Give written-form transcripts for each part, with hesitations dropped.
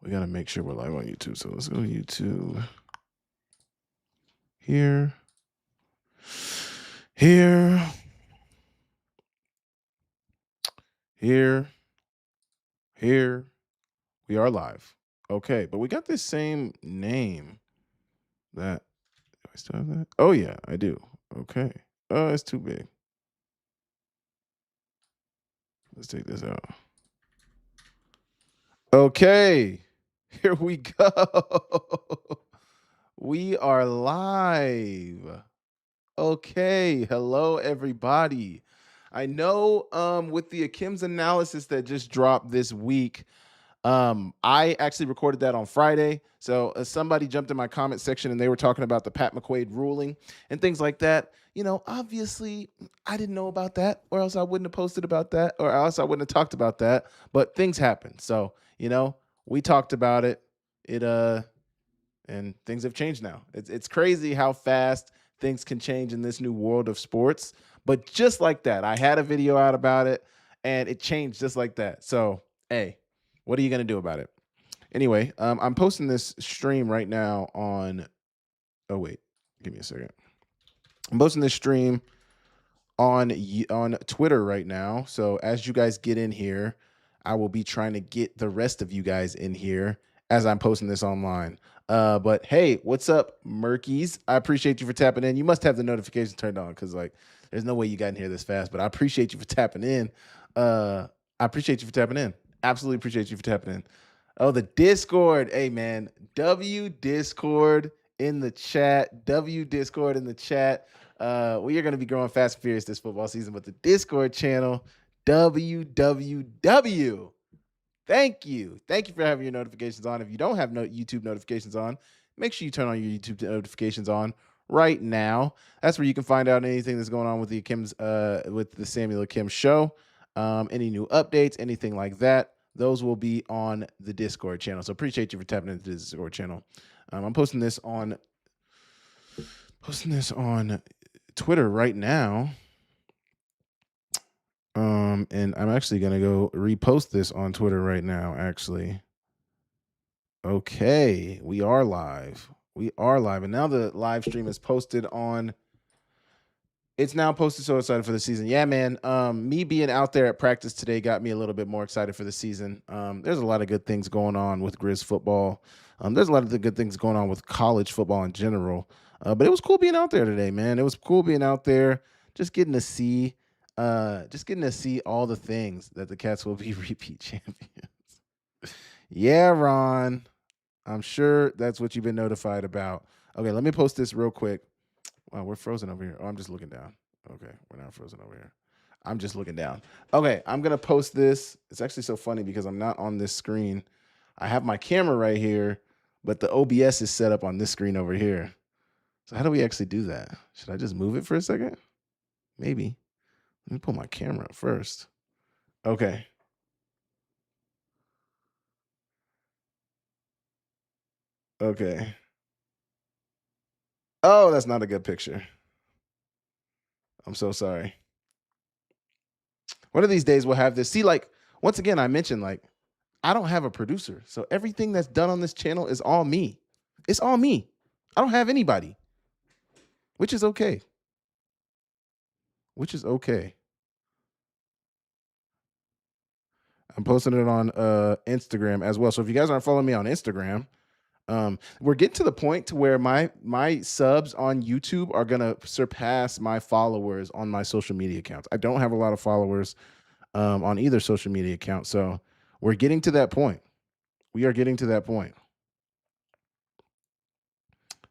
We got to make sure we're live on YouTube. So let's go to YouTube. Here. We are live. Okay, but we got this same name. Do I still have that? Oh yeah, I do. Okay. Oh, it's too big. Let's take this out. Okay. Here we go. We are live. Okay. Hello, everybody. I know with the Akem's analysis that just dropped this week, I actually recorded that on Friday. So somebody jumped in my comment section and they were talking about the Pat McQuaid ruling and things like that. You know, obviously I didn't know about that, or else I wouldn't have posted about that, or else I wouldn't have talked about that. But things happen. So, you know, we talked about it. And things have changed now. It's crazy how fast things can change in this new world of sports. But just like that, I had a video out about it and it changed just like that. So, hey, what are you going to do about it? Anyway, I'm posting this stream right now on. Oh, wait, give me a second. I'm posting this stream on Twitter right now. So as you guys get in here, I will be trying to get the rest of you guys in here as I'm posting this online. But hey, what's up, Murkies? I appreciate you for tapping in. You must have the notifications turned on because like there's no way you got in here this fast. But I appreciate you for tapping in. I appreciate you for tapping in. Absolutely appreciate you for tapping in. Oh, the Discord. Hey man, W Discord in the chat. W Discord in the chat. We are going to be growing fast and furious this football season, but the Discord channel, www. Thank you for having your notifications on. If you don't have YouTube notifications on, make sure you turn on your YouTube notifications on right now. That's where you can find out anything that's going on with the Samuel Akem show, any new updates, anything like that. Those will be on the Discord channel. So appreciate you for tapping into the Discord channel. I'm posting this on Twitter right now. And I'm actually going to go repost this on Twitter right now, actually. Okay, we are live. And now the live stream is posted on. It's now posted. So excited for the season. Yeah, man. Me being out there at practice today got me a little bit more excited for the season. There's a lot of good things going on with Grizz football. There's a lot of the good things going on with college football in general. But it was cool being out there today, man. It was cool being out there, just getting to see all the things that the Cats will be repeat champions. Yeah, Ron. I'm sure that's what you've been notified about. Okay, let me post this real quick. Wow, we're frozen over here. Oh, I'm just looking down. Okay, we're not frozen over here. I'm just looking down. Okay, I'm going to post this. It's actually so funny because I'm not on this screen. I have my camera right here, but the OBS is set up on this screen over here. So how do we actually do that? Should I just move it for a second? Maybe. Let me pull my camera up first. Okay. Okay. Oh, that's not a good picture. I'm so sorry. One of these days we'll have this. See, like, once again, I mentioned, like, I don't have a producer. So everything that's done on this channel is all me. It's all me. I don't have anybody, which is okay. I'm posting it on Instagram as well. So if you guys aren't following me on Instagram, we're getting to the point to where my subs on YouTube are gonna surpass my followers on my social media accounts. I don't have a lot of followers on either social media account, so we're getting to that point. We are getting to that point.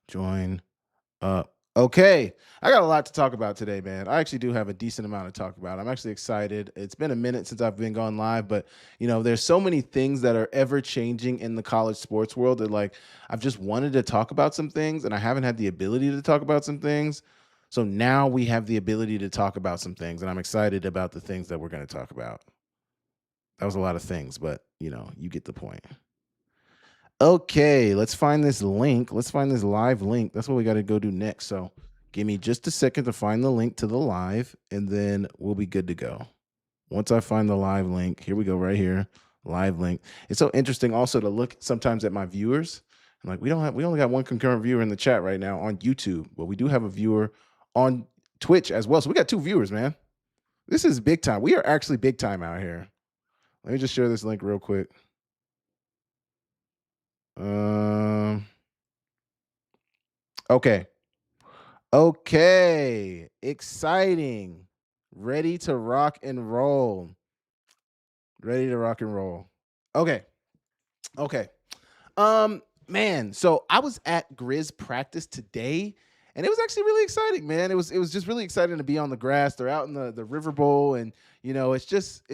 Join up. Okay, I got a lot to talk about today, man. I actually do have a decent amount to talk about. I'm actually excited. It's been a minute since I've been going live, but you know, there's so many things that are ever changing in the college sports world that like I've just wanted to talk about some things and I haven't had the ability to talk about some things. So now we have the ability to talk about some things and I'm excited about the things that we're going to talk about. That was a lot of things, but you know, you get the point. Okay, let's find this link. Let's find this live link. That's what we got to go do next. So give me just a second to find the link to the live, and then we'll be good to go. Once I find the live link, here we go right here. live link. It's so interesting also to look sometimes at my viewers. And like we only got one concurrent viewer in the chat right now on YouTube, but we do have a viewer on Twitch as well. So we got two viewers, man. This is big time. We are actually big time out here. Let me just share this link real quick. Um okay. Okay. Exciting. Ready to rock and roll. Ready to rock and roll. Okay. Okay. Man, so I was at Grizz practice today, and it was actually really exciting, man. It was just really exciting to be on the grass. They're out in the River Bowl, and it's just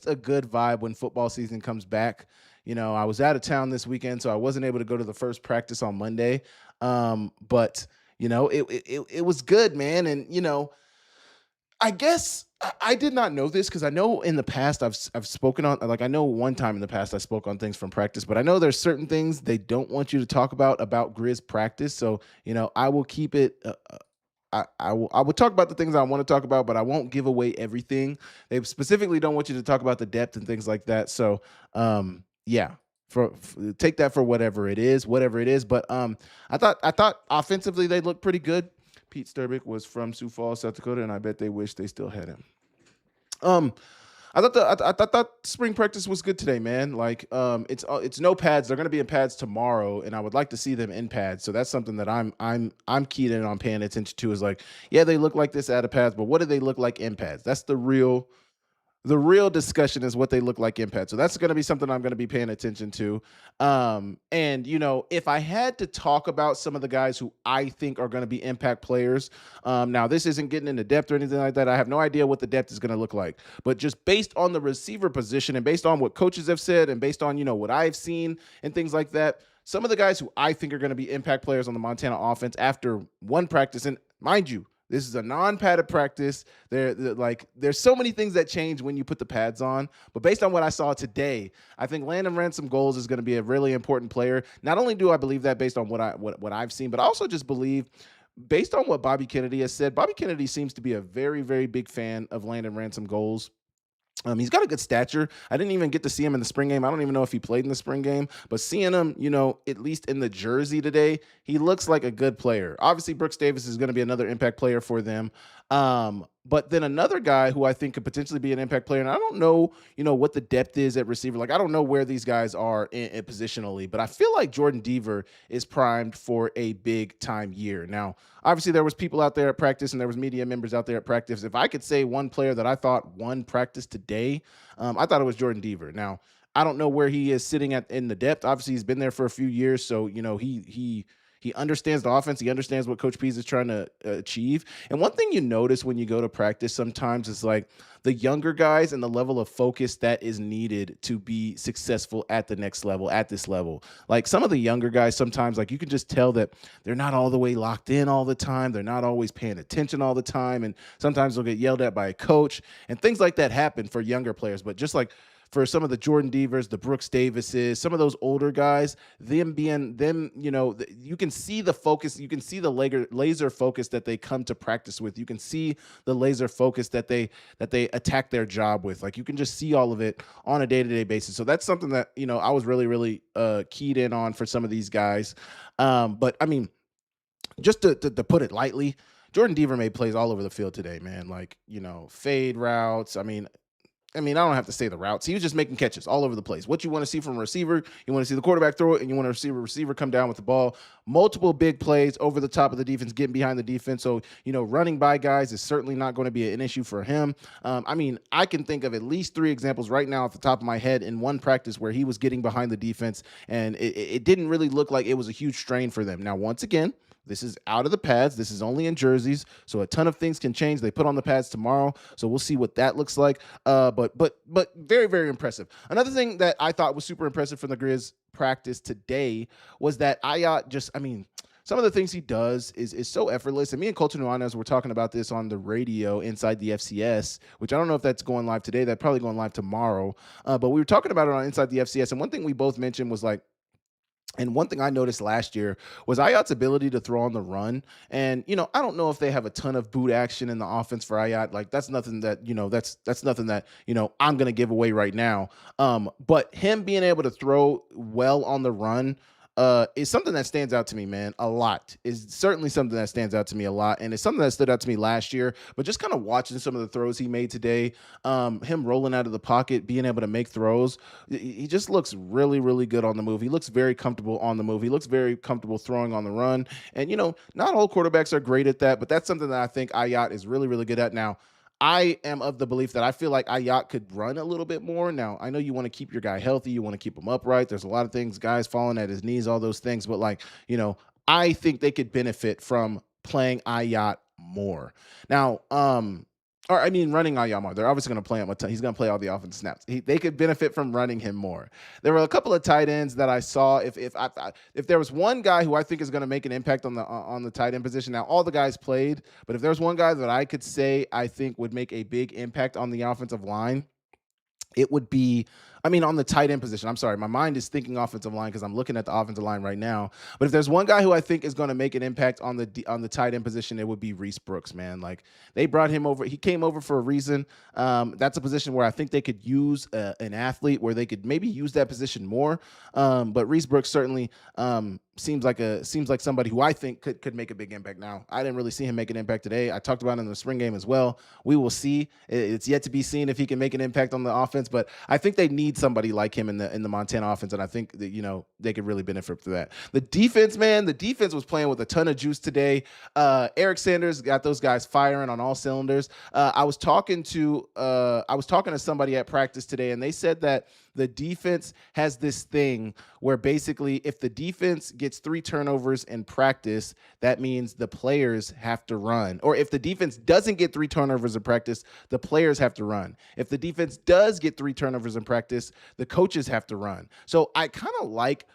a good vibe when football season comes back. I was out of town this weekend, so I wasn't able to go to the first practice on Monday. But it was good, man. And I guess I did not know this because I know in the past I've spoken on, like, I know one time in the past I spoke on things from practice, but I know there's certain things they don't want you to talk about Grizz practice. So I will keep it. I will talk about the things I want to talk about, but I won't give away everything. They specifically don't want you to talk about the depth and things like that. So yeah. Take that for whatever it is. But I thought offensively they looked pretty good. Pete Sturbick was from Sioux Falls, South Dakota, and I bet they wish they still had him. Um, I thought spring practice was good today, man. Like, it's no pads. They're gonna be in pads tomorrow, and I would like to see them in pads. So that's something that I'm keyed in on paying attention to. Is like, yeah, they look like this out of pads, but what do they look like in pads? That's the real discussion is what they look like in pets. So that's going to be something I'm going to be paying attention to. And if I had to talk about some of the guys who I think are going to be impact players, now this isn't getting into depth or anything like that. I have no idea what the depth is going to look like, but just based on the receiver position and based on what coaches have said and based on what I've seen and things like that, some of the guys who I think are going to be impact players on the Montana offense after one practice, and mind you, this is a non-padded practice. There's so many things that change when you put the pads on. But based on what I saw today, I think Landon Ransom Goals is going to be a really important player. Not only do I believe that based on what I've seen, but I also just believe based on what Bobby Kennedy has said. Bobby Kennedy seems to be a very, very big fan of Landon Ransom Goals. He's got a good stature. I didn't even get to see him in the spring game. I don't even know if he played in the spring game, but seeing him, at least in the jersey today, he looks like a good player. Obviously, Brooks Davis is going to be another impact player for them. But then another guy who I think could potentially be an impact player, and I don't know, what the depth is at receiver. Like, I don't know where these guys are in positionally, but I feel like Jordan Deaver is primed for a big time year. Now, obviously, there was people out there at practice and there was media members out there at practice. If I could say one player that I thought won practice today, I thought it was Jordan Deaver. Now, I don't know where he is sitting at in the depth. Obviously, he's been there for a few years, so he understands the offense. He understands what Coach Pease is trying to achieve. And one thing you notice when you go to practice sometimes is like the younger guys and the level of focus that is needed to be successful at the next level, at this level. Like some of the younger guys, sometimes like you can just tell that they're not all the way locked in all the time. They're not always paying attention all the time. And sometimes they'll get yelled at by a coach and things like that happen for younger players. But just like for some of the Jordan Devers, the Brooks Davises, some of those older guys, you can see the focus, you can see the laser focus that they come to practice with. You can see the laser focus that they attack their job with. Like you can just see all of it on a day-to-day basis. So that's something that I was really, really keyed in on for some of these guys. But I mean, just to put it lightly, Jordan Deaver made plays all over the field today, man. Like, fade routes. I don't have to say the routes. He was just making catches all over the place. What you want to see from a receiver, you want to see the quarterback throw it, and you want to see a receiver come down with the ball. Multiple big plays over the top of the defense, getting behind the defense. So, running by guys is certainly not going to be an issue for him. I can think of at least 3 examples right now off the top of my head in one practice where he was getting behind the defense, and it didn't really look like it was a huge strain for them. Now, once again, this is out of the pads. This is only in jerseys, so a ton of things can change. They put on the pads tomorrow, so we'll see what that looks like. But very, very impressive. Another thing that I thought was super impressive from the Grizz practice today was that some of the things he does is so effortless. And me and Colton Nuanez were talking about this on the radio inside the FCS, which I don't know if that's going live today. That's probably going live tomorrow. But we were talking about it on Inside the FCS, and one thing we both mentioned was like, And one thing I noticed last year was Ayat's ability to throw on the run. And, I don't know if they have a ton of boot action in the offense for Ayat. Like that's nothing that, that's nothing that, I'm gonna give away right now. But him being able to throw well on the run is something that stands out to me, man, a lot. Is certainly something that stands out to me a lot. And it's something that stood out to me last year. But just kind of watching some of the throws he made today, him rolling out of the pocket, being able to make throws, he just looks really, really good on the move. He looks very comfortable on the move. He looks very comfortable throwing on the run. And, not all quarterbacks are great at that, but that's something that I think Ayat is really, really good at. Now, I am of the belief that I feel like Ayat could run a little bit more. Now, I know you want to keep your guy healthy. You want to keep him upright. There's a lot of things, guys falling at his knees, all those things. But, like, I think they could benefit from playing Ayat more. Now, or I mean, running Ayama. They're obviously going to play him a ton. He's going to play all the offensive snaps. They could benefit from running him more. There were a couple of tight ends that I saw. If there was one guy who I think is going to make an impact on the tight end position, now all the guys played, but if there's one guy that I could say I think would make a big impact on the offensive line, it would be, on the tight end position. I'm sorry, my mind is thinking offensive line because I'm looking at the offensive line right now. But if there's one guy who I think is going to make an impact on the tight end position, it would be Reese Brooks, man. Like they brought him over. He came over for a reason. That's a position where I think they could use an athlete where they could maybe use that position more. But Reese Brooks certainly seems like somebody who I think could make a big impact. Now, I didn't really see him make an impact today. I talked about it in the spring game as well. We will see. It's yet to be seen if he can make an impact on the offense, but I think they need somebody like him in the Montana offense, and I think that they could really benefit from that. The defense, man, the defense was playing with a ton of juice today. Eric Sanders got those guys firing on all cylinders. I was talking to somebody at practice today, and they said that the defense has this thing where basically if the defense gets 3 turnovers in practice, that means the players have to run. Or if the defense doesn't get 3 turnovers in practice, the players have to run. If the defense does get 3 turnovers in practice, the coaches have to run. So I kind of like,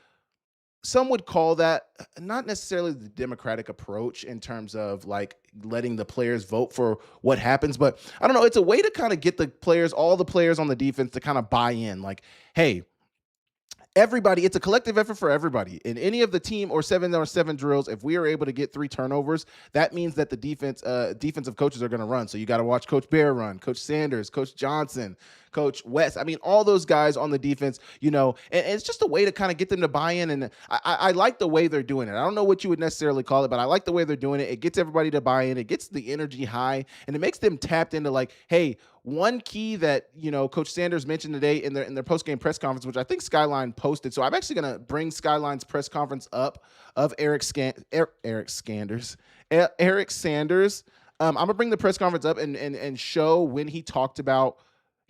some would call that not necessarily the democratic approach in terms of like letting the players vote for what happens, but I don't know. It's a way to kind of get all the players on the defense to kind of buy in. Like, hey, everybody, it's a collective effort for everybody. In any of the team or 7-on-7 drills, if we are able to get 3 turnovers, that means that the defensive coaches are going to run. So you got to watch Coach Bear run, Coach Sanders, Coach Johnson, Coach West. All those guys on the defense, and it's just a way to kind of get them to buy in. And I like the way they're doing it. I don't know what you would necessarily call it, but I like the way they're doing it. It gets everybody to buy in. It gets the energy high, and it makes them tapped into like, hey, one key that Coach Sanders mentioned today in their post-game press conference, which I think Skyline posted. So I'm actually going to bring Skyline's press conference up of Eric Sanders. I'm going to bring the press conference up and show when he talked about.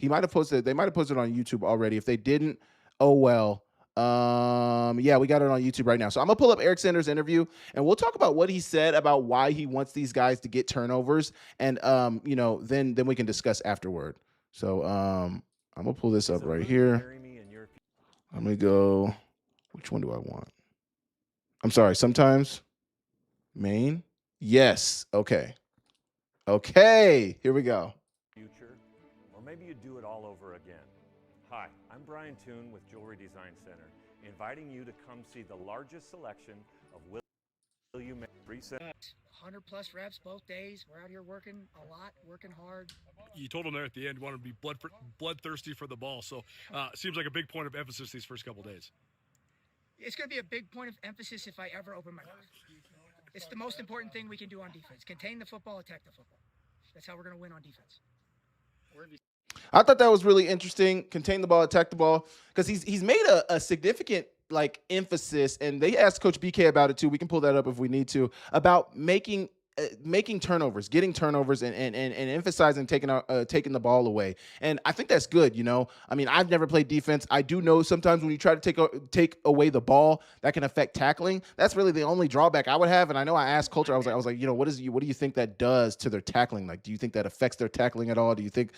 They might have posted it on YouTube already. If they didn't, oh well. Yeah, we got it on YouTube right now. So I'm gonna pull up Eric Sanders' interview, and we'll talk about what he said about why he wants these guys to get turnovers, and then we can discuss afterward. So I'm gonna pull this up right here. I'm gonna go. Which one do I want? I'm sorry. Sometimes Maine. Yes. Okay. Here we go. Or maybe you do it all over again. Hi, I'm Brian Toon with Jewelry Design Center, inviting you to come see the largest selection of William recent 100 plus reps both days. We're out here working a lot, working hard. You told them there at the end you want to be bloodthirsty for the ball. So seems like a big point of emphasis these first couple of days. It's going to be a big point of emphasis if I ever open my mouth. It's the most important thing we can do on defense. Contain the football, attack the football. That's how we're going to win on defense. I thought that was really interesting. Contain the ball, attack the ball, because he's made a significant like emphasis, and they asked Coach BK about it too. We can pull that up if we need to, about making turnovers, getting turnovers, and emphasizing taking the ball away. And I think that's good. I've never played defense. I do know sometimes when you try to take away the ball, that can affect tackling. That's really the only drawback I would have. And I know I asked Coulter, I was like, what do you think that does to their tackling? Like, do you think that affects their tackling at all? Do you think?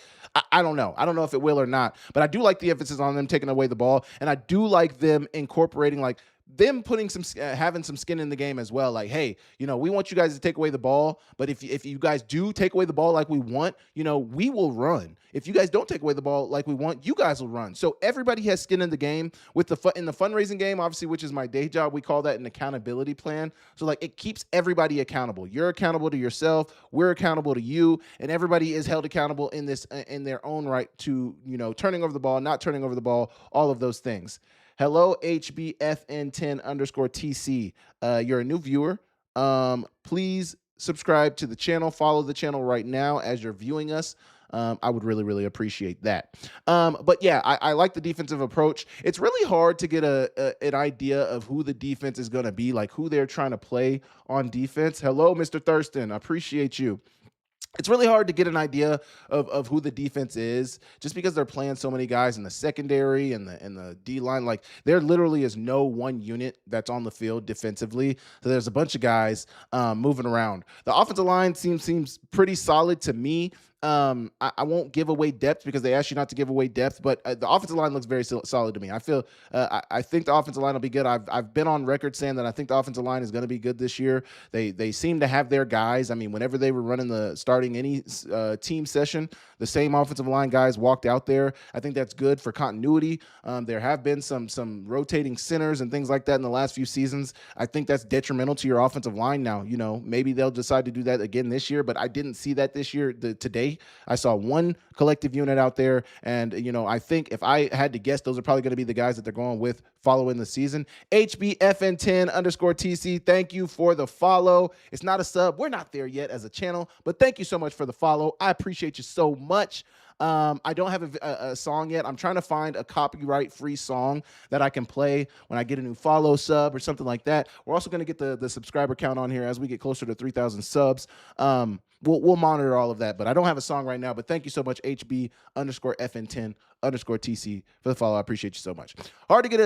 I don't know. I don't know if it will or not. But I do like the emphasis on them taking away the ball, and I do like them incorporating like them putting some having some skin in the game as well. Like, hey, we want you guys to take away the ball, but if you guys do take away the ball like we want, we will run. If you guys don't take away the ball like we want, you guys will run. So everybody has skin in the game. With in the fundraising game, obviously, which is my day job, we call that an accountability plan. So like it keeps everybody accountable. You're accountable to yourself. We're accountable to you, and everybody is held accountable in this in their own right to turning over the ball, not turning over the ball, all of those things. Hello, HBFN10_TC. You're a new viewer. Please subscribe to the channel. Follow the channel right now as you're viewing us. I would really, really appreciate that. But yeah, I like the defensive approach. It's really hard to get an idea of who the defense is going to be, like who they're trying to play on defense. Hello, Mr. Thurston. I appreciate you. It's really hard to get an idea of who the defense is just because they're playing so many guys in the secondary and the D line. Like there literally is no one unit that's on the field defensively. So there's a bunch of guys moving around. The offensive line seems pretty solid to me. I won't give away depth because they asked you not to give away depth, but the offensive line looks very solid to me. I feel I think the offensive line will be good. I've been on record saying that I think the offensive line is going to be good this year. They seem to have their guys. I mean, whenever they were running starting any team session, the same offensive line guys walked out there. I think that's good for continuity. There have been some rotating centers and things like that in the last few seasons. I think that's detrimental to your offensive line now. Maybe they'll decide to do that again this year, but I didn't see that this year. Today, I saw one collective unit out there, and I think if I had to guess, those are probably going to be the guys that they're going with following the season. HBFN10_TC, thank you for the follow. It's not a sub. We're not there yet as a channel, but thank you so much for the follow. I appreciate you so much. I don't have a song yet. I'm trying to find a copyright-free song that I can play when I get a new follow sub or something like that. We're also going to get the subscriber count on here as we get closer to 3,000 subs. We'll monitor all of that, but I don't have a song right now. But thank you so much, HB_FN10_TC for the follow. I appreciate you so much. Hard to get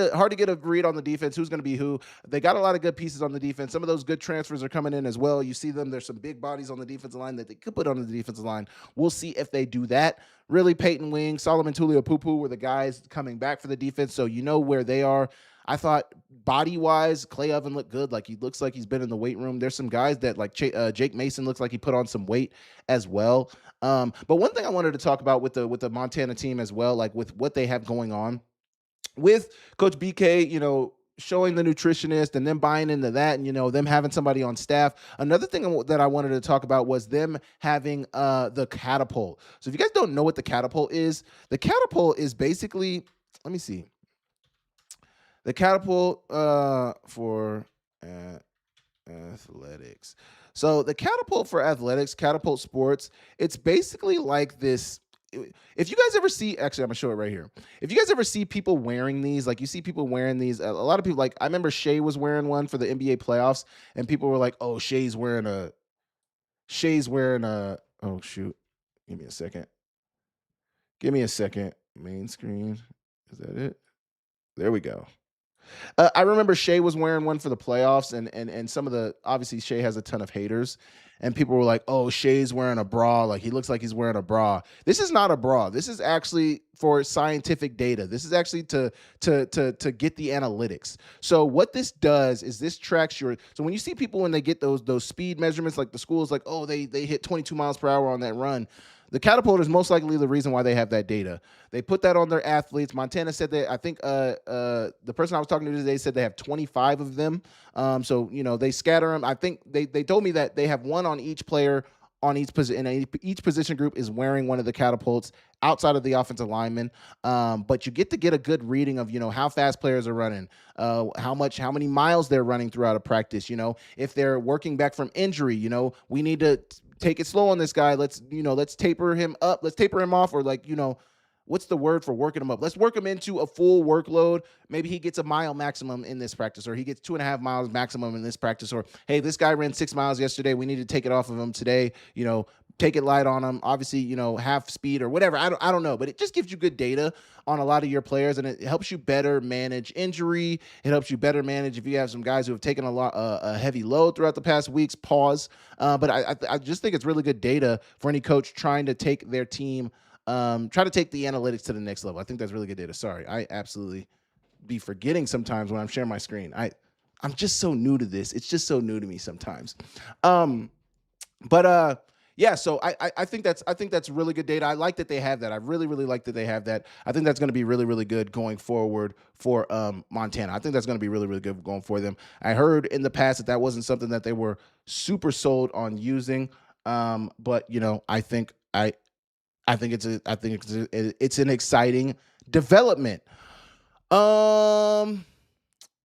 a read on the defense. Who's going to be who? They got a lot of good pieces on the defense. Some of those good transfers are coming in as well. You see them. There's some big bodies on the defensive line that they could put on the defensive line. We'll see if they do that. Really, Peyton Wing, Solomon Tuliaupupu were the guys coming back for the defense, so you know where they are. I thought body-wise, Clay Oven looked good. Like he looks like he's been in the weight room. There's some guys that like Jake Mason looks like he put on some weight as well. But one thing I wanted to talk about with the Montana team as well, like with what they have going on with Coach BK, showing the nutritionist and them buying into that and, them having somebody on staff. Another thing that I wanted to talk about was them having the catapult. So if you guys don't know what the catapult is basically, let me see. The catapult for athletics. So the catapult for athletics, catapult sports, it's basically like this. If you guys ever see, actually, I'm gonna show it right here. If you guys ever see people wearing these, like you see people wearing these, a lot of people, like I remember Shea was wearing one for the NBA playoffs, and people were like, "Oh, Shea's wearing a." Oh shoot, give me a second. Main screen, is that it? There we go. I remember Shea was wearing one for the playoffs, and some of the, obviously Shea has a ton of haters, and people were like, "Oh, Shea's wearing a bra. Like he looks like he's wearing a bra." This is not a bra. This is actually for scientific data. This is actually to get the analytics. So what this does is this tracks your. So when you see people when they get those speed measurements, like the school's like, "Oh, they hit 22 miles per hour on that run." The catapult is most likely the reason why they have that data. They put that on their athletes. Montana said that, I think the person I was talking to today said they have 25 of them. So, they scatter them. I think they told me that they have one on each player on each position, and each position group is wearing one of the catapults outside of the offensive lineman. But you get to get a good reading of, how fast players are running, how many miles they're running throughout a practice, if they're working back from injury, we need to take it slow on this guy. Let's taper him up. Let's taper him off, or what's the word for working him up? Let's work him into a full workload. Maybe he gets a mile maximum in this practice, or he gets 2.5 miles maximum in this practice, or, hey, this guy ran 6 miles yesterday. We need to take it off of him today. Take it light on him. Obviously, half speed or whatever. I don't know, but it just gives you good data on a lot of your players, and it helps you better manage injury. It helps you better manage if you have some guys who have taken a heavy load throughout the past weeks. Pause. But I just think it's really good data for any coach trying to take their team, try to take the analytics to the next level. I think that's really good data. Sorry, I absolutely be forgetting sometimes when I'm sharing my screen. I'm just so new to this. It's just so new to me sometimes. Yeah, so I think that's really good data. I like that they have that. I really like that they have that. I think that's going to be really good going forward for Montana. I think that's going to be really good going for them. I heard in the past that wasn't something that they were super sold on using. But I think it's an exciting development.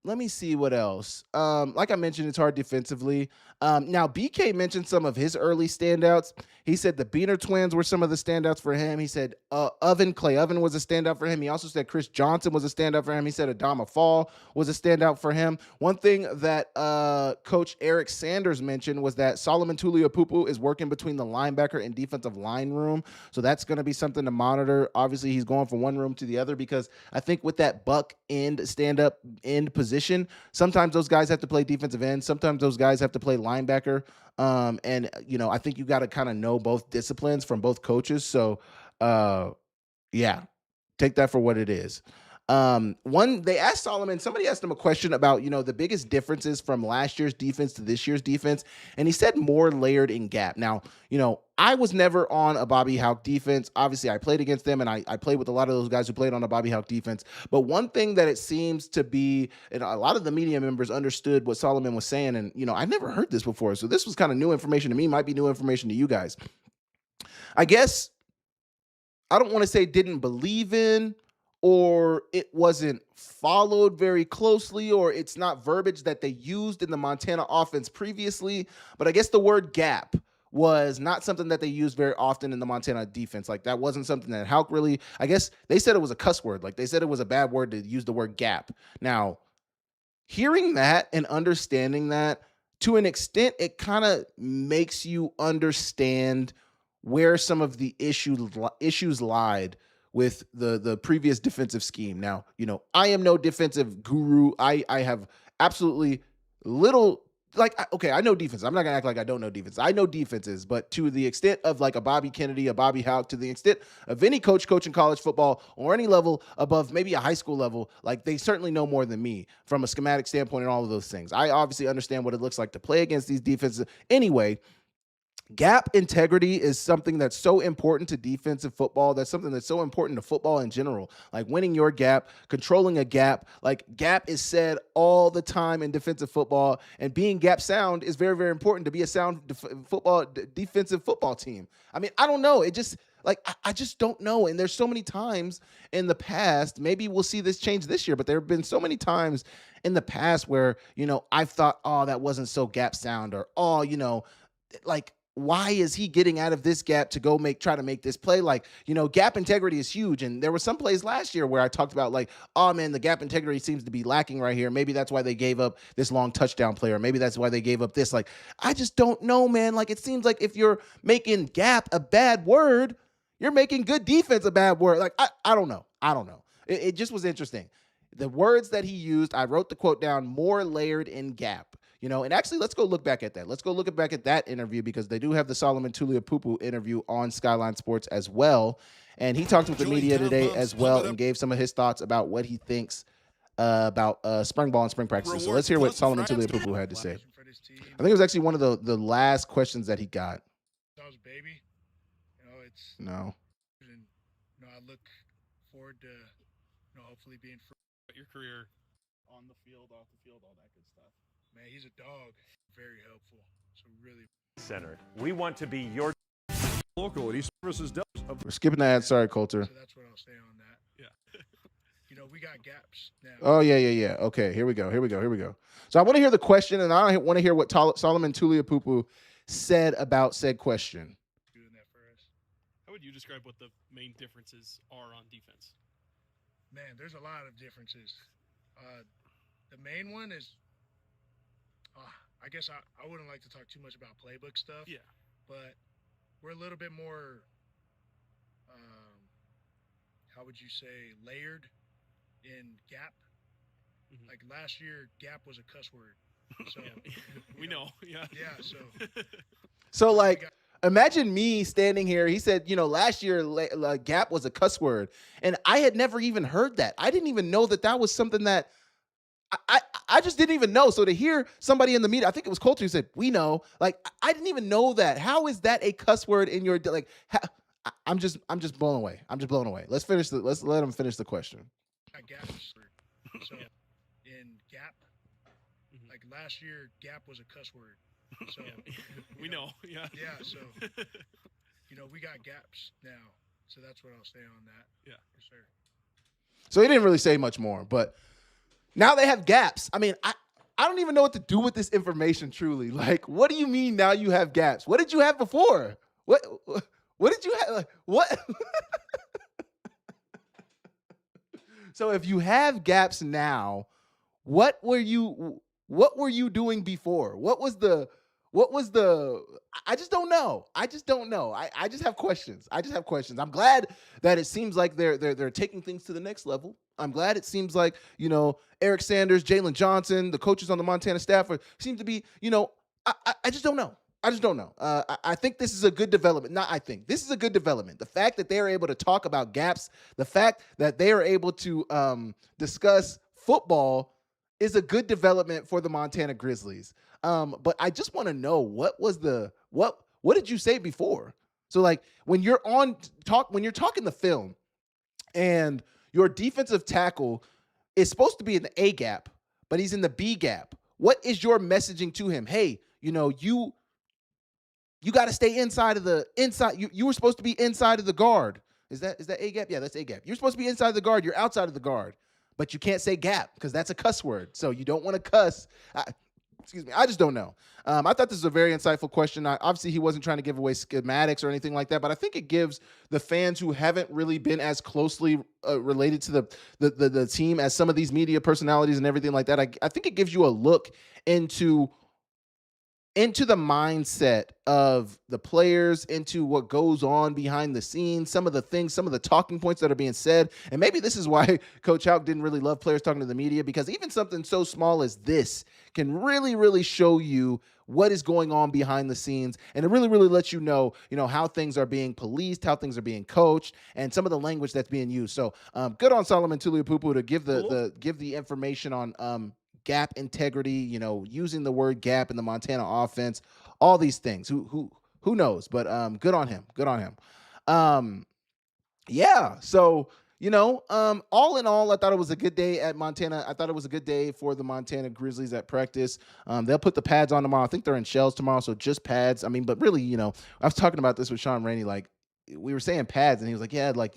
Let me see what else. Like I mentioned, it's hard defensively. Now, BK mentioned some of his early standouts. He said the Beaner twins were some of the standouts for him. He said Clay Oven was a standout for him. He also said Chris Johnson was a standout for him. He said Adama Fall was a standout for him. One thing that Coach Eric Sanders mentioned was that Solomon Tuliaupupu is working between the linebacker and defensive line room. So that's going to be something to monitor. Obviously, he's going from one room to the other because I think with that buck end, stand-up end position, sometimes those guys have to play defensive end. Sometimes those guys have to play linebacker. And I think you got to kind of know both disciplines from both coaches. So, yeah, take that for what it is. They asked Solomon, somebody asked him a question about, the biggest differences from last year's defense to this year's defense. And he said more layered in gap. Now, I was never on a Bobby Houck defense. Obviously, I played against them, and I played with a lot of those guys who played on a Bobby Houck defense. But one thing that it seems to be, and a lot of the media members understood what Solomon was saying, and, I never heard this before. So this was kind of new information to me, might be new information to you guys. I guess I don't want to say didn't believe in, or it wasn't followed very closely, or it's not verbiage that they used in the Montana offense previously. But I guess the word gap was not something that they used very often in the Montana defense. Like, that wasn't something that Houck really, I guess they said it was a cuss word. Like, they said it was a bad word to use the word gap. Now, hearing that and understanding that, to an extent, it kind of makes you understand where some of the issues lied with the previous defensive scheme. Now, I am no defensive guru. I have absolutely little, I know defense. I'm not gonna act like I don't know defense. I know defenses, but to the extent of like a Bobby Kennedy, a Bobby Houck, to the extent of any coach coaching college football or any level above maybe a high school level, like, they certainly know more than me from a schematic standpoint and all of those things. I obviously understand what it looks like to play against these defenses. Anyway, gap integrity is something that's so important to defensive football. That's something that's so important to football in general. Like, winning your gap, controlling a gap. Like, gap is said all the time in defensive football, and being gap sound is very, very important to be a sound defensive football team. I mean, I don't know. It just, I just don't know. And there's so many times in the past, maybe we'll see this change this year, but there have been so many times in the past where, I've thought, oh, that wasn't so gap sound, or, oh, why is he getting out of this gap to go try to make this play? Gap integrity is huge. And there were some plays last year where I talked about, oh man, the gap integrity seems to be lacking right here. Maybe that's why they gave up this long touchdown play, or maybe that's why they gave up this. I just don't know, man. It seems like if you're making gap a bad word, you're making good defense a bad word. I don't know. It just was interesting. The words that he used, I wrote the quote down: more layered in gap. And actually, let's go look back at that. Let's go look back at that interview, because they do have the Solomon Tuliaupupu interview on Skyline Sports as well. And he talked with the media today as well and gave some of his thoughts about what he thinks about spring ball and spring practices. So let's hear what Solomon Tuliaupupu had to say. I think it was actually one of the last questions that he got. Baby, it's no. And I look forward to hopefully being your career on the field, off the field, all that good stuff. Man, he's a dog. Very helpful. So really. Center. We want to be your local, and he services depths of. We're skipping that. Sorry, Coulter. So that's what I'll say on that. Yeah. We got gaps now. Oh, yeah. Okay, here we go. So I want to hear the question, and I want to hear what Solomon Tuliaupupu said about said question. Doing that for us. How would you describe what the main differences are on defense? Man, there's a lot of differences. The main one is, I guess I wouldn't like to talk too much about playbook stuff. Yeah. But we're a little bit more, how would you say, layered in gap. Mm-hmm. Like last year, gap was a cuss word. So we know. Yeah. Yeah. So. So Imagine me standing here. He said, last year gap was a cuss word, and I had never even heard that. I didn't even know that was something that I just didn't even know. So to hear somebody in the media, I think it was Coulter, who said, "We know." Like I didn't even know that. How is that a cuss word in your like? I'm just blown away. I'm just blown away. Let's let him finish the question. Gaps. So in gap, like last year, gap was a cuss word. So we know. Yeah. Yeah. So we got gaps now. So that's what I'll say on that. Yeah. Yes, sir. So he didn't really say much more, but now they have gaps. I mean, I don't even know what to do with this information. Truly, like, what do you mean now you have gaps? What did you have before? What did you have? Like, what? So if you have gaps now, what were you doing before? What was the I just don't know. I just don't know. I just have questions. I'm glad that it seems like they're taking things to the next level. I'm glad it seems like, Eric Sanders, Jalen Johnson, the coaches on the Montana staff seem to be, I just don't know. I think this is a good development. This is a good development. The fact that they are able to talk about gaps, the fact that they are able to discuss football is a good development for the Montana Grizzlies. But I just want to know what did you say before? So like when you're talking the film and your defensive tackle is supposed to be in the A gap, but he's in the B gap. What is your messaging to him? Hey, you got to stay inside. You were supposed to be inside of the guard. Is that A gap? Yeah, that's A gap. You're supposed to be inside the guard. You're outside of the guard, but you can't say gap because that's a cuss word. So you don't want to cuss. Excuse me. I just don't know. I thought this was a very insightful question. Obviously, he wasn't trying to give away schematics or anything like that, but I think it gives the fans who haven't really been as closely related to the team as some of these media personalities and everything like that. I think it gives you a look into the mindset of the players, into what goes on behind the scenes, some of the talking points that are being said. And maybe this is why Coach Houck didn't really love players talking to the media, because even something so small as this can really, really show you what is going on behind the scenes. And it really, really lets you know, how things are being policed, how things are being coached, and some of the language that's being used. So good on Solomon Tuliupupu to give the information on gap integrity, using the word gap in the Montana offense, all these things. Who knows? But good on him. Yeah. So, all in all, I thought it was a good day at Montana. I thought it was a good day for the Montana Grizzlies at practice. They'll put the pads on tomorrow. I think they're in shells tomorrow, so just pads. I mean, but really, I was talking about this with Sean Rainey, like we were saying pads, and he was like, yeah, like,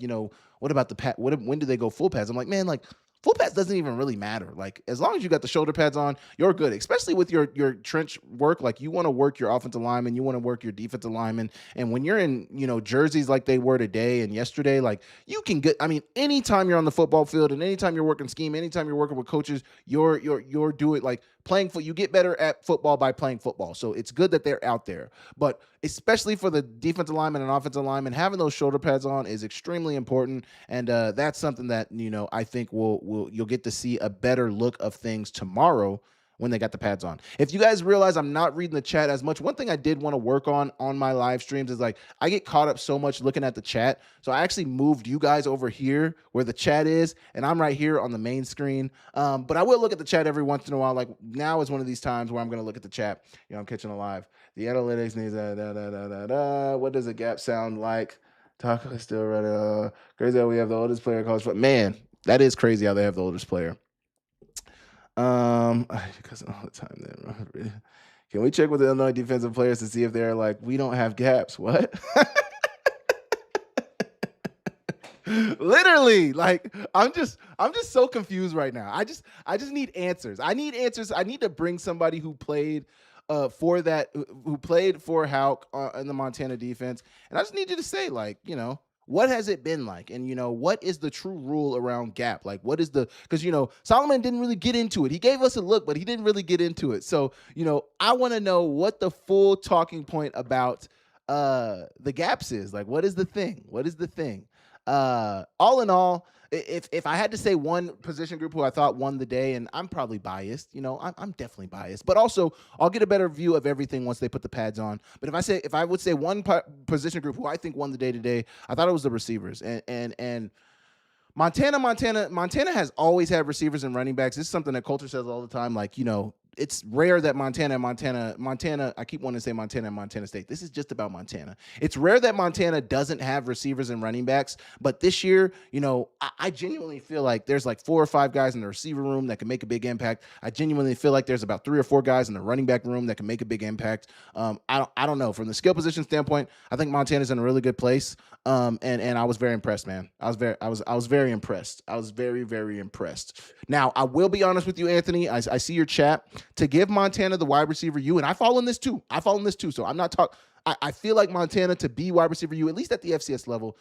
what about the pad? When do they go full pads? I'm like, man, like, full pads doesn't even really matter. Like, as long as you got the shoulder pads on, you're good, especially with your trench work. Like, you want to work your offensive lineman, you want to work your defensive lineman. And when you're in, jerseys like they were today and yesterday, like, you can get, I mean, anytime you're on the football field and anytime you're working scheme, anytime you're working with coaches, you're doing, like, you get better at football by playing football. So it's good that they're out there. But especially for the defensive lineman and offensive lineman, having those shoulder pads on is extremely important. And that's something that, I think you'll get to see a better look of things tomorrow when they got the pads on. If you guys realize I'm not reading the chat as much, one thing I did want to work on my live streams is, like, I get caught up so much looking at the chat. So I actually moved you guys over here where the chat is, and I'm right here on the main screen. But I will look at the chat every once in a while. Like, now is one of these times where I'm going to look at the chat. I'm catching a live. The analytics needs what does a gap sound like? Taco is still running. Crazy how we have the oldest player college football. Man, that is crazy how they have the oldest player. Because all the time then. Can we check with the Illinois defensive players to see if they're like, we don't have gaps? What? Literally, like, I'm just so confused right now. I just need answers. I need answers. I need to bring somebody who played who played for Houck in the Montana defense, and I just need you to say, like, what has it been like? And, what is the true rule around gap? Like, what is because, Solomon didn't really get into it. He gave us a look, but he didn't really get into it. So, I want to know what the full talking point about the gaps is. Like, what is the thing? All in all, if I had to say one position group who I thought won the day, and I'm probably biased, I'm definitely biased, but also I'll get a better view of everything once they put the pads on. But if I would say one position group who I think won the day today, I thought it was the receivers, and Montana has always had receivers and running backs. This is something that Coulter says all the time. Like, it's rare that Montana, I keep wanting to say Montana and Montana State. This is just about Montana. It's rare that Montana doesn't have receivers and running backs. But this year, I genuinely feel like there's like 4 or 5 guys in the receiver room that can make a big impact. I genuinely feel like there's about 3 or 4 guys in the running back room that can make a big impact. I don't know. From the skill position standpoint, I think Montana's in a really good place. And I was very impressed, man. I was very impressed. I was very, very impressed. Now, I will be honest with you, Anthony. I see your chat. To give Montana the wide receiver U, and I fall in this too. So I'm not talking. I feel like Montana to be wide receiver U, at least at the FCS level,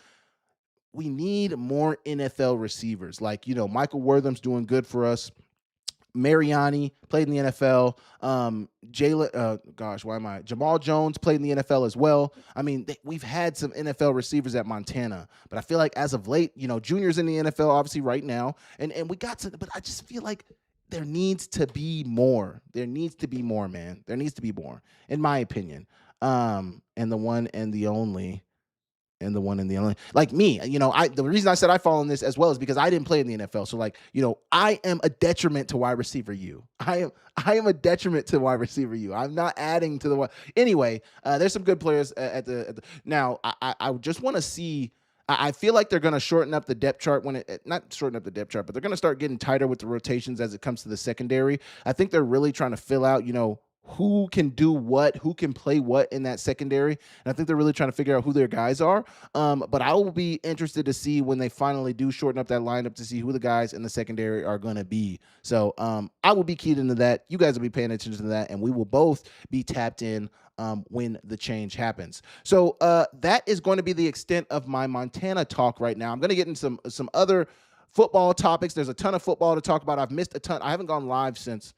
we need more NFL receivers. Like, Michael Wortham's doing good for us. Mariani played in the NFL. Jamal Jones played in the NFL as well. I mean, we've had some NFL receivers at Montana, but I feel like as of late, Junior's in the NFL obviously right now, and we got to, but I just feel like there needs to be more. There needs to be more, man. There needs to be more, in my opinion. And the one and the only. Like me, the reason I said I fall in this as well is because I didn't play in the NFL. So like, I am a detriment to wide receiver U. I am a detriment to wide receiver U. I'm not adding to the one. Anyway, there's some good players at the now. I just want to see. I feel like they're going to shorten up the depth chart not shorten up the depth chart, but they're going to start getting tighter with the rotations as it comes to the secondary. I think they're really trying to fill out, who can do what, who can play what in that secondary. And I think they're really trying to figure out who their guys are. But I will be interested to see when they finally do shorten up that lineup to see who the guys in the secondary are going to be. So I will be keyed into that. You guys will be paying attention to that, and we will both be tapped in when the change happens. So that is going to be the extent of my Montana talk right now. I'm going to get into some other football topics. There's a ton of football to talk about. I've missed a ton. I haven't gone live since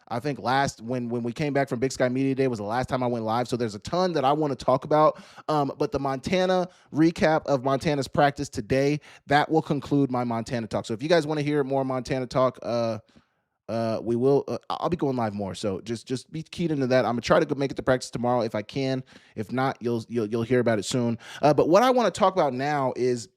I think when we came back from Big Sky Media Day was the last time I went live. So there's a ton that I want to talk about. But the Montana recap of Montana's practice today, that will conclude my Montana talk. So if you guys want to hear more Montana talk, we will. I'll be going live more. So just be keyed into that. I'm gonna try to go make it to practice tomorrow if I can. If not, you'll hear about it soon. But what I want to talk about now is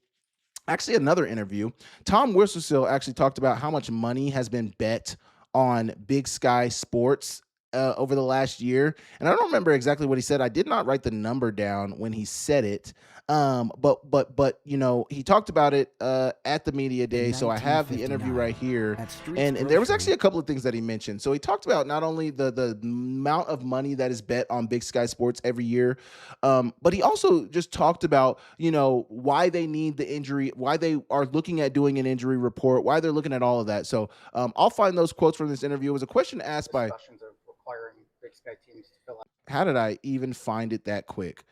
actually another interview. Tom Whistlekill actually talked about how much money has been bet on Big Sky Sports over the last year. And I don't remember exactly what he said. I did not write the number down when he said it. But he talked about it at the media day. So I have the interview right here. And there was actually a couple of things that he mentioned. So he talked about not only the amount of money that is bet on Big Sky Sports every year, but he also just talked about, why they need the injury, why they are looking at doing an injury report, why they're looking at all of that. So I'll find those quotes from this interview. It was a question asked by requiring Big Sky teams to fill out. How did I even find it that quick?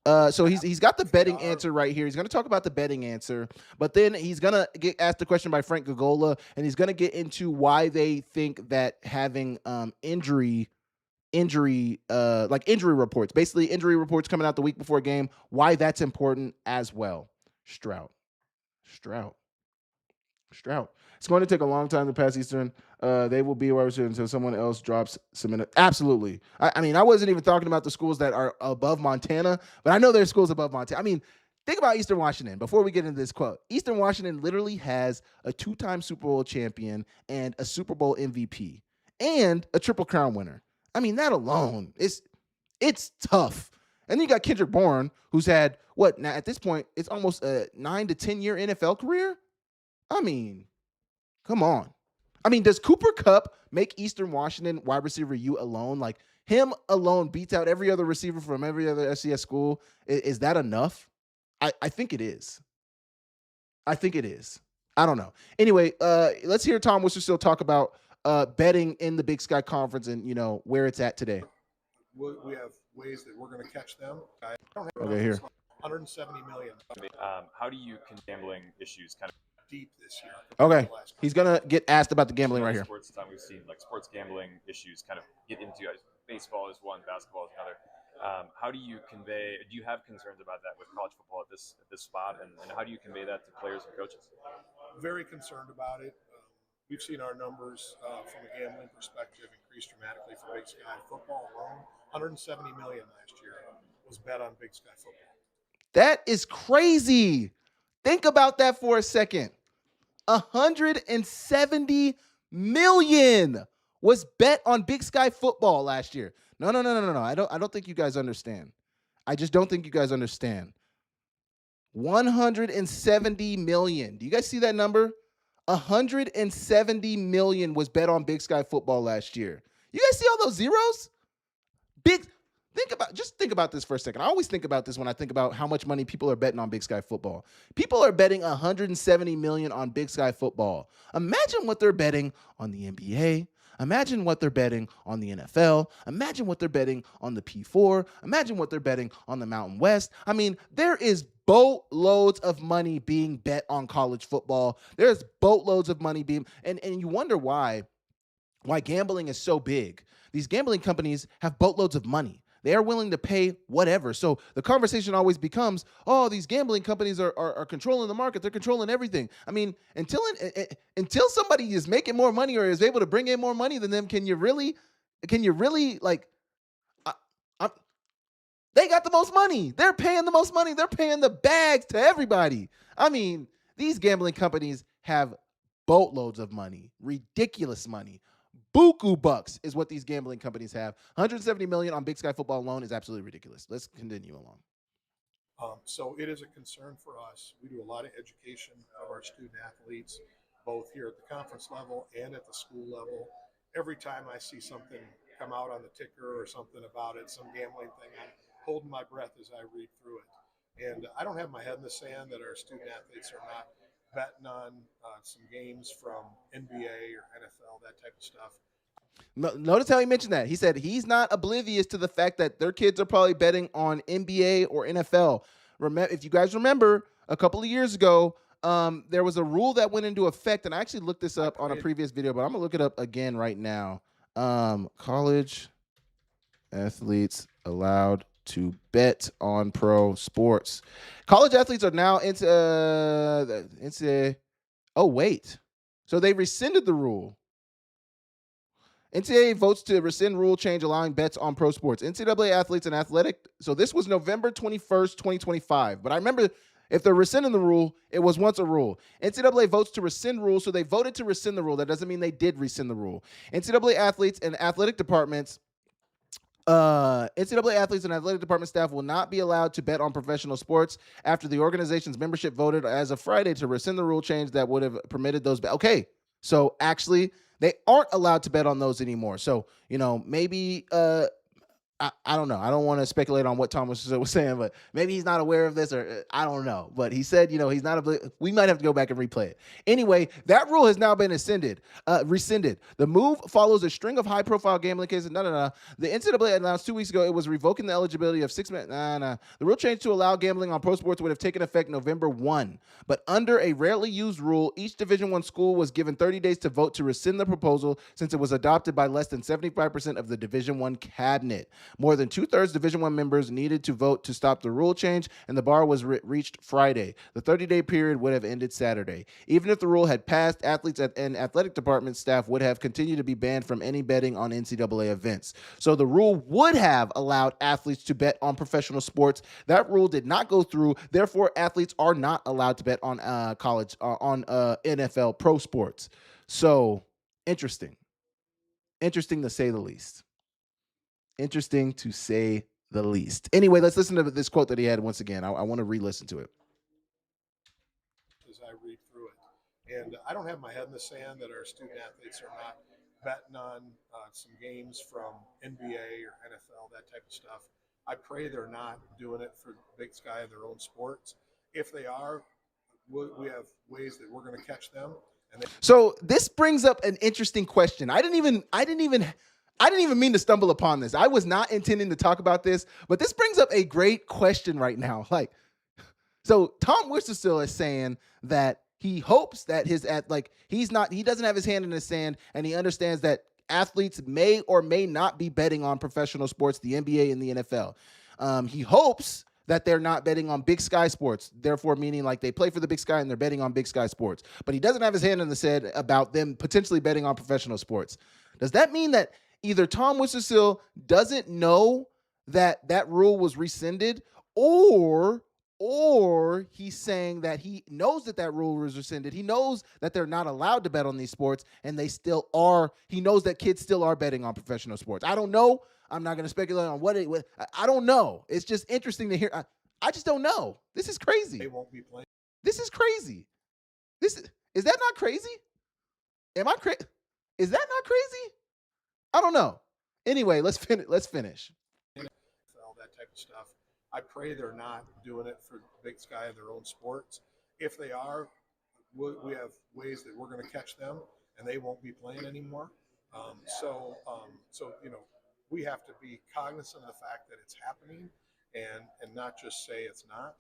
So he's got the betting answer right here. He's going to talk about the betting answer, but then he's going to get asked a question by Frank Gogola, and he's going to get into why they think that having injury reports, basically injury reports coming out the week before a game, why that's important as well. Stroud. It's going to take a long time to pass Eastern. They will be wide receiver until someone else drops some minutes. Absolutely. I mean, I wasn't even talking about the schools that are above Montana, but I know there's schools above Montana. I mean, think about Eastern Washington. Before we get into this quote, Eastern Washington literally has a 2-time Super Bowl champion and a Super Bowl MVP and a Triple Crown winner. I mean, that alone it's tough. And then you got Kendrick Bourne, who's had now at this point, it's almost a 9 to 10 year NFL career. I mean, come on. I mean, does Cooper Kupp make Eastern Washington wide receiver U alone? Like, him alone beats out every other receiver from every other FCS school. Is that enough? I think it is. I don't know. Anyway, let's hear Tom Whistlekill talk about betting in the Big Sky Conference and, where it's at today. We have ways that we're going to catch them. Okay, here. 170 million. How do you gambling issues kind of deep this year? Okay, he's gonna get asked about the gambling right here. Sports time we've seen like sports gambling issues kind of get into baseball is one, basketball is another. How do you convey? Do you have concerns about that with college football at this spot, and how do you convey that to players and coaches? Very concerned about it. We've seen our numbers from a gambling perspective increase dramatically for Big Sky football alone. 170 million last year was bet on Big Sky football. That is crazy. Think about that for a second. 170 million was bet on Big Sky football last year. No. I don't think you guys understand. I just don't think you guys understand. 170 million. Do you guys see that number? 170 million was bet on Big Sky football last year. You guys see all those zeros? Think about this for a second. I always think about this when I think about how much money people are betting on Big Sky football. People are betting 170 million on Big Sky football. Imagine what they're betting on the NBA. Imagine what they're betting on the NFL. Imagine what they're betting on the P4. Imagine what they're betting on the Mountain West. I mean, there is boatloads of money being bet on college football. There's boatloads of money being, and you wonder why gambling is so big. These gambling companies have boatloads of money. They are willing to pay whatever. So the conversation always becomes, oh, these gambling companies are controlling the market. They're controlling everything. I mean, until somebody is making more money or is able to bring in more money than them, can you really like, they got the most money. They're paying the most money. They're paying the bags to everybody. I mean, these gambling companies have boatloads of money, ridiculous money. Buku bucks is what these gambling companies have. 170 million on Big Sky football alone is absolutely ridiculous. Let's continue along. So it is a concern for us. We do a lot of education of our student athletes, both here at the conference level and at the school level. Every time I see something come out on the ticker or something about it, some gambling thing, I'm holding my breath as I read through it. And I don't have my head in the sand that our student athletes are not betting on some games from NBA or NFL, that type of stuff. Notice how he mentioned that. He said he's not oblivious to the fact that their kids are probably betting on NBA or NFL. If you guys remember, a couple of years ago, there was a rule that went into effect, and I actually looked this up on a previous video, but I'm going to look it up again right now. College athletes allowed to bet on pro sports. College athletes are now into oh, wait. So they rescinded the rule. NCAA votes to rescind rule change allowing bets on pro sports. NCAA athletes and athletic. So this was November 21st, 2025. But I remember if they're rescinding the rule, it was once a rule. NCAA votes to rescind rule. So they voted to rescind the rule. That doesn't mean they did rescind the rule. NCAA athletes and athletic department staff will not be allowed to bet on professional sports after the organization's membership voted as of Friday to rescind the rule change that would have permitted those. Okay. So actually, they aren't allowed to bet on those anymore. So, maybe I don't know. I don't want to speculate on what Thomas was saying, but maybe he's not aware of this, or I don't know. But he said, he's not. We might have to go back and replay it. Anyway, that rule has now been rescinded. The move follows a string of high-profile gambling cases. The NCAA announced 2 weeks ago it was revoking the eligibility of 6 men. The rule change to allow gambling on pro sports would have taken effect November 1. But under a rarely used rule, each Division I school was given 30 days to vote to rescind the proposal since it was adopted by less than 75% of the Division I cabinet. More than 2/3 Division I members needed to vote to stop the rule change, and the bar was reached Friday. The 30-day period would have ended Saturday. Even if the rule had passed, athletes and athletic department staff would have continued to be banned from any betting on NCAA events. So the rule would have allowed athletes to bet on professional sports. That rule did not go through. Therefore, athletes are not allowed to bet on college, on NFL pro sports. So interesting. Interesting to say the least. Interesting to say the least. Anyway, let's listen to this quote that he had once again. I want to re-listen to it. As I read through it. And I don't have my head in the sand that our student athletes are not betting on some games from NBA or NFL, that type of stuff. I pray they're not doing it for Big Sky and their own sports. If they are, we have ways that we're going to catch them. So this brings up an interesting question. I didn't even mean to stumble upon this. I was not intending to talk about this, but this brings up a great question right now. So Tom Wistrcill is saying that he hopes that he doesn't have his hand in the sand, and he understands that athletes may or may not be betting on professional sports, the NBA and the NFL. He hopes that they're not betting on Big Sky Sports, therefore meaning like they play for the Big Sky and they're betting on Big Sky Sports. But he doesn't have his hand in the sand about them potentially betting on professional sports. Does that mean that either Tom Wistrcill doesn't know that that rule was rescinded, or he's saying that he knows that that rule was rescinded. He knows that they're not allowed to bet on these sports, and they still are. He knows that kids still are betting on professional sports. I don't know. I'm not going to speculate on what it. I don't know. It's just interesting to hear. I just don't know. This is crazy. They won't be playing. This is crazy. Is that not crazy? Am I crazy? Is that not crazy? I don't know. Anyway, let's finish. All that type of stuff. I pray they're not doing it for Big Sky and their own sports. If they are, we have ways that we're going to catch them, and they won't be playing anymore. So we have to be cognizant of the fact that it's happening, and not just say it's not.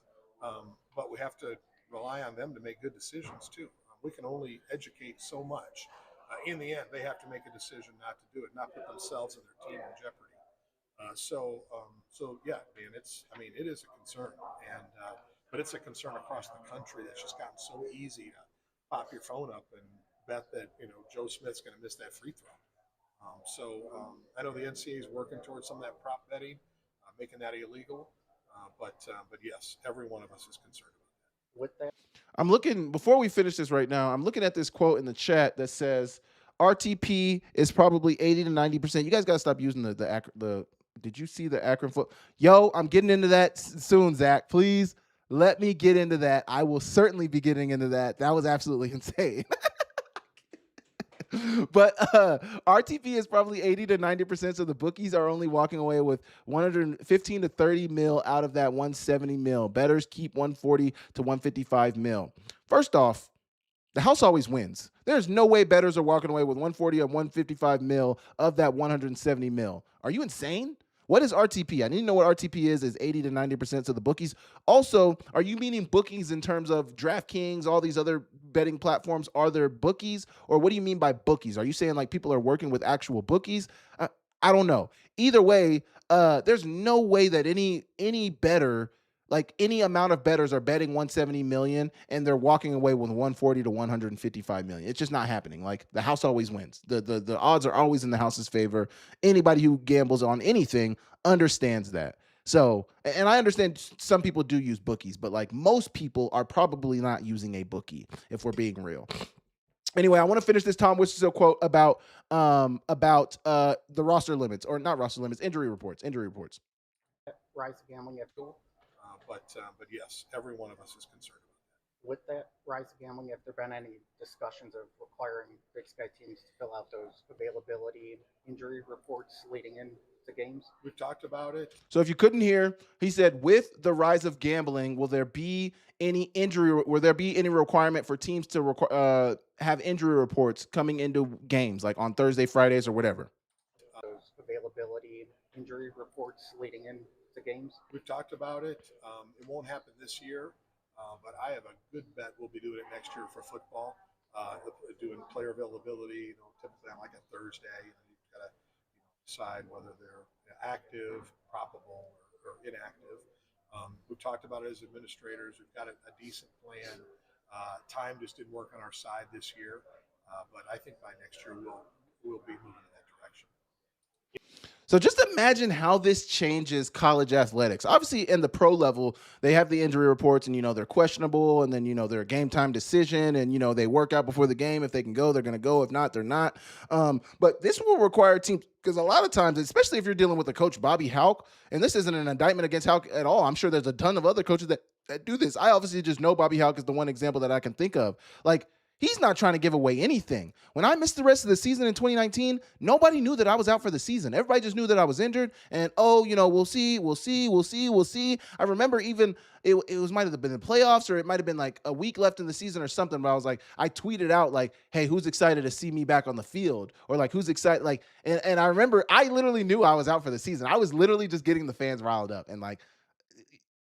But we have to rely on them to make good decisions too. We can only educate so much. In the end, they have to make a decision not to do it, not put themselves and their team in jeopardy. So yeah, man, it is a concern, but it's a concern across the country that's just gotten so easy to pop your phone up and bet that Joe Smith's going to miss that free throw. I know the NCAA is working towards some of that prop betting, making that illegal, but yes, every one of us is concerned about that. I'm looking, before we finish this right now, I'm looking at this quote in the chat that says RTP is probably 80 to 90%. You guys got to stop using the did you see the acronym? Yo, I'm getting into that soon, Zach. Please let me get into that. I will certainly be getting into that. That was absolutely insane. But RTP is probably 80 to 90%. So the bookies are only walking away with 115 to 30 mil out of that 170 mil. Bettors keep 140 to 155 mil. First off, the house always wins. There's no way bettors are walking away with 140 or 155 mil of that 170 mil. Are you insane? What is RTP? I need to know what RTP is 80 to 90%. So the bookies. Also, are you meaning bookings in terms of DraftKings, all these other betting platforms? Are there bookies? Or what do you mean by bookies? Are you saying like people are working with actual bookies? I don't know. Either way, there's no way that any bettor, like any amount of bettors, are betting 170 million and they're walking away with 140 to 155 million. It's just not happening. Like the house always wins. The odds are always in the house's favor. Anybody who gambles on anything understands that. So, and I understand some people do use bookies, but like most people are probably not using a bookie, if we're being real. Anyway, I want to finish this Tom Wistrcill quote about the roster limits, or not roster limits, injury reports. Rise of gambling at school. But yes, every one of us is concerned about that. With that rise of gambling, have there been any discussions of requiring Big Sky teams to fill out those availability and injury reports leading into games? We've talked about it. So if you couldn't hear, he said, with the rise of gambling, will there be any requirement for teams to have injury reports coming into games, like on Thursday, Fridays, or whatever? Those availability and injury reports leading into games? We've talked about it. It won't happen this year, but I have a good bet we'll be doing it next year for football, doing player availability, typically on like a Thursday. You've got to decide whether they're active, probable, or inactive. We've talked about it as administrators. We've got a decent plan. Time just didn't work on our side this year, but I think by next year we'll be moving in that direction. So just imagine how this changes college athletics. Obviously, in the pro level, they have the injury reports and, they're questionable, and then, they're a game time decision, and, they work out before the game. If they can go, they're going to go. If not, they're not. But this will require teams, because a lot of times, especially if you're dealing with a coach, Bobby Hauck, and this isn't an indictment against Hauck at all. I'm sure there's a ton of other coaches that do this. I obviously just know Bobby Hauck is the one example that I can think of. Like, he's not trying to give away anything. When I missed the rest of the season in 2019, nobody knew that I was out for the season. Everybody just knew that I was injured, and we'll see. I remember even it might have been the playoffs, or it might have been like a week left in the season or something. But I tweeted out like, "Hey, who's excited to see me back on the field?" Or like, "Who's excited?" Like, and I remember I literally knew I was out for the season. I was literally just getting the fans riled up, and like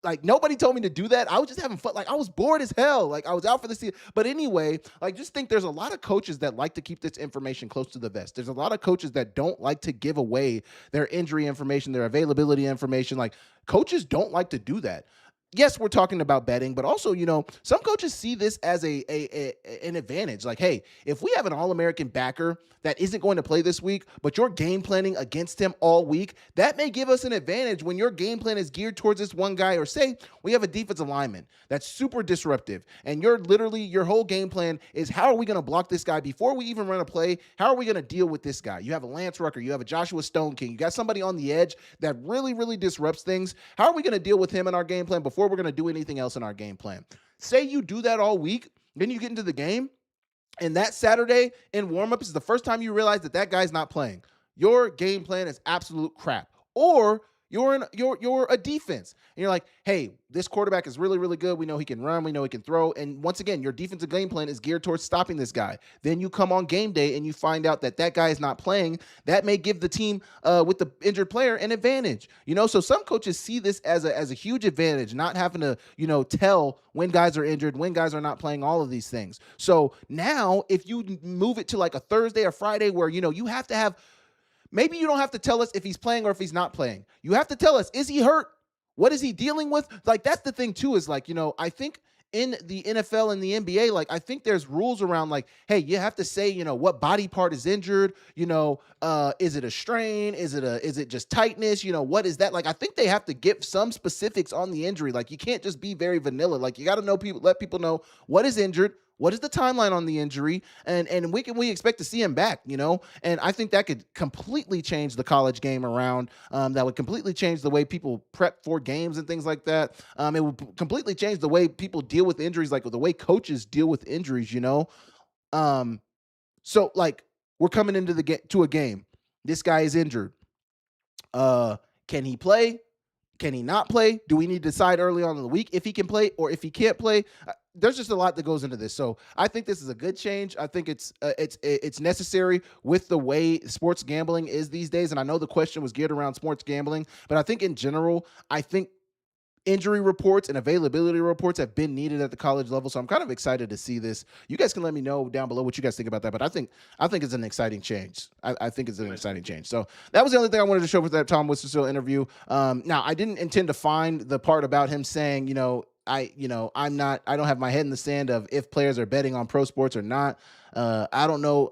like nobody told me to do that. I was just having fun. Like I was bored as hell. Like I was out for the season. But anyway, like just think there's a lot of coaches that like to keep this information close to the vest. There's a lot of coaches that don't like to give away their injury information, their availability information. Like coaches don't like to do that. Yes, we're talking about betting, but also, some coaches see this as an advantage. Like, hey, if we have an All-American backer that isn't going to play this week, but you're game planning against him all week, that may give us an advantage when your game plan is geared towards this one guy. Or say we have a defensive lineman that's super disruptive, and your whole game plan is how are we going to block this guy before we even run a play? How are we going to deal with this guy? You have a Lance Rucker, you have a Joshua Stone King, you got somebody on the edge that really, really disrupts things. How are we going to deal with him in our game plan before we're going to do anything else in our game plan? Say you do that all week, then you get into the game, and that Saturday in warmups is the first time you realize that guy's not playing. Your game plan is absolute crap. Or you're a defense, and you're like, hey, this quarterback is really, really good. We know he can run. We know he can throw. And once again, your defensive game plan is geared towards stopping this guy. Then you come on game day and you find out that guy is not playing. That may give the team with the injured player an advantage. So some coaches see this as a huge advantage, not having to, tell when guys are injured, when guys are not playing, all of these things. So now if you move it to like a Thursday or Friday where, you have to have, maybe you don't have to tell us if he's playing or if he's not playing. You have to tell us, is he hurt? What is he dealing with? Like, that's the thing too, is like, I think in the NFL and the NBA, like, I think there's rules around like, hey, you have to say, what body part is injured, is it a strain? Is it just tightness? What is that? Like, I think they have to give some specifics on the injury. Like, you can't just be very vanilla. Like, you got to let people know what is injured. What is the timeline on the injury? And we expect to see him back, And I think that could completely change the college game around. That would completely change the way people prep for games and things like that. It would completely change the way people deal with injuries, like the way coaches deal with injuries, So like we're coming into to a game. This guy is injured. Can he play? Can he not play? Do we need to decide early on in the week if he can play or if he can't play? There's just a lot that goes into this. So I think this is a good change. I think it's necessary with the way sports gambling is these days. And I know the question was geared around sports gambling, but I think in general, injury reports and availability reports have been needed at the college level. So I'm kind of excited to see this. You guys can let me know down below what you guys think about that. But I think it's an exciting change. I think it's an exciting change. So that was the only thing I wanted to show for that Tom Winston interview. Now I didn't intend to find the part about him saying, I don't have my head in the sand of if players are betting on pro sports or not. I don't know.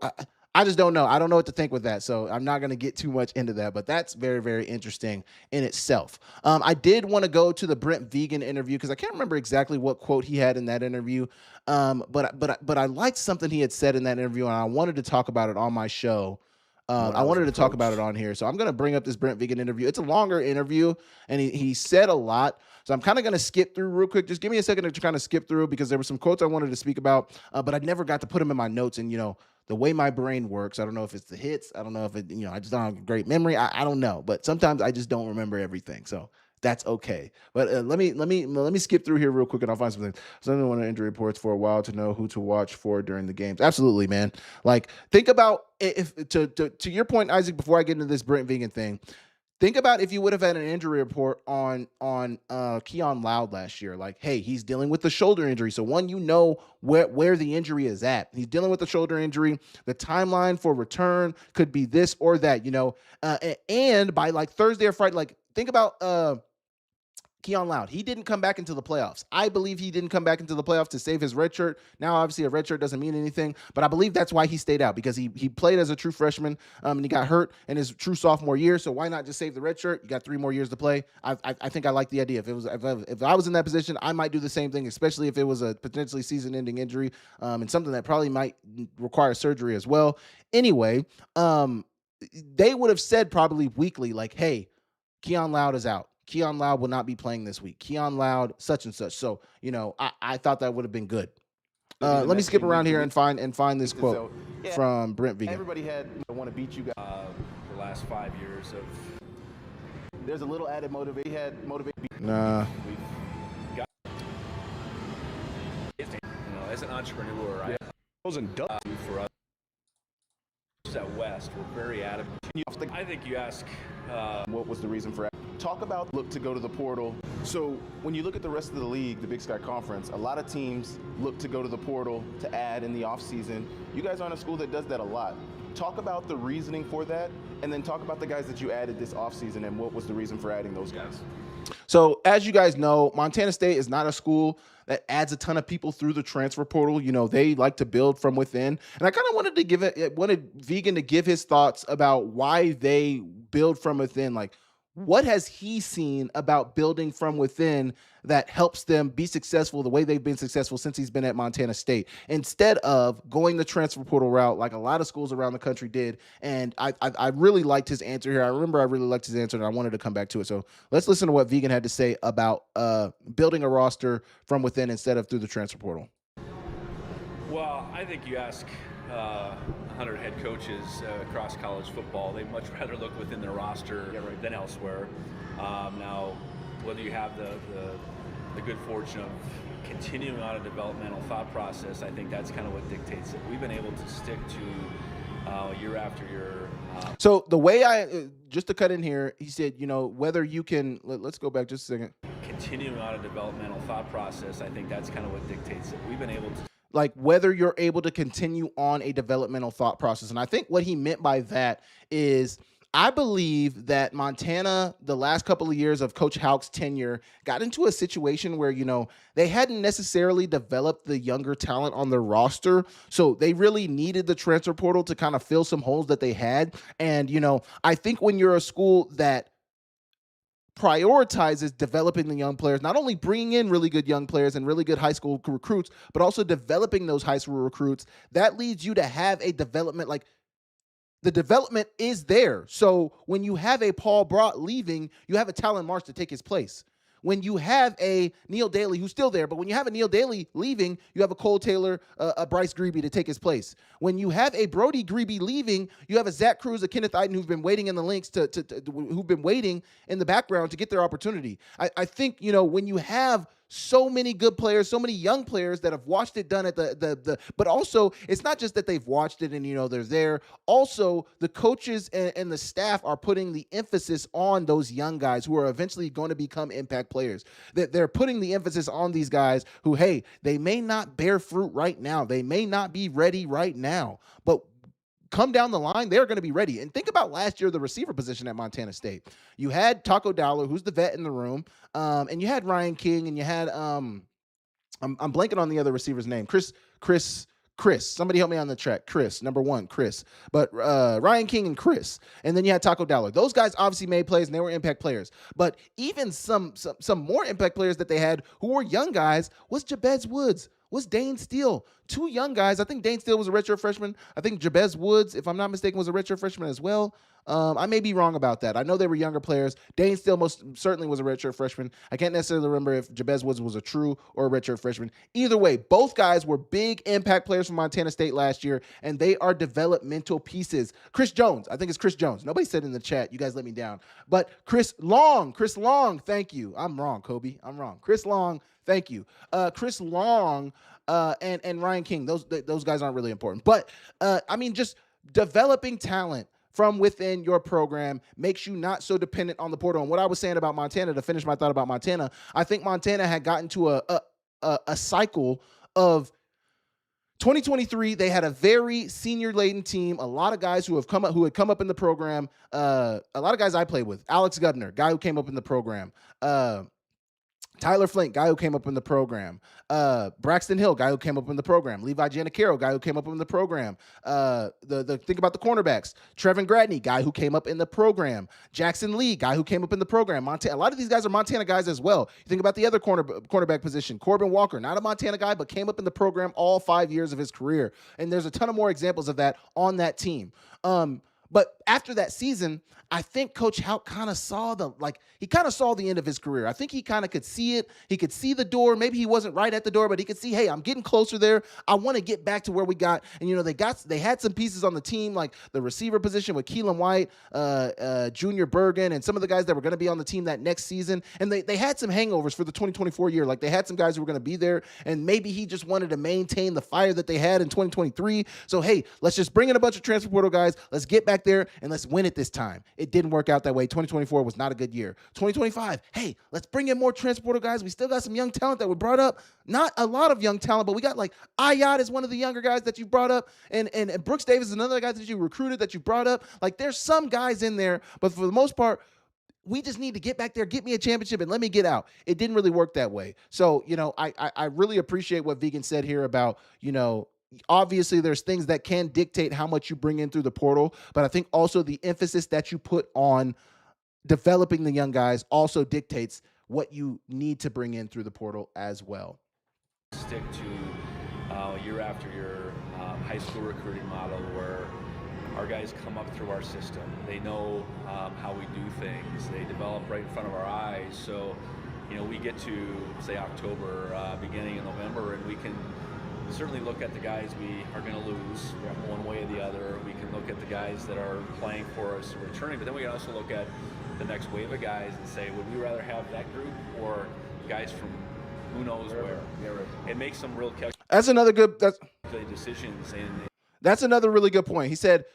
I just don't know. I don't know what to think with that. So I'm not going to get too much into that, but that's very, very interesting in itself. I did want to go to the Brent Vegan interview because I can't remember exactly what quote he had in that interview. But I liked something he had said in that interview, and I wanted to talk about it on my show. I wanted to talk about it on here. So I'm going to bring up this Brent Vegan interview. It's a longer interview, and he said a lot. So I'm kind of going to skip through real quick. Just give me a second to kind of skip through because there were some quotes I wanted to speak about, but I never got to put them in my notes. And, the way my brain works, I don't know if it's the hits. I don't know if it, I just don't have a great memory. I don't know. But sometimes I just don't remember everything. So that's okay. But let me skip through here real quick and I'll find something. Something on injury reports for a while to know who to watch for during the games. Absolutely, man. Like think about if to your point, Isaac, before I get into this Brent Vegan thing, think about if you would have had an injury report on Keon Loud last year. Like, hey, he's dealing with the shoulder injury. So one, where the injury is at. He's dealing with the shoulder injury. The timeline for return could be this or that, and by like Thursday or Friday, like think about Keon Loud. He didn't come back into the playoffs. I believe he didn't come back into the playoffs to save his red shirt. Now, obviously, a red shirt doesn't mean anything, but I believe that's why he stayed out because he played as a true freshman and he got hurt in his true sophomore year. So why not just save the red shirt? You got 3 more years to play. I think I like the idea. If I was in that position, I might do the same thing, especially if it was a potentially season-ending injury and something that probably might require surgery as well. Anyway, they would have said probably weekly, like, hey, Keon Loud is out. Keon Loud will not be playing this week. Keon Loud, such and such. So, I thought that would have been good. Let me skip around here and find this quote from Brent Vegan. Everybody had want to beat you guys. The last 5 years of there's a little added motivation. He had motivation. Nah. We've got, as an entrepreneur, yeah. Wasn't done for us at West. We're very adamant. I think you ask what was the reason for Talk about look to go to the portal. So when you look at the rest of the league, the Big Sky Conference, a lot of teams look to go to the portal to add in the offseason. You guys aren't a school that does that a lot. Talk about the reasoning for that, and then talk about the guys that you added this offseason and what was the reason for adding those guys. So as you guys know, Montana State is not a school that adds a ton of people through the transfer portal. You know, they like to build from within. And I kind of wanted Vegan to give his thoughts about why they build from within. Like, what has he seen about building from within that helps them be successful the way they've been successful since he's been at Montana State, instead of going the transfer portal route like a lot of schools around the country did? And I really liked his answer here. I really liked his answer, and I wanted to come back to it. So let's listen to what Vegan had to say about building a roster from within instead of through the transfer portal. Well, I think you ask 100 head coaches across college football, they'd much rather look within their roster than elsewhere. Now, whether you have the good fortune of continuing on a developmental thought process, I think that's kind of what dictates it. We've been able to stick to year after year. So the way just to cut in here, he said, you know, whether you can, let's go back just a second. Continuing on a developmental thought process, I think that's kind of what dictates it. We've been able to. Like whether you're able to continue on a developmental thought process. And I think what he meant by that is, I believe that Montana, the last couple of years of Coach Houck's tenure, got into a situation where, you know, they hadn't necessarily developed the younger talent on their roster. So they really needed the transfer portal to kind of fill some holes that they had. And, you know, I think when you're a school that prioritizes developing the young players, not only bringing in really good young players and really good high school recruits, but also developing those high school recruits, that leads you to have a development. Like, the development is there. So when you have a Paul Brott leaving, you have a Talon Marsh to take his place. When you have a Neil Daly who's still there, but when you have a Neil Daly leaving, you have a Cole Taylor, a Bryce Grebe to take his place. When you have a Brody Grebe leaving, you have a Zach Cruz, a Kenneth Eiden who've been waiting in the links who've been waiting in the background to get their opportunity. I think, you know, when you have so many good players, so many young players that have watched it done at but also it's not just that they've watched it and, you know, they're there. Also, the coaches and the staff are putting the emphasis on those young guys who are eventually going to become impact players. They're putting the emphasis on these guys who, hey, they may not bear fruit right now. They may not be ready right now, but come down the line, they're going to be ready. And think about last year, the receiver position at Montana State. You had Taco Dowler, who's the vet in the room, and you had Ryan King, and you had I'm blanking on the other receiver's name. Chris. Somebody help me on the track. Chris, number one, Chris. But Ryan King and Chris. And then you had Taco Dowler. Those guys obviously made plays, and they were impact players. But even some more impact players that they had who were young guys was Jabez Woods, was Dane Steele. Two young guys. I think Dane Steele was a redshirt freshman. I think Jabez Woods, if I'm not mistaken, was a redshirt freshman as well. I may be wrong about that. I know they were younger players. Dane Steele most certainly was a redshirt freshman. I can't necessarily remember if Jabez Woods was a true or a redshirt freshman. Either way, both guys were big impact players from Montana State last year, and they are developmental pieces. Chris Jones, I think it's Chris Jones. Nobody said in the chat. You guys let me down. But Chris Long, thank you. I'm wrong, Kobe. I'm wrong. Chris Long, thank you. Chris Long and Ryan King, those guys aren't really important. But, I mean, just developing talent from within your program makes you not so dependent on the portal. And what I was saying about Montana, to finish my thought about Montana, I think Montana had gotten to a cycle of 2023. They had a very senior-laden team, a lot of guys who had come up in the program, a lot of guys I played with. Alex Gubner, guy who came up in the program. Tyler Flink, guy who came up in the program. Braxton Hill, guy who came up in the program. Levi Giannicaro, guy who came up in the program. Think about the cornerbacks. Trevin Gradney, guy who came up in the program. Jackson Lee, guy who came up in the program. A lot of these guys are Montana guys as well. You think about the other cornerback position. Corbin Walker, not a Montana guy, but came up in the program all 5 years of his career. And there's a ton of more examples of that on that team. But after that season, I think Coach Houck kind of saw the end of his career. I think he kind of could see it. He could see the door. Maybe he wasn't right at the door, but he could see, hey, I'm getting closer there. I want to get back to where we got. And, you know, they had some pieces on the team, like the receiver position with Keelan White, Junior Bergen, and some of the guys that were going to be on the team that next season. And they had some hangovers for the 2024 year. Like, they had some guys who were going to be there, and maybe he just wanted to maintain the fire that they had in 2023. So, hey, let's just bring in a bunch of transfer portal guys. Let's get back back there and let's win it this time. It didn't work out that way. 2024 was not a good year. 2025, hey, let's bring in more transporter guys. We still got some young talent that we brought up. Not a lot of young talent, but we got like Ayat is one of the younger guys that you brought up, and Brooks Davis is another guy that you recruited that you brought up. Like there's some guys in there, but for the most part, we just need to get back there, get me a championship, and let me get out. It didn't really work that way. So, I really appreciate what Vegan said here about, obviously there's things that can dictate how much you bring in through the portal, but I think also the emphasis that you put on developing the young guys also dictates what you need to bring in through the portal as well. Stick to year after year high school recruiting model where our guys come up through our system. They know how we do things. They develop right in front of our eyes. So, we get to, say, October, beginning of November, and we can certainly look at the guys we are going to lose one way or the other. We can look at the guys that are playing for us and returning, but then we can also look at the next wave of guys and say, would we rather have that group or guys from who knows where? It makes some real That's another good decisions. That's another really good point. He said,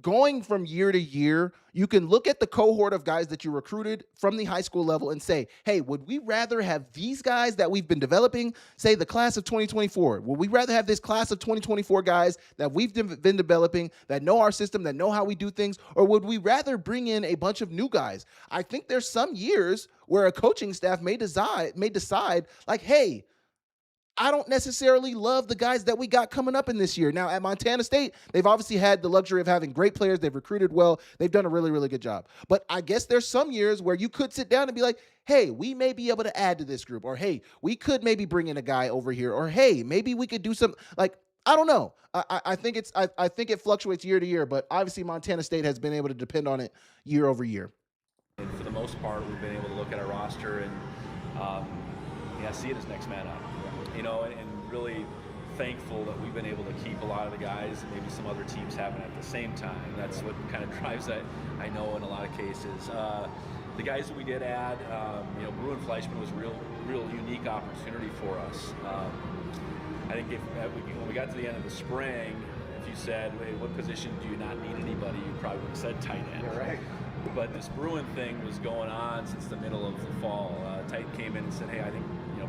going from year to year, you can look at the cohort of guys that you recruited from the high school level and say, hey, would we rather have these guys that we've been developing, say the class of 2024? Would we rather have this class of 2024 guys that we've been developing, that know our system, that know how we do things, or would we rather bring in a bunch of new guys? I think there's some years where a coaching staff may decide like, hey, I don't necessarily love the guys that we got coming up in this year. Now, at Montana State, they've obviously had the luxury of having great players. They've recruited well. They've done a really, really good job. But I guess there's some years where you could sit down and be like, hey, we may be able to add to this group. Or, hey, we could maybe bring in a guy over here. Or, hey, maybe we could do something. Like, I don't know. I think it fluctuates year to year. But obviously, Montana State has been able to depend on it year over year. And for the most part, we've been able to look at our roster and see it as next man up. And really thankful that we've been able to keep a lot of the guys that maybe some other teams haven't at the same time. That's what kind of drives that, I know, in a lot of cases. The guys that we did add, Bruin Fleischman was a real unique opportunity for us. I think when we got to the end of the spring, if you said, hey, what position do you not need anybody, you probably would have said tight end. You're right. But this Bruin thing was going on since the middle of the fall. Titan came in and said, hey, I think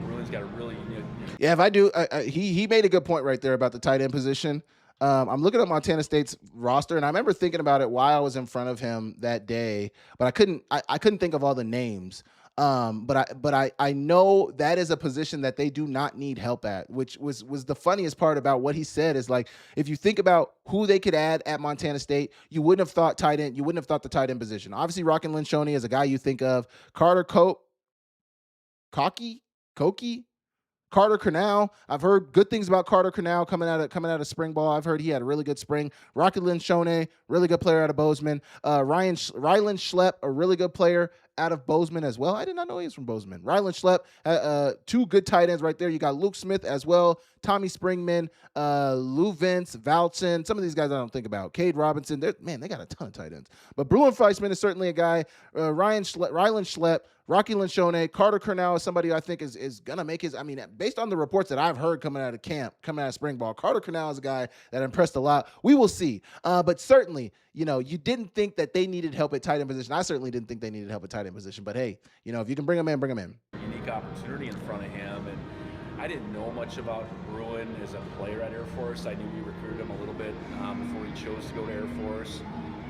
Bruin's got a really unique... Yeah, if I do, he made a good point right there about the tight end position. I'm looking at Montana State's roster, and I remember thinking about it while I was in front of him that day, but I couldn't think of all the names. But I know that is a position that they do not need help at, which was the funniest part about what he said is like, if you think about who they could add at Montana State, you wouldn't have thought tight end. You wouldn't have thought the tight end position. Obviously, Rockin' Linshoney is a guy you think of. Carter Cornell. I've heard good things about Carter Cornell coming out of spring ball. I've heard he had a really good spring. Rocky Linshoney, really good player out of Bozeman. Rylan Schlepp, a really good player out of Bozeman as well. I did not know he was from Bozeman. Rylan Schlepp, two good tight ends right there. You got Luke Smith as well, Tommy Springman, Lou Vince, Valtson. Some of these guys I don't think about. Cade Robinson. They got a ton of tight ends. But Bruin Fleischman is certainly a guy. Rylan Schlepp, Rocky Linshoney, Carter Cornell is somebody I think is going to make his, based on the reports that I've heard coming out of camp, coming out of spring ball, Carter Cornell is a guy that impressed a lot. We will see. But certainly, you didn't think that they needed help at tight end position. I certainly didn't think they needed help at tight end position. But hey, if you can bring them in, bring them in. Unique opportunity in front of him. And I didn't know much about Bruin as a player at Air Force. I knew we recruited him a little bit before he chose to go to Air Force.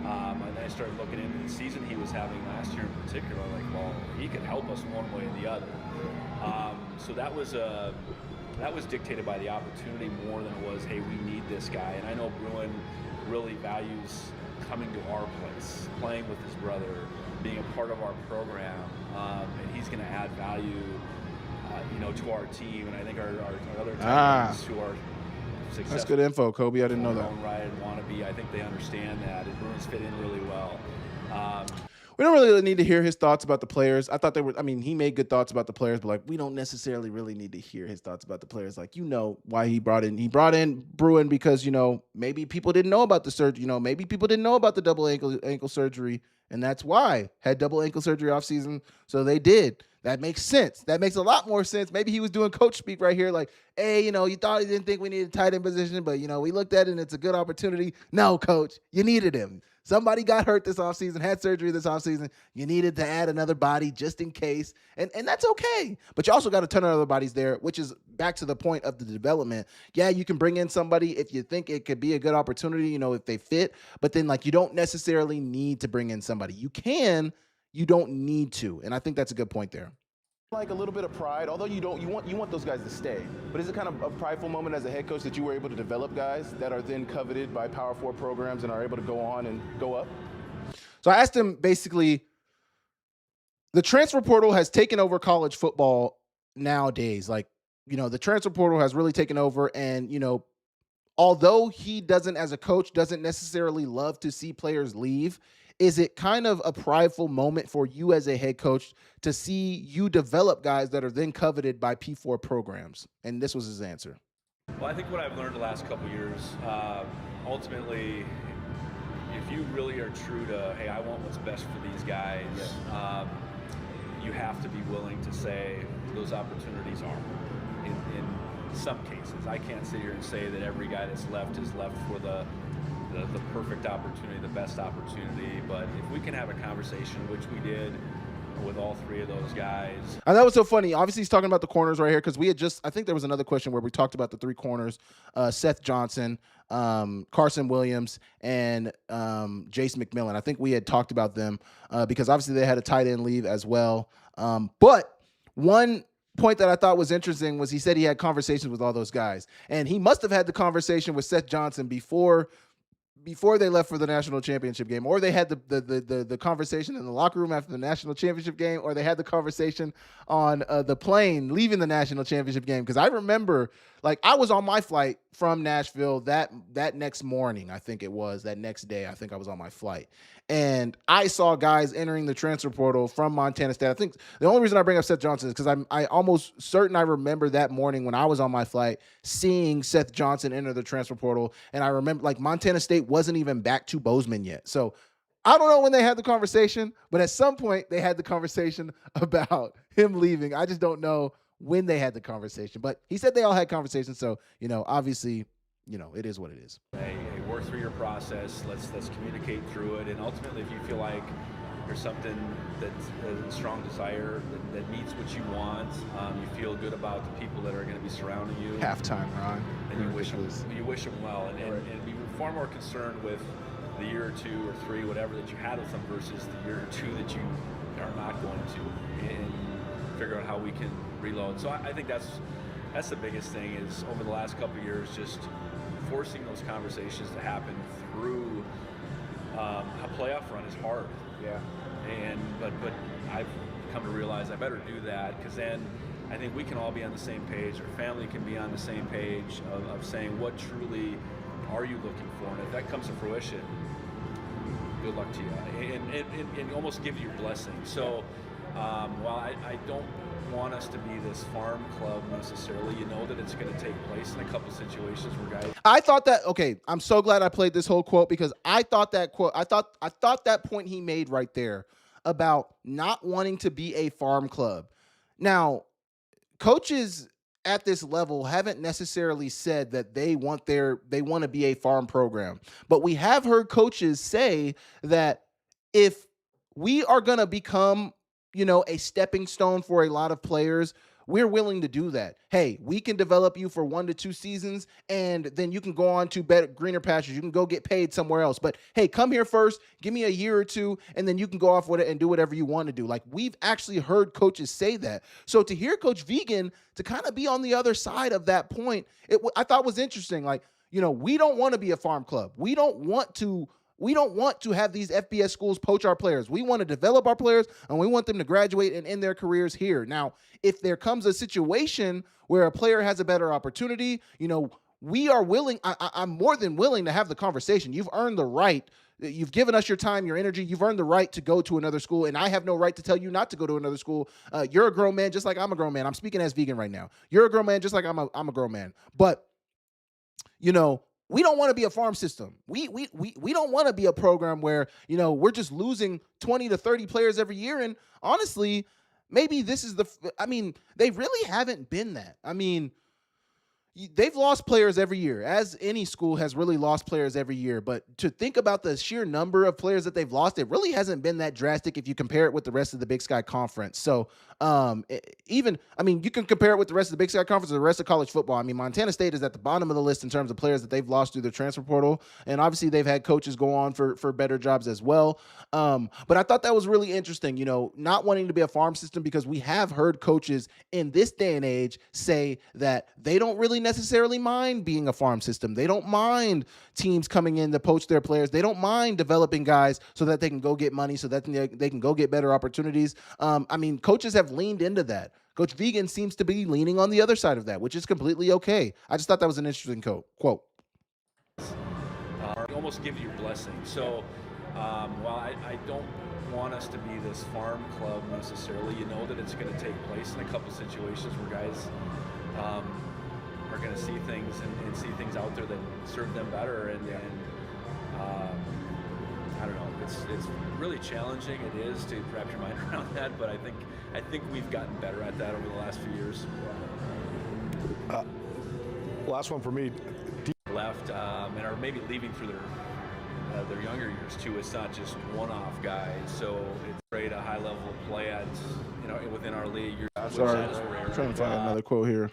And then I started looking into the season he was having last year in particular. Like, well, he could help us one way or the other. So that was dictated by the opportunity more than it was, hey, we need this guy. And I know Bruin really values coming to our place, playing with his brother, being a part of our program, and he's going to add value, to our team. And I think our other teams who are successful. That's good info, Kobe. I didn't know that. Right, and want to be. I think they understand that, and Bruins fit in really well. We don't really need to hear his thoughts about the players. I thought he made good thoughts about the players, but we don't necessarily really need to hear his thoughts about the players. Why he brought in Bruin because, maybe people didn't know about the surgery. Maybe people didn't know about the double ankle surgery And that's why had double ankle surgery off season. So they did. That makes sense. That makes a lot more sense. Maybe he was doing coach speak right here, like, hey, you thought he didn't think we needed a tight end position, but we looked at it and it's a good opportunity. No, coach, you needed him. Somebody got hurt this offseason, had surgery this offseason. You needed to add another body just in case. And that's okay. But you also got a ton of other bodies there, which is back to the point of the development. Yeah, you can bring in somebody if you think it could be a good opportunity, if they fit. But then, you don't necessarily need to bring in somebody. You can, you don't need to. And I think that's a good point there. Like a little bit of pride, although you want those guys to stay. But is it kind of a prideful moment as a head coach that you were able to develop guys that are then coveted by Power 4 programs and are able to go on and go up? So I asked him basically, the transfer portal has taken over college football nowadays. The transfer portal has really taken over, and although he doesn't, as a coach, doesn't necessarily love to see players leave, is it kind of a prideful moment for you as a head coach to see you develop guys that are then coveted by P4 programs? And this was his answer. Well, I think what I've learned the last couple of years, ultimately, if you really are true to, hey, I want what's best for these guys, you have to be willing to say those opportunities are. In some cases, I can't sit here and say that every guy that's left is left for the perfect opportunity, the best opportunity. But if we can have a conversation, which we did with all three of those guys. And that was so funny. Obviously, he's talking about the corners right here because I think there was another question where we talked about the three corners, Seth Johnson, Carson Williams, and Jace McMillan. I think we had talked about them because obviously they had a tight end leave as well. But one point that I thought was interesting was he said he had conversations with all those guys. And he must have had the conversation with Seth Johnson before they left for the national championship game, or they had the conversation in the locker room after the national championship game, or they had the conversation on the plane leaving the national championship game. Because I remember, I was on my flight from Nashville that next morning, I think it was, that next day, I think I was on my flight. And I saw guys entering the transfer portal from Montana State. I think the only reason I bring up Seth Johnson is because I almost certain I remember that morning when I was on my flight seeing Seth Johnson enter the transfer portal. And I remember Montana State wasn't even back to Bozeman yet. So I don't know when they had the conversation, but at some point they had the conversation about him leaving. I just don't know when they had the conversation, but he said they all had conversations. So, obviously, it is what it is. Hey, work through your process. Let's communicate through it. And ultimately, if you feel like there's something that's a strong desire that meets what you want, you feel good about the people that are going to be surrounding you. Halftime, Ron. And you wish them well. And be far more concerned with the year or two or three, whatever that you had with them versus the year or two that you are not going to. And figure out how we can reload. So I think that's the biggest thing is over the last couple of years, just forcing those conversations to happen through a playoff run is hard. Yeah. But I've come to realize I better do that because then I think we can all be on the same page. Our family can be on the same page of saying what truly are you looking for, and if that comes to fruition, good luck to you, and almost give you your blessing. So. While I don't want us to be this farm club necessarily, that it's going to take place in a couple situations where guys. I thought that, okay, I'm so glad I played this whole quote because I thought that point he made right there about not wanting to be a farm club. Now, coaches at this level haven't necessarily said that they want to be a farm program, but we have heard coaches say that if we are going to become a stepping stone for a lot of players, we're willing to do that. Hey, we can develop you for 1 to 2 seasons, and then you can go on to better, greener pastures. You can go get paid somewhere else. But hey, come here first, give me a year or two, and then you can go off with it and do whatever you want to do. We've actually heard coaches say that. So to hear Coach Vigen to kind of be on the other side of that point, I thought was interesting. We don't want to be a farm club. We don't want to have these FBS schools poach our players. We want to develop our players, and we want them to graduate and end their careers here. Now, if there comes a situation where a player has a better opportunity, we are willing. I'm more than willing to have the conversation. You've earned the right. You've given us your time, your energy. You've earned the right to go to another school, and I have no right to tell you not to go to another school. You're a grown man, just like I'm a grown man. I'm speaking as Vigen right now. You're a grown man, just like I'm a grown man. But we don't want to be a farm system. We don't want to be a program where, we're just losing 20 to 30 players every year. And honestly, maybe this is they really haven't been that. They've lost players every year, as any school has really lost players every year. But to think about the sheer number of players that they've lost, it really hasn't been that drastic if you compare it with the rest of the Big Sky Conference. So you can compare it with the rest of the Big Sky Conference or the rest of college football. Montana State is at the bottom of the list in terms of players that they've lost through their transfer portal. And obviously they've had coaches go on for better jobs as well. But I thought that was really interesting, not wanting to be a farm system, because we have heard coaches in this day and age say that they don't really necessarily mind being a farm system. They don't mind teams coming in to poach their players. They don't mind developing guys so that they can go get money, so that they can go get better opportunities. Coaches have leaned into that. Coach Vegan seems to be leaning on the other side of that, which is completely okay. I just thought that was an interesting quote. Almost give you your blessing. So while I don't want us to be this farm club necessarily, that it's going to take place in a couple situations where guys are going to see things and see things out there that serve them better. And I don't know. It's really challenging. It is to wrap your mind around that, but I think we've gotten better at that over the last few years. Last one for me. Left and are maybe leaving for their younger years too. It's not just one-off guys, so it's great a high level of play at within our league. Sorry, I'm trying to find another quote here.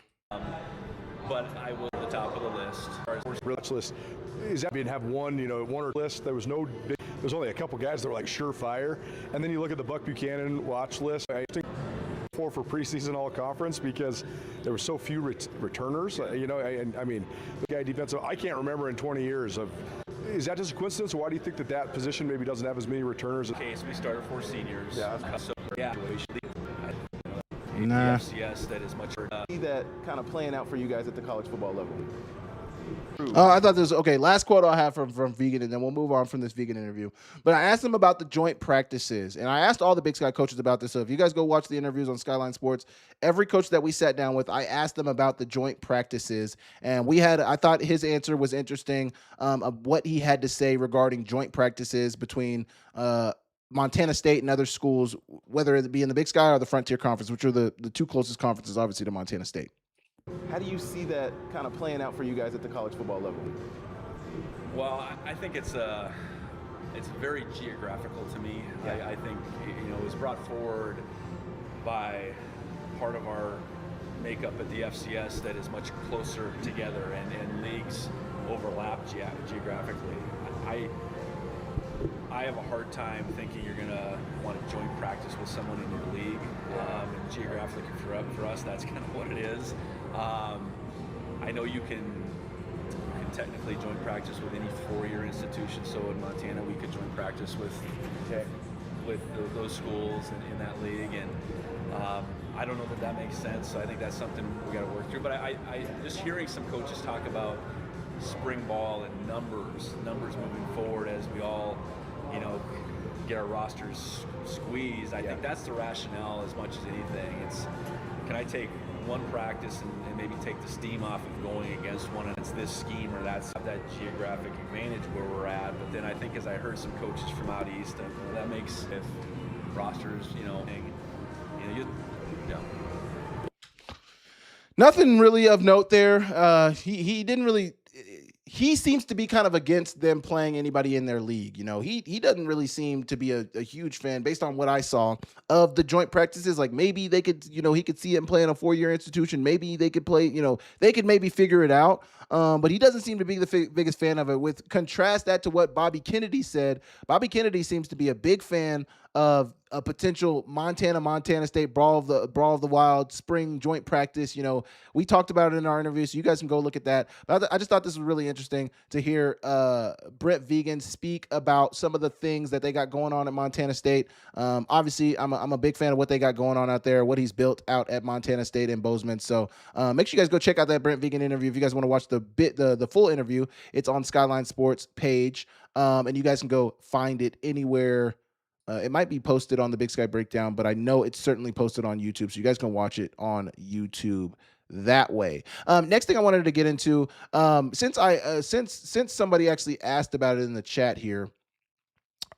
But I will at the top of the list. Watch list. Is that being have one or list? There was no big. There's only a couple guys that were like surefire, and then you look at the Buck Buchanan watch list. I think for preseason all conference because there were so few returners. The guy defensive. I can't remember in 20 years of. Is that just a coincidence, or why do you think that position maybe doesn't have as many returners? Case we started 4 seniors. Yeah. Nah. FCS that is much. See that kind of playing out for you guys at the college football level. I thought this was okay. Last quote I have from Vegan, and then we'll move on from this Vegan interview. But I asked him about the joint practices, and I asked all the Big Sky coaches about this. So if you guys go watch the interviews on Skyline Sports, every coach that we sat down with, I asked them about the joint practices, and I thought his answer was interesting of what he had to say regarding joint practices between Montana State and other schools, whether it be in the Big Sky or the Frontier Conference, which are the two closest conferences, obviously, to Montana State. How do you see that kind of playing out for you guys at the college football level? Well, I think it's very geographical to me. Yeah. I think it was brought forward by part of our makeup at the FCS that is much closer together and leagues overlap geographically. I have a hard time thinking you're going to want to joint practice with someone in your league. And geographically for us, that's kind of what it is. I know you can technically joint practice with any 4-year institution. So in Montana, we could joint practice with those schools in that league. And I don't know that makes sense. So I think that's something we got to work through. But I just hearing some coaches talk about spring ball and numbers moving forward as we all, get our rosters squeezed. I think that's the rationale as much as anything. It's, can I take one practice and maybe take the steam off of going against one, and it's this scheme or that geographic advantage where we're at. But then I think as I heard some coaches from out east, that makes if rosters, Nothing really of note there. He didn't really. He seems to be kind of against them playing anybody in their league. He doesn't really seem to be a huge fan, based on what I saw, of the joint practices. Like maybe they could, he could see him play in a 4-year institution. Maybe they could play, they could maybe figure it out. But he doesn't seem to be the biggest fan of it. With contrast that to what Bobby Kennedy said. Bobby Kennedy seems to be a big fan of a potential Montana State brawl of the wild spring joint practice. We talked about it in our interview, so you guys can go look at that. But I just thought this was really interesting to hear Brent Vegan speak about some of the things that they got going on at Montana State. Obviously, I'm a big fan of what they got going on out there, what he's built out at Montana State and Bozeman. So make sure you guys go check out that Brent Vegan interview. If you guys want to watch the full interview, it's on Skyline Sports page, and you guys can go find it anywhere. It might be posted on the Big Sky Breakdown, but I know it's certainly posted on YouTube, so you guys can watch it on YouTube that way. Next thing I wanted to get into, since somebody actually asked about it in the chat here,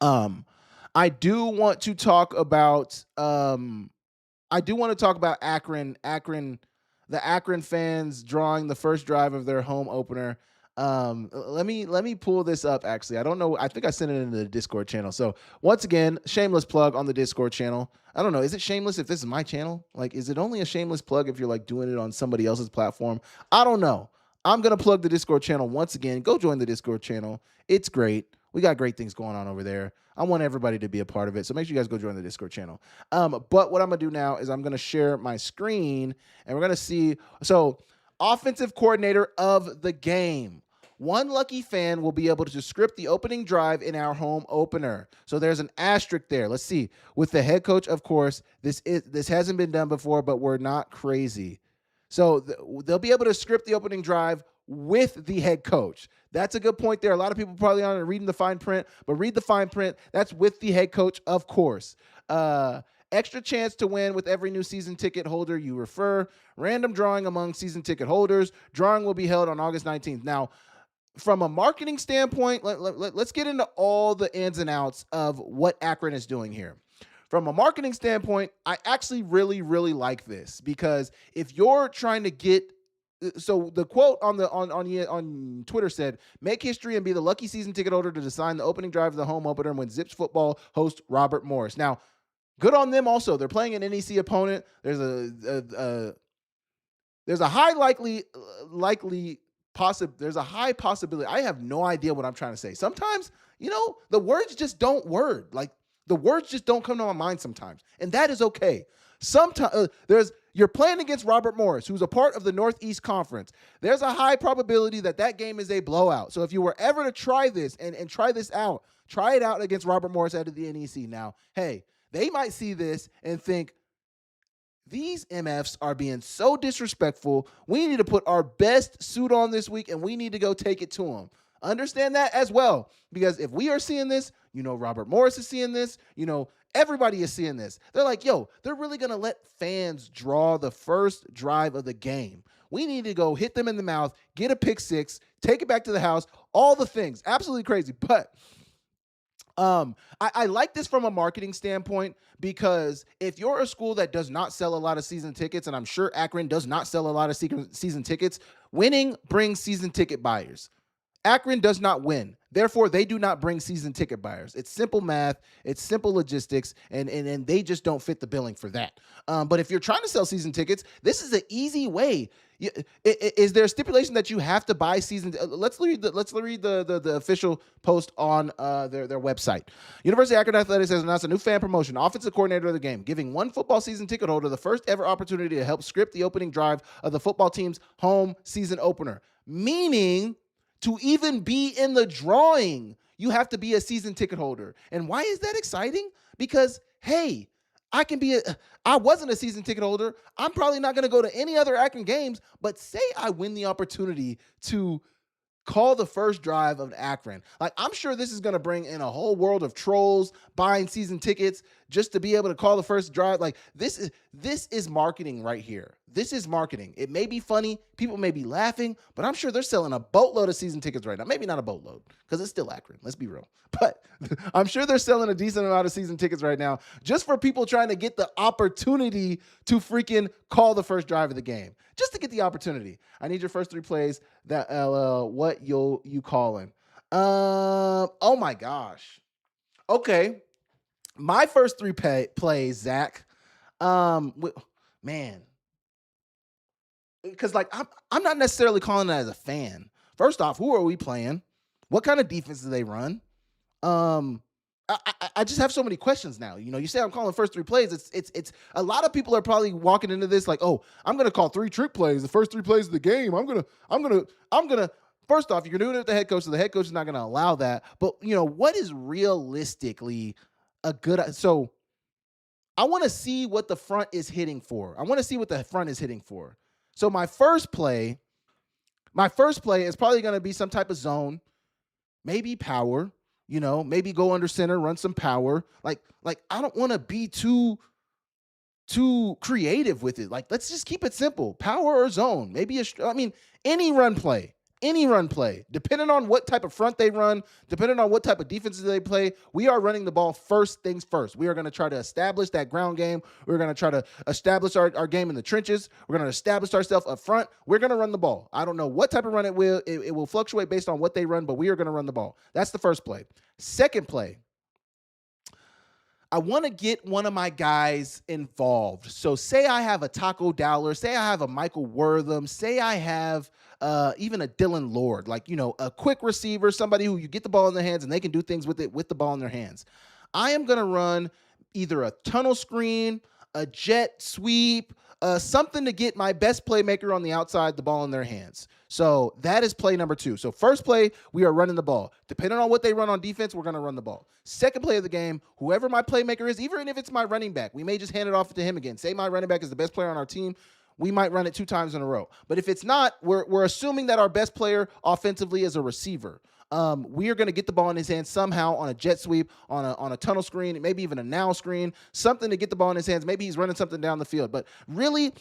I do want to talk about the Akron fans drawing the first drive of their home opener. Let me pull this up. Actually, I don't know. I think I sent it into the Discord channel. So once again, shameless plug on the Discord channel. I don't know. Is it shameless if this is my channel? Like, is it only a shameless plug if you're like doing it on somebody else's platform? I don't know. I'm gonna plug the Discord channel once again. Go join the Discord channel. It's great. We got great things going on over there. I want everybody to be a part of it. So make sure you guys go join the Discord channel. But what I'm going to do now is I'm going to share my screen and we're going to see. So, offensive coordinator of the game. One lucky fan will be able to script the opening drive in our home opener. So there's an asterisk there. Let's see. With the head coach, of course, this hasn't been done before, but we're not crazy. So they'll be able to script the opening drive with the head coach. That's a good point there. A lot of people probably aren't reading the fine print, but read the fine print. That's with the head coach, of course. Extra chance to win with every new season ticket holder you refer. Random drawing among season ticket holders. Drawing will be held on August 19th. Now, from a marketing standpoint, let's get into all the ins and outs of what Akron is doing here. From a marketing standpoint, I actually really, really like this because if you're trying to get, so the quote on Twitter said, "Make history and be the lucky season ticket holder to design the opening drive of the home opener when Zips football host Robert Morris." Now, good on them. Also, they're playing an NEC opponent. There's a high there's a high possibility. I have no idea what I'm trying to say. Sometimes, the words just don't word. Like, the words just don't come to my mind sometimes. And that is okay. Sometimes you're playing against Robert Morris, who's a part of the Northeast Conference. There's a high probability that game is a blowout. So if you were ever to try this and try this out, try it out against Robert Morris out of the NEC. Now, hey, they might see this and think, these MFs are being so disrespectful. We need to put our best suit on this week, and we need to go take it to them. Understand that as well, because if we are seeing this, Robert Morris is seeing this, everybody is seeing this. They're like, yo, they're really going to let fans draw the first drive of the game. We need to go hit them in the mouth, get a pick six, take it back to the house, all the things. Absolutely crazy. But I like this from a marketing standpoint because if you're a school that does not sell a lot of season tickets, and I'm sure Akron does not sell a lot of season tickets, winning brings season ticket buyers. Akron does not win. Therefore, they do not bring season ticket buyers. It's simple math. It's simple logistics, and they just don't fit the billing for that. But if you're trying to sell season tickets, this is an easy way. Is there a stipulation that you have to buy season? Let's read the official post on their website. University of Akron Athletics has announced a new fan promotion, offensive coordinator of the game, giving one football season ticket holder the first ever opportunity to help script the opening drive of the football team's home season opener. Meaning, to even be in the drawing, you have to be a season ticket holder. And why is that exciting? Because, hey, I wasn't a season ticket holder. I'm probably not going to go to any other Akron games, but say I win the opportunity to call the first drive of Akron. Like, I'm sure this is going to bring in a whole world of trolls buying season tickets just to be able to call the first drive. Like, this is marketing right here. This is marketing. It may be funny. People may be laughing, but I'm sure they're selling a boatload of season tickets right now. Maybe not a boatload because it's still Akron. Let's be real. But I'm sure they're selling a decent amount of season tickets right now just for people trying to get the opportunity to freaking call the first drive of the game. Just to get the opportunity. I need your first three plays. That what you calling? Oh my gosh. Okay. My first three plays, Zach. Man. Because I'm not necessarily calling it as a fan. First off, who are we playing? What kind of defense do they run? I just have so many questions now. You say I'm calling first three plays. It's a lot of people are probably walking into this like, oh, I'm gonna call three trick plays, the first three plays of the game. I'm gonna. First off, you're doing it with the head coach, so the head coach is not gonna allow that. But what is realistically a good? So I want to see what the front is hitting for. So my first play is probably gonna be some type of zone, maybe power. Maybe go under center, run some power. Like I don't want to be too too creative with it. Like, let's just keep it simple. Power or zone. Maybe any run play. Any run play, depending on what type of front they run, depending on what type of defenses they play, we are running the ball first things first. We are going to try to establish that ground game. We're going to try to establish our game in the trenches. We're going to establish ourselves up front. We're going to run the ball. I don't know what type of run it will. It will fluctuate based on what they run, but we are going to run the ball. That's the first play. Second play, I want to get one of my guys involved. So say I have a Taco Dowler, say I have a Michael Wortham, say I have even a Dylan Lord, like, a quick receiver, somebody who you get the ball in their hands and they can do things with it with the ball in their hands. I am going to run either a tunnel screen, a jet sweep, something to get my best playmaker on the outside the ball in their hands. So that is play number 2. So first play, we are running the ball. Depending on what they run on defense, we're going to run the ball. Second play of the game, whoever my playmaker is, even if it's my running back, we may just hand it off to him again. Say my running back is the best player on our team. We might run it 2 times in a row. But if it's not, we're assuming that our best player offensively is a receiver. We are going to get the ball in his hands somehow on a jet sweep, on a tunnel screen, maybe even a now screen, something to get the ball in his hands. Maybe he's running something down the field. But really,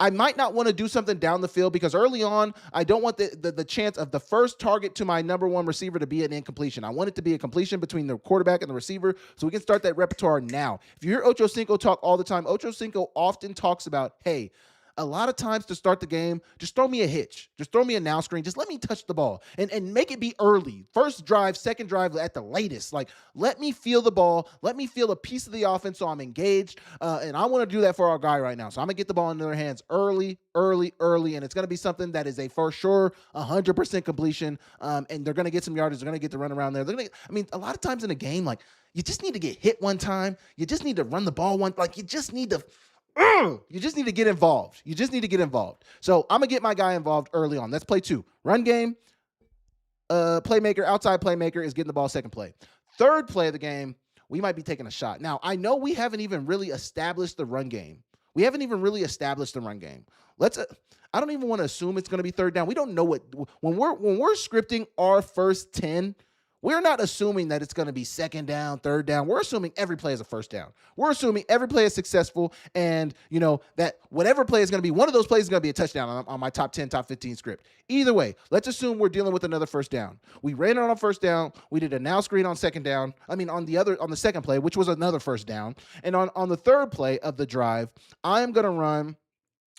I might not want to do something down the field because early on, I don't want the chance of the first target to my number 1 receiver to be an incompletion. I want it to be a completion between the quarterback and the receiver so we can start that repertoire now. If you hear Ocho Cinco talk all the time, Ocho Cinco often talks about, hey, a lot of times to start the game, just throw me a hitch. Just throw me a now screen. Just let me touch the ball and make it be early. First drive, second drive at the latest. Like, let me feel the ball. Let me feel a piece of the offense so I'm engaged. And I want to do that for our guy right now. So I'm going to get the ball into their hands early. And it's going to be something that is a for sure 100% completion. And they're going to get some yardage. They're going to get to run around there. A lot of times in a game, like, you just need to get hit one time. You just need to run the ball one. Like, you just need to get involved. You just need to get involved. So I'm going to get my guy involved early on. That's play 2. Run game, playmaker, outside playmaker is getting the ball second play. Third play of the game, we might be taking a shot. Now, I know we haven't even really established the run game. I don't even want to assume it's going to be third down. We don't know when we're scripting our first 10, we're not assuming that it's going to be second down, third down. We're assuming every play is a first down. We're assuming every play is successful and, that whatever play is going to be, one of those plays is going to be a touchdown on my top 10, top 15 script. Either way, let's assume we're dealing with another first down. We ran it on first down. We did a now screen on second down. On the second play, which was another first down. And on the third play of the drive, I'm going to run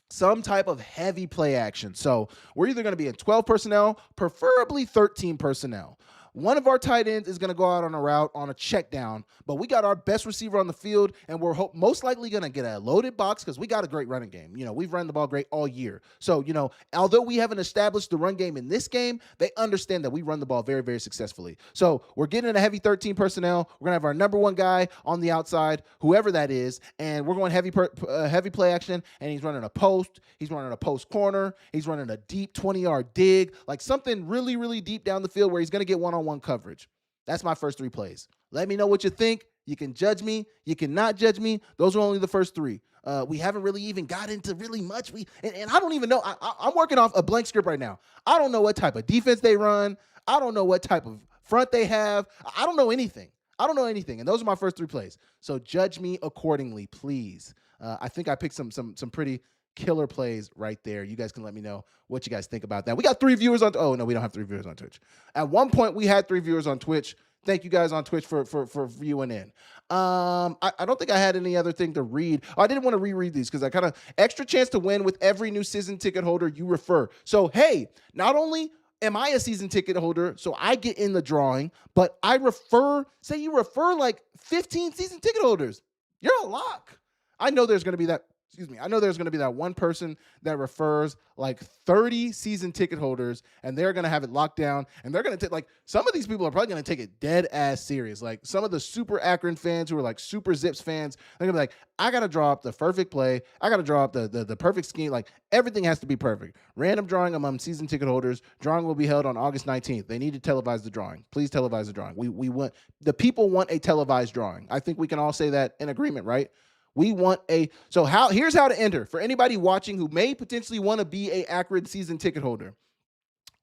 some type of heavy play action. So we're either going to be in 12 personnel, preferably 13 personnel. One of our tight ends is going to go out on a route on a check down, but we got our best receiver on the field, and we're most likely going to get a loaded box because we got a great running game. We've run the ball great all year. So, although we haven't established the run game in this game, they understand that we run the ball very, very successfully. So we're getting a heavy 13 personnel. We're going to have our number 1 guy on the outside, whoever that is, and we're going heavy play action, and he's running a post. He's running a post corner. He's running a deep 20-yard dig, like something really, really deep down the field where he's going to get one-on-one coverage. That's my first 3 plays. Let me know what you think. You can judge me. You cannot judge me. Those are only the first 3. We haven't really even got into really much. And I don't even know. I'm working off a blank script right now. I don't know what type of defense they run. I don't know what type of front they have. I don't know anything. And those are my first 3 plays. So judge me accordingly, please. I think I picked some pretty killer plays right there. You guys can let me know what you guys think about that. We got 3 viewers on. Oh no, we don't have 3 viewers on Twitch. At one point, we had 3 viewers on Twitch. Thank you guys on Twitch for viewing in. I don't think I had any other thing to read. I didn't want to reread these because I kind of extra chance to win with every new season ticket holder you refer. So hey, not only am I a season ticket holder, so I get in the drawing, but I refer. Say you refer like 15 season ticket holders. You're a lock. I know there's going to be that. I know there's going to be that one person that refers like 30 season ticket holders, and they're going to have it locked down, and they're going to take, like, some of these people are probably going to take it dead ass serious. Like some of the super Akron fans who are like super Zips fans, they're going to be like, I got to draw up the perfect play. I got to draw up the perfect scheme. Like everything has to be perfect. Random drawing among season ticket holders. Drawing will be held on August 19th. They need to televise the drawing. Please televise the drawing. We want, the people want a televised drawing. I think we can all say that in agreement, right? We want here's how to enter. For anybody watching who may potentially want to be a Akron season ticket holder,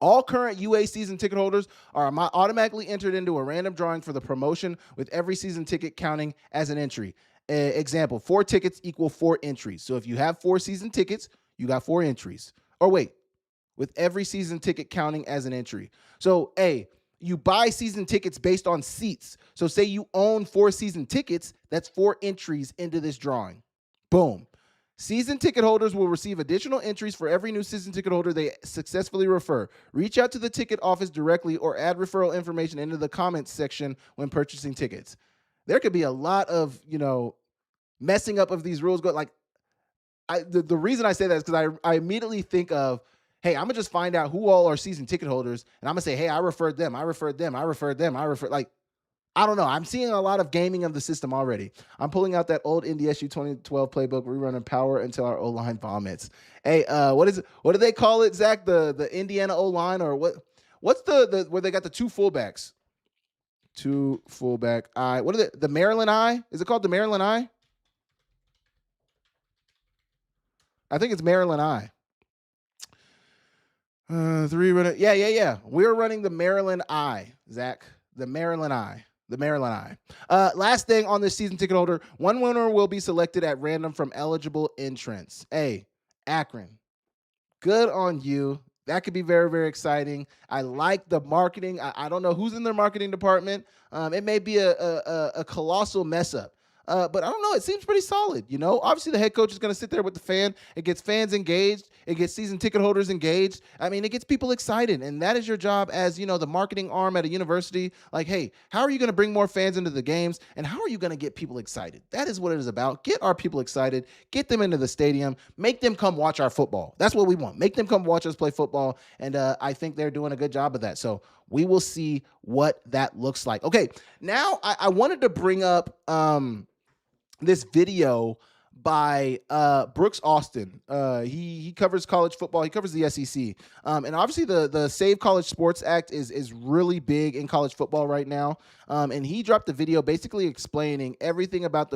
all current UA season ticket holders are automatically entered into a random drawing for the promotion with every season ticket counting as an entry. Example, 4 tickets equal 4 entries. So if you have 4 season tickets, you got 4 entries. Or wait, with every season ticket counting as an entry. So, you buy season tickets based on seats. So say you own 4 season tickets, that's 4 entries into this drawing. Boom. Season ticket holders will receive additional entries for every new season ticket holder they successfully refer. Reach out to the ticket office directly or add referral information into the comments section when purchasing tickets. There could be a lot of, messing up of these rules. The reason I say that is because I immediately think of, hey, I'm going to just find out who all are season ticket holders, and I'm going to say, hey, I referred them. I don't know. I'm seeing a lot of gaming of the system already. I'm pulling out that old NDSU 2012 playbook, rerunning power until our O-line vomits. Hey, what do they call it, Zach? The Indiana O-line, or what? What's the where they got the 2 fullbacks? 2 fullback eye. What are they? The Maryland eye? Is it called the Maryland eye? I think it's Maryland eye. 3 running. Yeah. We're running the Maryland eye, Zach. The Maryland eye. Last thing on this season ticket holder, 1 winner will be selected at random from eligible entrants. Hey, Akron, good on you. That could be very, very exciting. I like the marketing. I don't know who's in their marketing department. It may be a colossal mess up. But I don't know. It seems pretty solid. Obviously the head coach is going to sit there with the fan. It gets fans engaged. It gets season ticket holders engaged. I mean, it gets people excited. And that is your job as, the marketing arm at a university. Like, hey, how are you going to bring more fans into the games? And how are you going to get people excited? That is what it is about. Get our people excited. Get them into the stadium. Make them come watch our football. That's what we want. Make them come watch us play football. And I think they're doing a good job of that. So we will see what that looks like. Okay, now I wanted to bring up this video by Brooks Austin. He covers college football. He covers the SEC. And obviously the Save College Sports Act is really big in college football right now. And he dropped a video basically explaining everything about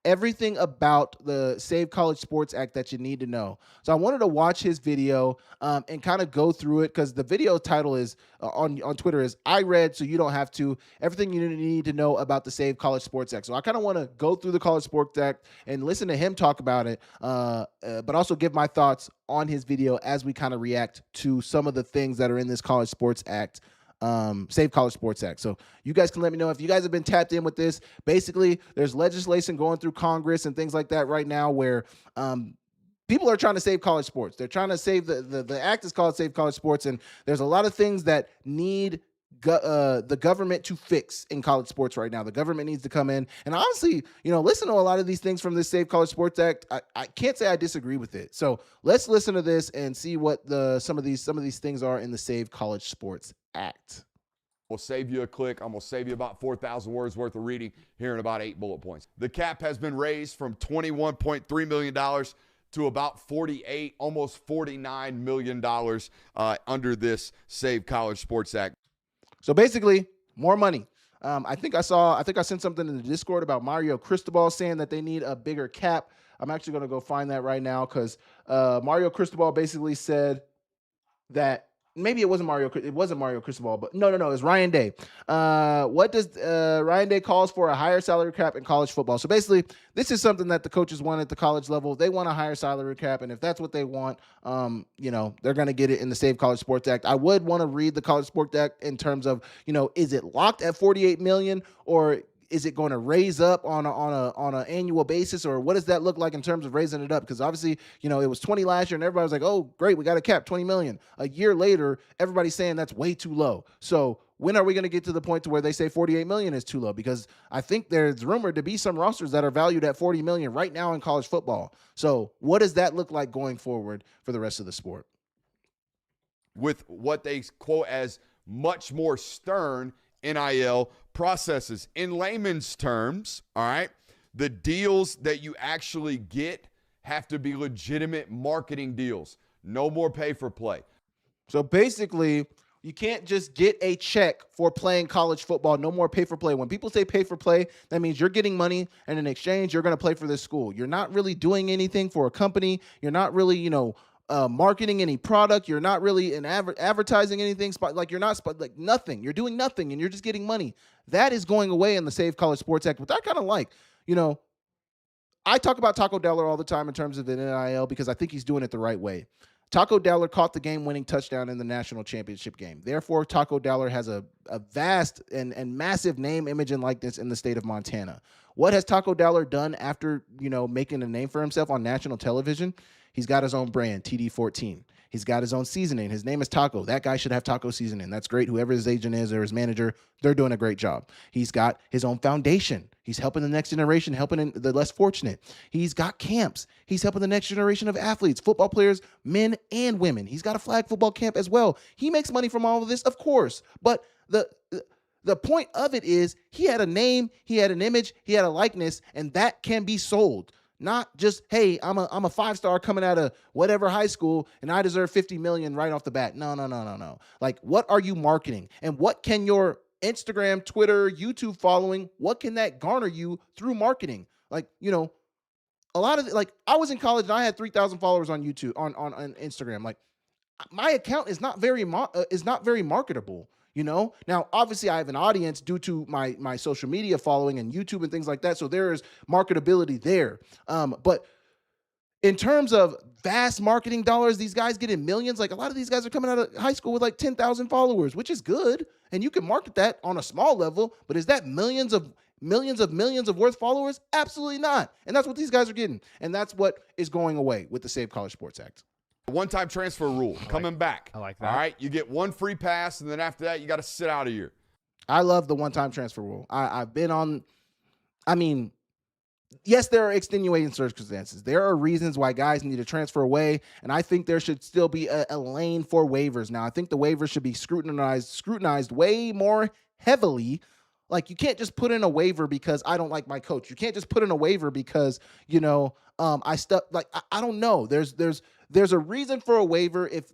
everything about the Save College Sports Act that you need to know. So I wanted to watch his video and kind of go through it, because the video title is on Twitter is "I read so you don't have to. Everything you need to know about the Save College Sports Act." So I kind of want to go through the College Sports Act and listen to him talk about it, but also give my thoughts on his video as we kind of react to some of the things that are in this College Sports Act. Save College Sports Act. So you guys can let me know if you guys have been tapped in with this. Basically, there's legislation going through Congress and things like that right now where people are trying to save college sports. They're trying to save the act is called Save College Sports, and there's a lot of things that need the government to fix in college sports right now. The government needs to come in and honestly, listen to a lot of these things from this Save College Sports Act. I can't say I disagree with it. So let's listen to this and see what some of these things are in the Save College Sports Act. We'll save you a click. I'm going to save you about 4,000 words worth of reading here in about 8 bullet points. The cap has been raised from $21.3 million to about almost $49 million under this Save College Sports Act. So basically, more money. I think I sent something in the Discord about Mario Cristobal saying that they need a bigger cap. I'm actually going to go find that right now, because Mario Cristobal basically said that maybe it wasn't Mario Cristobal, but no, it was Ryan Day. What does Ryan Day calls for a higher salary cap in college football? So basically, this is something that the coaches want at the college level. They want a higher salary cap, and if that's what they want, they're going to get it in the Save College Sports Act. I would want to read the College Sports Act in terms of, is it locked at $48 million, or is it going to raise up on an annual basis, or what does that look like in terms of raising it up? Because obviously, it was 20 last year and everybody was like, oh, great, we got a cap, 20 million. A year later, everybody's saying that's way too low. So when are we going to get to the point to where they say 48 million is too low? Because I think there's rumored to be some rosters that are valued at 40 million right now in college football. So what does that look like going forward for the rest of the sport? With what they quote as much more stern NIL processes. In layman's terms, all right, the deals that you actually get have to be legitimate marketing deals. No more pay for play. So basically, you can't just get a check for playing college football. No more pay for play. When people say pay for play, that means you're getting money, and in exchange, you're going to play for this school. You're not really doing anything for a company. You're not really, marketing any product. You're not really in advertising anything. Like you're not like nothing. You're doing nothing, and you're just getting money. That is going away in the Save College Sports Act, which I kind of like. I talk about Taco Dellor all the time in terms of an NIL because I think he's doing it the right way. Taco Dellor caught the game-winning touchdown in the national championship game. Therefore, Taco Dellor has a vast and massive name, image, and likeness in the state of Montana. What has Taco Dellor done after, making a name for himself on national television? He's got his own brand, TD14. He's got his own seasoning. His name is Taco. That guy should have taco seasoning. That's great. Whoever his agent is or his manager, they're doing a great job. He's got his own foundation. He's helping the next generation, helping the less fortunate. He's got camps. He's helping the next generation of athletes, football players, men and women. He's got a flag football camp as well. He makes money from all of this, of course. But the point of it is he had a name, he had an image, he had a likeness, and that can be sold. Not just, hey, I'm a 5-star coming out of whatever high school and I deserve $50 million right off the bat. No. Like, what are you marketing? And what can your Instagram, Twitter, YouTube following, what can that garner you through marketing? Like, a lot of I was in college and I had 3,000 followers on YouTube, on Instagram. Like, my account is not very marketable. Now obviously I have an audience due to my social media following and YouTube and things like that. So there is marketability there. But in terms of vast marketing dollars, these guys get in millions. Like a lot of these guys are coming out of high school with like 10,000 followers, which is good. And you can market that on a small level, but is that millions of worth followers? Absolutely not. And that's what these guys are getting. And that's what is going away with the Save College Sports Act. One-time transfer rule coming back. I like that. All right, you get one free pass, and then after that, you got to sit out a year. I love the one-time transfer rule. I've been on. I mean, yes, there are extenuating circumstances. There are reasons why guys need to transfer away, and I think there should still be a lane for waivers. Now, I think the waivers should be scrutinized way more heavily. Like, you can't just put in a waiver because I don't like my coach. You can't just put in a waiver because I don't know. There's a reason for a waiver. If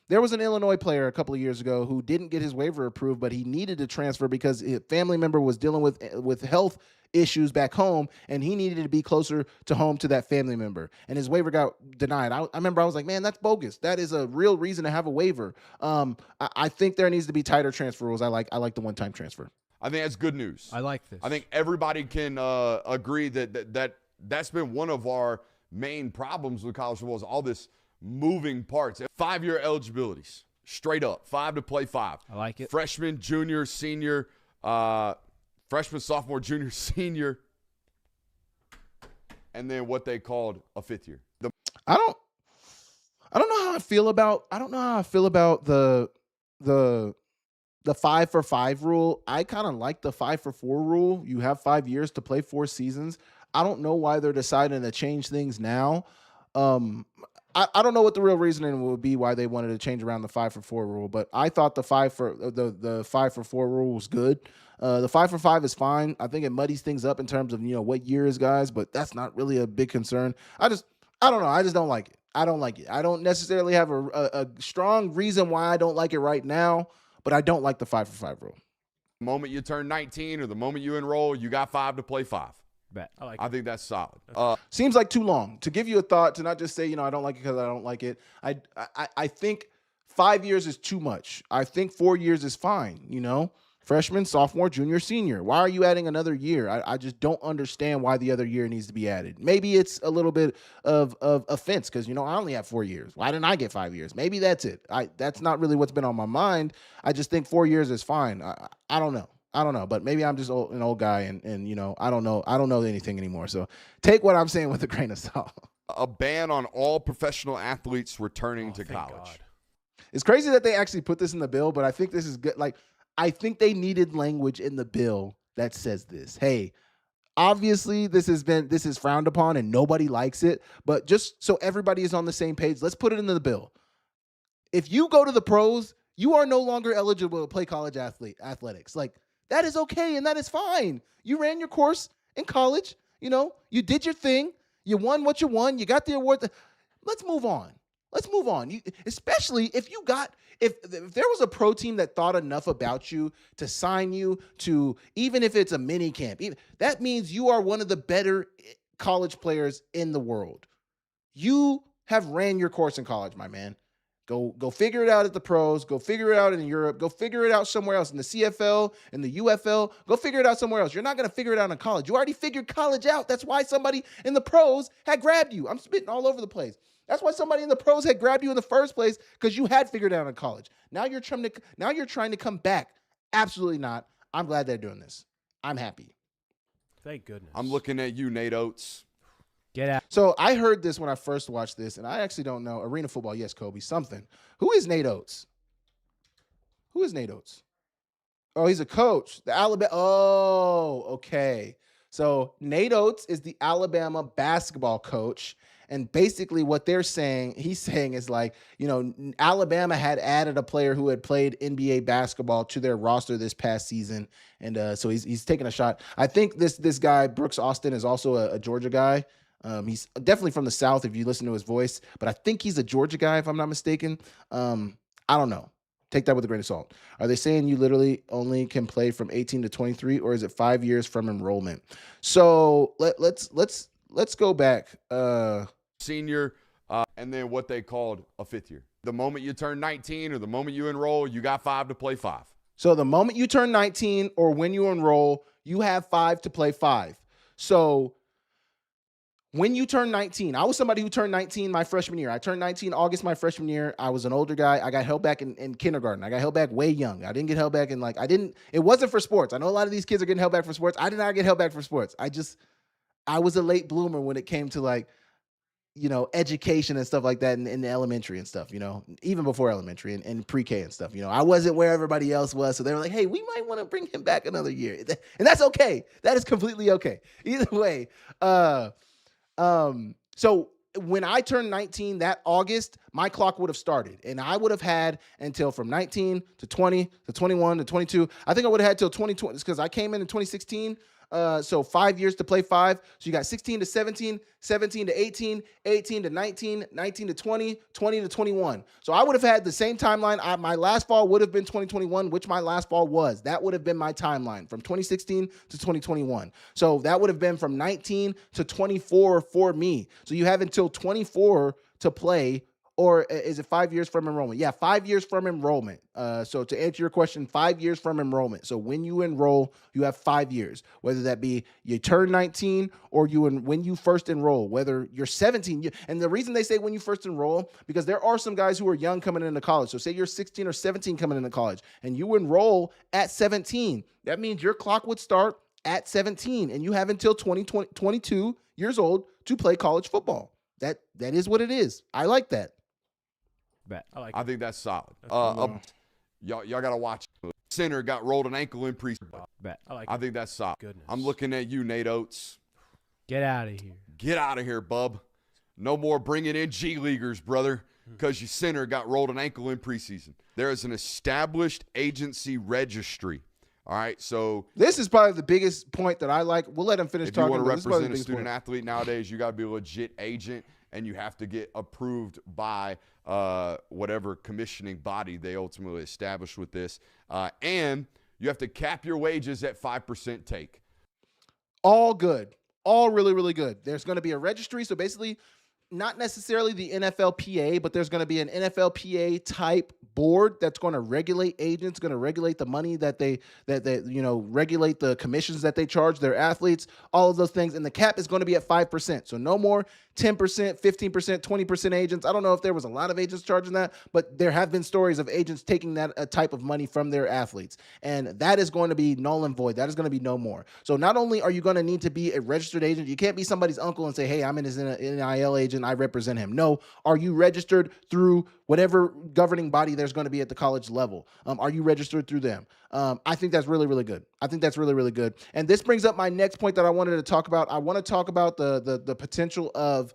there was an Illinois player a couple of years ago who didn't get his waiver approved, but he needed to transfer because a family member was dealing with health issues back home, and he needed to be closer to home to that family member, and his waiver got denied. I remember I was like, man, that's bogus. That is a real reason to have a waiver. I think there needs to be tighter transfer rules. I like the one-time transfer. I think that's good news. I like this. I think everybody can agree that's been one of our main problems with college football is all this moving parts. 5-year eligibilities, straight up, 5 to play 5. I like it. Freshman, junior, senior, freshman, sophomore, junior, senior, and then what they called a 5th year. I don't know how I feel about the 5-for-5 rule. I kind of like the 5-for-4 rule. You have 5 years to play 4 seasons. I don't know why they're deciding to change things now. I don't know what the real reasoning would be why they wanted to change around the 5-for-4 rule, but I thought the 5-for-4 rule was good. The 5-for-5 is fine. I think it muddies things up in terms of what year is guys, but that's not really a big concern. I don't know. I just don't like it. I don't like it. I don't necessarily have a strong reason why I don't like it right now, but I don't like the 5-for-5 rule. The moment you turn 19 or the moment you enroll, you got 5 to play 5. Bet. I think that's solid. Seems like too long to give you a thought, to not just say, I don't like it because I don't like it. I think 5 years is too much. I think 4 years is fine. Freshman, sophomore, junior, senior. Why are you adding another year? I just don't understand why the other year needs to be added. Maybe it's a little bit of offense because, I only have 4 years. Why didn't I get 5 years? Maybe that's it. That's not really what's been on my mind. I just think 4 years is fine. I don't know. But maybe I'm just an old guy and I don't know anything anymore. So take what I'm saying with a grain of salt. A ban on all professional athletes returning to college. God. It's crazy that they actually put this in the bill, but I think this is good. I think they needed language in the bill that says this. Hey, obviously this is frowned upon and nobody likes it, but just so everybody is on the same page, let's put it into the bill. If you go to the pros, you are no longer eligible to play college athletics. That is okay, and that is fine. You ran your course in college. You did your thing. You won what you won. You got the award. Let's move on. Especially if there was a pro team that thought enough about you to sign you to, even if it's a mini camp, that means you are one of the better college players in the world. You have ran your course in college, my man. Go figure it out at the pros. Go figure it out in Europe. Go figure it out somewhere else in the CFL, in the UFL. Go figure it out somewhere else. You're not going to figure it out in college. You already figured college out. That's why somebody in the pros had grabbed you. I'm spitting all over the place. That's why somebody in the pros had grabbed you in the first place, because you had figured it out in college. Now you're trying to come back. Absolutely not. I'm glad they're doing this. I'm happy. Thank goodness. I'm looking at you, Nate Oates. Get out. So I heard this when I first watched this, and I actually don't know. Arena football, yes, Kobe, something. Who is Nate Oates? Who is Nate Oates? Oh, he's a coach. The Alabama. Oh, okay. So Nate Oates is the Alabama basketball coach. And basically what he's saying is like, Alabama had added a player who had played NBA basketball to their roster this past season. And so he's taking a shot. I think this guy, Brooks Austin, is also a Georgia guy. He's definitely from the South if you listen to his voice, but I think he's a Georgia guy, if I'm not mistaken. I don't know. Take that with a grain of salt. Are they saying you literally only can play from 18 to 23, or is it 5 years from enrollment? So let's go back. Senior, and then what they called a fifth year. The moment you turn 19 or the moment you enroll, you got 5 to play 5. So the moment you turn 19 or when you enroll, you have 5 to play 5. So when you turn 19, I was somebody who turned 19 my freshman year. I turned 19 August my freshman year. I was an older guy. I got held back in kindergarten. I got held back way young. I didn't get held back it wasn't for sports. I know a lot of these kids are getting held back for sports. I did not get held back for sports. I was a late bloomer when it came to education and stuff like that in the elementary and stuff, even before elementary and pre-K and stuff. I wasn't where everybody else was. So they were like, hey, we might want to bring him back another year. And that's okay. That is completely okay. Either way, so when I turned 19 that August, my clock would have started, and I would have had until from 19 to 20 to 21 to 22. I think I would have had till 2020 because I came in 2016. So 5 years to play 5. So you got 16 to 17, 17 to 18, 18 to 19, 19 to 20, 20 to 21. So I would have had the same timeline. My last fall would have been 2021, which my last fall was. That would have been my timeline from 2016 to 2021. So that would have been from 19 to 24 for me. So you have until 24 to play. Or is it 5 years from enrollment? Yeah, 5 years from enrollment. So to answer your question, 5 years from enrollment. So when you enroll, you have 5 years, whether that be you turn 19 or when you first enroll, whether you're 17. And the reason they say when you first enroll, because there are some guys who are young coming into college. So say you're 16 or 17 coming into college and you enroll at 17. That means your clock would start at 17 and you have until 22 years old to play college football. That is what it is. I like that. Bet. I think that's solid. That's y'all got to watch. Center got rolled an ankle in preseason. Bet. I think that's solid. Goodness. I'm looking at you, Nate Oates. Get out of here. Get out of here, bub. No more bringing in G Leaguers, brother, because your center got rolled an ankle in preseason. There is an established agency registry. All right, so this is probably the biggest point that I like. We'll let him finish talking. If you want to represent a student athlete nowadays, you got to be a legit agent, and you have to get approved by whatever commissioning body they ultimately establish with this. And you have to cap your wages at 5% take. All good. All really, really good. There's going to be a registry. So basically, not necessarily the NFLPA, but there's going to be an NFLPA type board that's going to regulate agents, going to regulate the money that they regulate the commissions that they charge their athletes, all of those things. And the cap is going to be at 5%. So no more 10%, 15%, 20% agents. I don't know if there was a lot of agents charging that, but there have been stories of agents taking that type of money from their athletes. And that is going to be null and void. That is going to be no more. So not only are you going to need to be a registered agent, you can't be somebody's uncle and say, hey, I'm in his NIL agent, I represent him. No. Are you registered through whatever governing body there's going to be at the college level? Are you registered through them? I think that's really, really good. I think that's really, really good. And this brings up my next point that I wanted to talk about. I want to talk about the potential of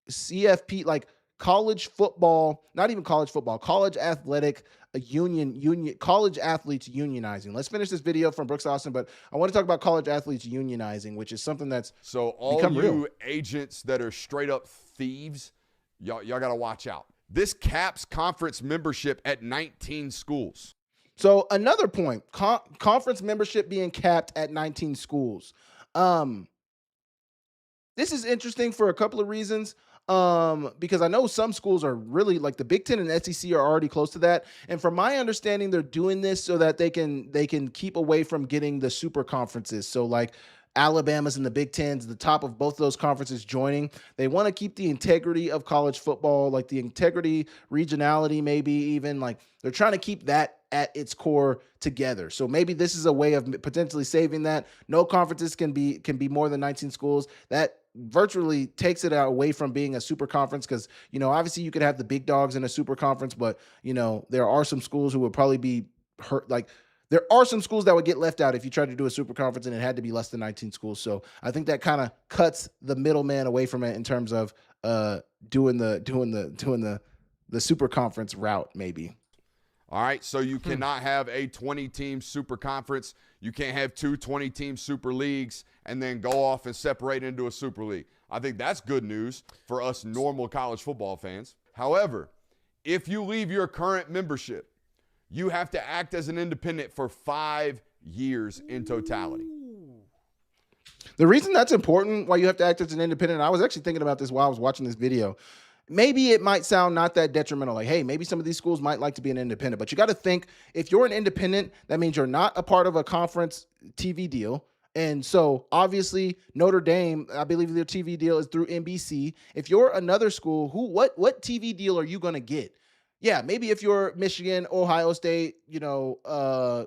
CFP, like college football, not even college football, college athletic union, college athletes unionizing. Let's finish this video from Brooks Austin, but I want to talk about college athletes unionizing, which is something that's so all become you real. Agents that are straight up thieves, y'all got to watch out. This caps conference membership at 19 schools. So another point, conference membership being capped at 19 schools. This is interesting for a couple of reasons. Because I know some schools are really like the Big Ten and SEC are already close to that. And from my understanding, they're doing this so that they can keep away from getting the super conferences. So like Alabama's in the Big Ten's, the top of both of those conferences joining. They want to keep the integrity of college football, like the integrity, regionality, maybe even like they're trying to keep that at its core together. So maybe this is a way of potentially saving that. No conferences can be more than 19 schools. That virtually takes it away from being a super conference because, obviously you could have the big dogs in a super conference, but, there are some schools who would probably be hurt. Like there are some schools that would get left out if you tried to do a super conference and it had to be less than 19 schools. So I think that kind of cuts the middleman away from it in terms of doing the super conference route, maybe. All right, so you cannot have a 20-team super conference. You can't have two 20-team super leagues and then go off and separate into a super league. I think that's good news for us normal college football fans. However, if you leave your current membership, you have to act as an independent for 5 years in totality. The reason that's important, why you have to act as an independent, I was actually thinking about this while I was watching this video. Maybe it might sound not that detrimental. Like, hey, maybe some of these schools might like to be an independent. But you got to think, if you're an independent, that means you're not a part of a conference TV deal. And so, obviously, Notre Dame, I believe their TV deal is through NBC. If you're another school, what TV deal are you going to get? Yeah, maybe if you're Michigan, Ohio State, a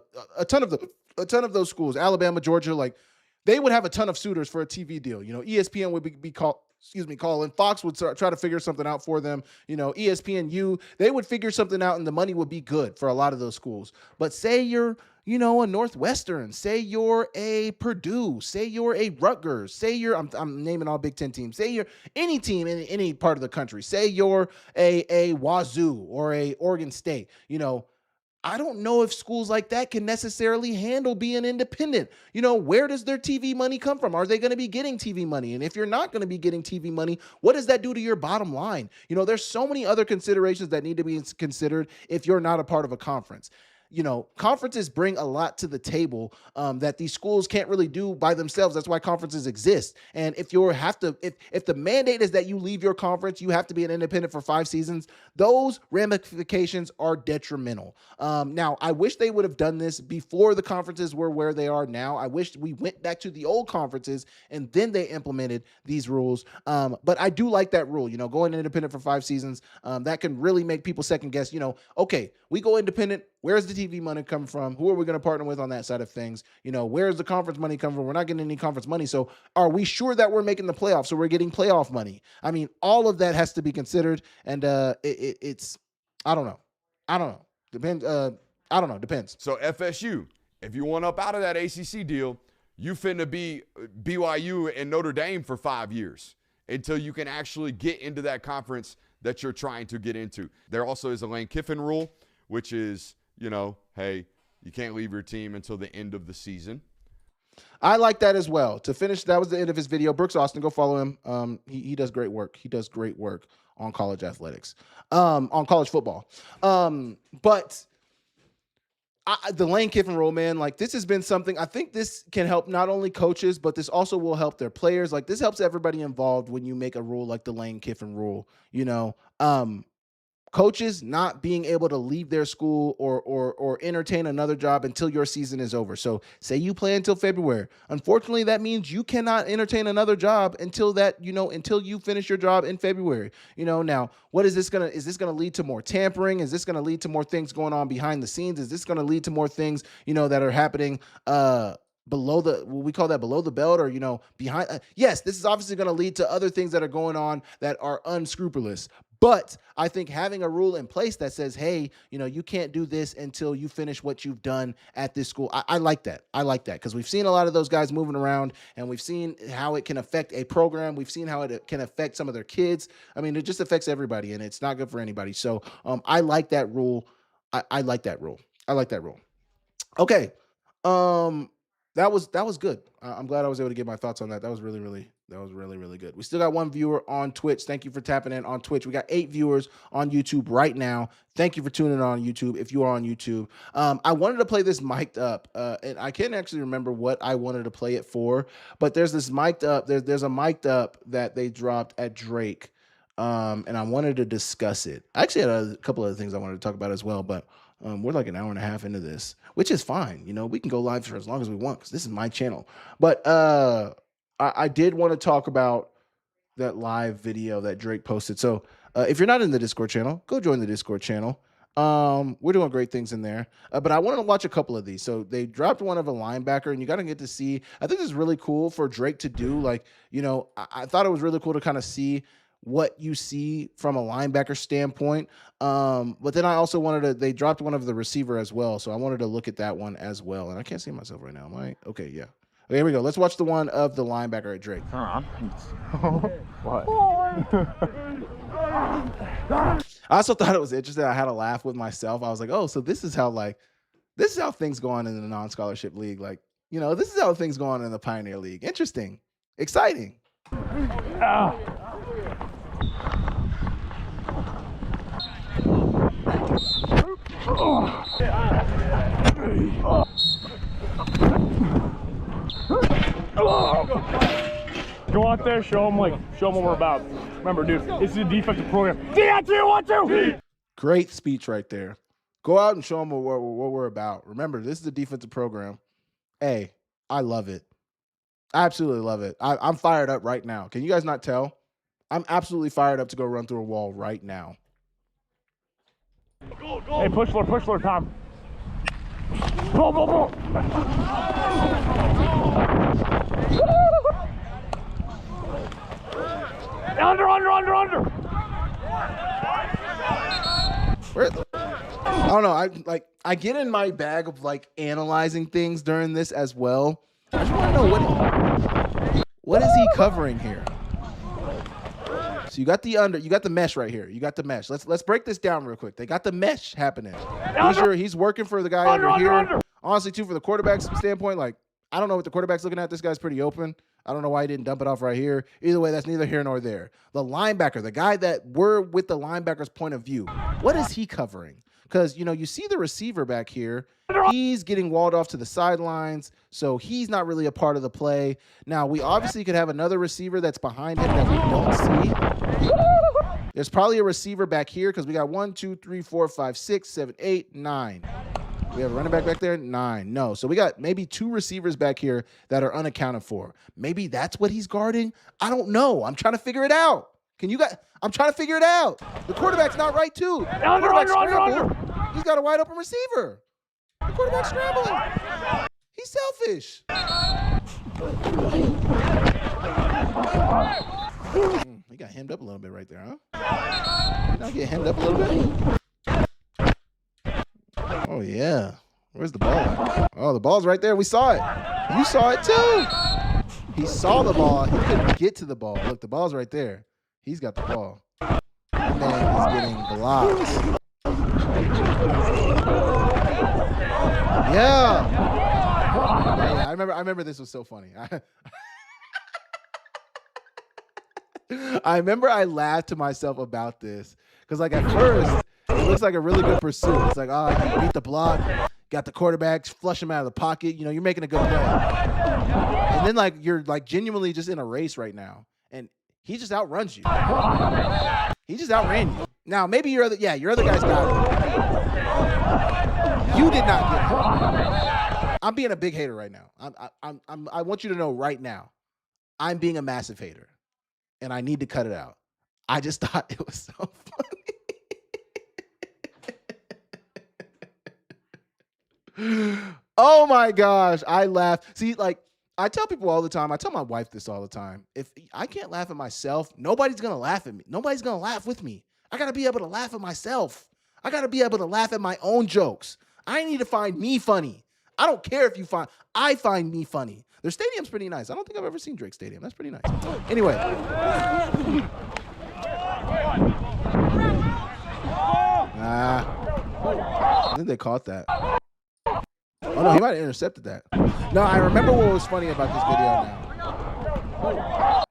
ton of those schools, Alabama, Georgia, like they would have a ton of suitors for a TV deal. ESPN would be calling. Fox would try to figure something out for them. ESPNU, they would figure something out and the money would be good for a lot of those schools. But say you're, a Northwestern, say you're a Purdue, say you're a Rutgers, say you're, I'm naming all Big Ten teams, say you're any team in any part of the country, say you're a Wazoo or a Oregon State, I don't know if schools like that can necessarily handle being independent. Where does their TV money come from? Are they going to be getting TV money? And if you're not going to be getting TV money, what does that do to your bottom line? There's so many other considerations that need to be considered if you're not a part of a conference. Conferences bring a lot to the table that these schools can't really do by themselves. That's why conferences exist. And if the mandate is that you leave your conference, you have to be an independent for 5 seasons, those ramifications are detrimental. Now, I wish they would have done this before the conferences were where they are now. I wish we went back to the old conferences and then they implemented these rules. But I do like that rule, going independent for 5 seasons. That can really make people second guess, okay, we go independent. Where's the TV money coming from? Who are we going to partner with on that side of things? Where's the conference money coming from? We're not getting any conference money. So are we sure that we're making the playoffs? So we're getting playoff money. I mean, all of that has to be considered. And it's, I don't know. Depends. I don't know. Depends. So FSU, if you want up out of that ACC deal, you finna be BYU and Notre Dame for 5 years until you can actually get into that conference that you're trying to get into. There also is a Lane Kiffin rule, which is, hey, you can't leave your team until the end of the season. I like that as well. To finish, that was the end of his video. Brooks Austin, go follow him. He does great work. He does great work on college athletics, on college football. But the Lane Kiffin rule, man, like this has been something, I think this can help not only coaches, but this also will help their players. Like this helps everybody involved when you make a rule like the Lane Kiffin rule, coaches not being able to leave their school or entertain another job until your season is over. So say you play until February. Unfortunately, that means you cannot entertain another job until you finish your job in February. Now what is this going to lead to more tampering? Is this going to lead to more things going on behind the scenes? Is this going to lead to more things, that are happening, below the belt or, behind? Yes, this is obviously going to lead to other things that are going on that are unscrupulous. But I think having a rule in place that says, hey, you can't do this until you finish what you've done at this school. I like that. I like that because we've seen a lot of those guys moving around and we've seen how it can affect a program. We've seen how it can affect some of their kids. I mean, it just affects everybody and it's not good for anybody. So I like that rule. I like that rule. Okay. That was good. I'm glad I was able to get my thoughts on that. That was really good. We still got 1 viewer on Twitch. Thank you for tapping in on Twitch. We got 8 viewers on YouTube right now. Thank you for tuning in on YouTube. If you are on YouTube, I wanted to play this mic'd up, and I can't actually remember what I wanted to play it for, but there's this mic'd up. There's a mic'd up that they dropped at Drake. and I wanted to discuss it. I actually had a couple other things I wanted to talk about as well, but we're like an hour and a half into this, which is fine. You know, we can go live for as long as we want because this is my channel. But I did want to talk about that live video that Drake posted. So if you're not in the Discord channel, go join the Discord channel. We're doing great things in there. But I wanted to watch a couple of these. So they dropped one of a linebacker, and you got to get to see. I think this is really cool for Drake to do. Like, you know, I thought it was really cool to kind of see what you see from a linebacker standpoint. But then I also wanted to, they dropped one of the receiver as well. So I wanted to look at that one as well. And I can't see myself right now. Am I? Okay, yeah. Okay, here we go. Let's watch the one of the linebacker at Drake. Turn on. What? I also thought it was interesting. I had a laugh with myself. I was like, oh, so this is how things go on in the non-scholarship league. Like, you know, this is how things go on in the Pioneer League. Interesting. Exciting. Go out there, show them what we're about. Remember, dude, this is a defensive program. D-I-T, 1, 2. Great speech right there. Go out and show them what we're about. Remember, this is a defensive program. Hey, I love it. I absolutely love it. I'm fired up right now. Can you guys not tell? I'm absolutely fired up to go run through a wall right now. Hey, push Lord, Tom. Pull. Under. I don't know. I get in my bag of like analyzing things during this as well. I just want to know what is he covering here? So you got the mesh right here. You got the mesh. Let's break this down real quick. They got the mesh happening. He's working for the guy under here. Honestly, too, for the quarterback's standpoint, like, I don't know what the quarterback's looking at. This guy's pretty open. I don't know why he didn't dump it off right here. Either way, that's neither here nor there. The linebacker, the guy that we're with the linebacker's point of view, what is he covering? Because, you know, you see the receiver back here. He's getting walled off to the sidelines, so he's not really a part of the play. Now, we obviously could have another receiver that's behind him that we don't see. There's probably a receiver back here because we got 1, 2, 3, 4, 5, 6, 7, 8, 9. We have a running back there? 9. No. So we got maybe 2 receivers back here that are unaccounted for. Maybe that's what he's guarding. I don't know. I'm trying to figure it out. I'm trying to figure it out. The quarterback's not right, too. Under. He's got a wide open receiver. The quarterback's scrambling. He's selfish. He got hemmed up a little bit right there, huh? Did I get hemmed up a little bit? Oh, yeah. Where's the ball at? Oh, the ball's right there. We saw it. You saw it, too. He saw the ball. He couldn't get to the ball. Look, the ball's right there. He's got the ball. That man is getting blocked. Yeah. I remember this was so funny. I remember I laughed to myself about this because, like, at first, it looks like a really good pursuit. It's like, you beat the block, got the quarterback, flush him out of the pocket. You know, you're making a good play. And then, like, you're, like, genuinely just in a race right now. And he just outruns you. He just outran you. Now, maybe your other guys got it. You did not get it. I'm being a big hater right now. I want you to know right now, I'm being a massive hater. And I need to cut it out. I just thought it was so funny. Oh my gosh, I laughed. See, like, I tell people all the time, I tell my wife this all the time. If I can't laugh at myself, nobody's going to laugh at me. Nobody's going to laugh with me. I got to be able to laugh at myself. I got to be able to laugh at my own jokes. I need to find me funny. I don't care if I find me funny. Their stadium's pretty nice. I don't think I've ever seen Drake Stadium. That's pretty nice. Anyway. I think they caught that. Oh, no, he might have intercepted that. No, I remember what was funny about this video now.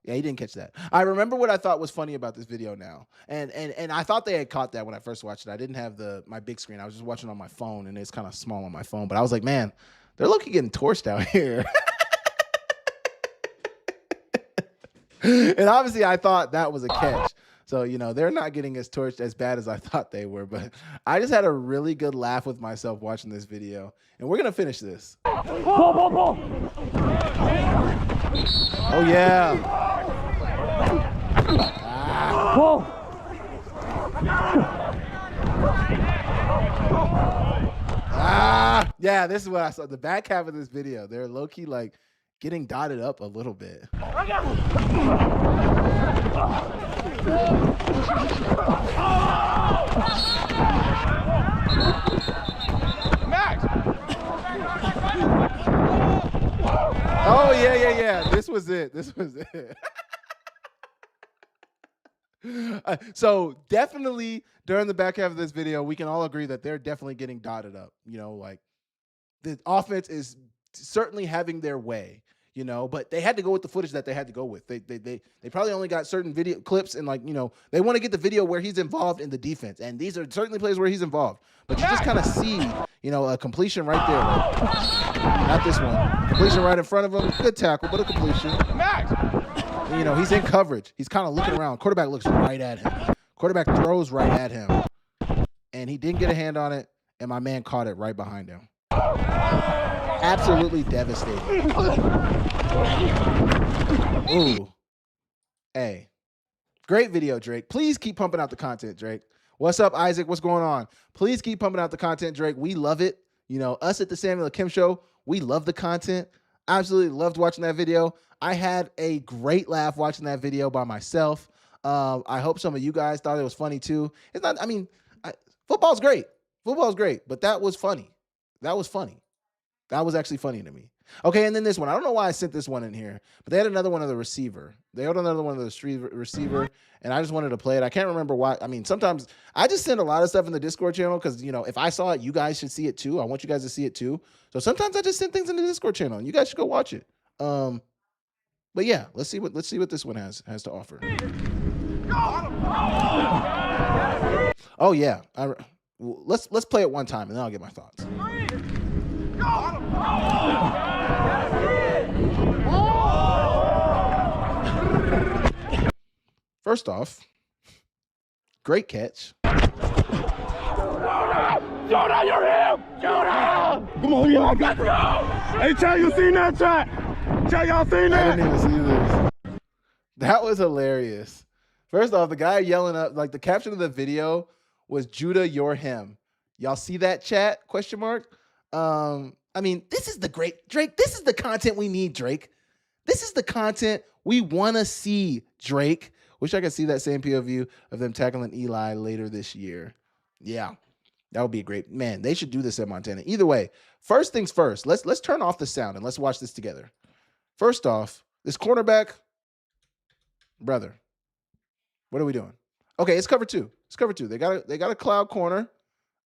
Yeah, he didn't catch that. I remember what I thought was funny about this video now. And I thought they had caught that when I first watched it. I didn't have my big screen. I was just watching on my phone, and it's kind of small on my phone. But I was like, man, they're looking getting torched out here. And obviously, I thought that was a catch. So, they're not getting as torched as bad as I thought they were. But I just had a really good laugh with myself watching this video. And we're going to finish this. Pull. Oh, yeah. Pull. Yeah, this is what I saw. The back half of this video, they're low-key like getting dotted up a little bit. Max! Oh, yeah. This was it. So definitely during the back half of this video, we can all agree that they're definitely getting dotted up. Like the offense is certainly having their way, but they had to go with the footage that they had to go with. They probably only got certain video clips and they want to get the video where he's involved in the defense. And these are certainly plays where he's involved, but you just kind of see, a completion right there. Not this one. Completion right in front of him. Good tackle, but a completion. Max! He's in coverage. He's kind of looking around. Quarterback looks right at him. Quarterback throws right at him. And he didn't get a hand on it, and my man caught it right behind him. Absolutely devastating. Ooh. Hey. Great video, Drake. Please keep pumping out the content, Drake. What's up, Isaac? What's going on? Please keep pumping out the content, Drake. We love it. Us at the Samuel Akem Show, we love the content. Absolutely loved watching that video. I had a great laugh watching that video by myself. I hope some of you guys thought it was funny too. It's not, football's great. Football's great, but that was funny. That was funny. That was actually funny to me. Okay, and then this one. I don't know why I sent this one in here, but they had another one of the receiver. They had another one of the street receiver, and I just wanted to play it. I can't remember why. Sometimes I just send a lot of stuff in the Discord channel because, if I saw it, you guys should see it too. I want you guys to see it too. So sometimes I just send things in the Discord channel, and you guys should go watch it. But yeah, let's see what this one has to offer. Oh yeah, let's play it one time, and then I'll get my thoughts. First off, great catch. Jonah, you're him! Jonah! Come on, y'all got to go! Hey, tell you seen that chat? Tell y'all seen that? I didn't even see this. That was hilarious. First off, the guy yelling up, the caption of the video was Judah, you're him. Y'all see that chat? Question mark. This is the great Drake. This is the content we need, Drake. This is the content we want to see, Drake. Wish I could see that same POV of them tackling Eli later this year. Yeah, that would be a great, man. They should do this at Montana. Either way, first things first. Let's turn off the sound and let's watch this together. First off, this cornerback, brother. What are we doing? Okay, it's cover two. It's cover two. They got a cloud corner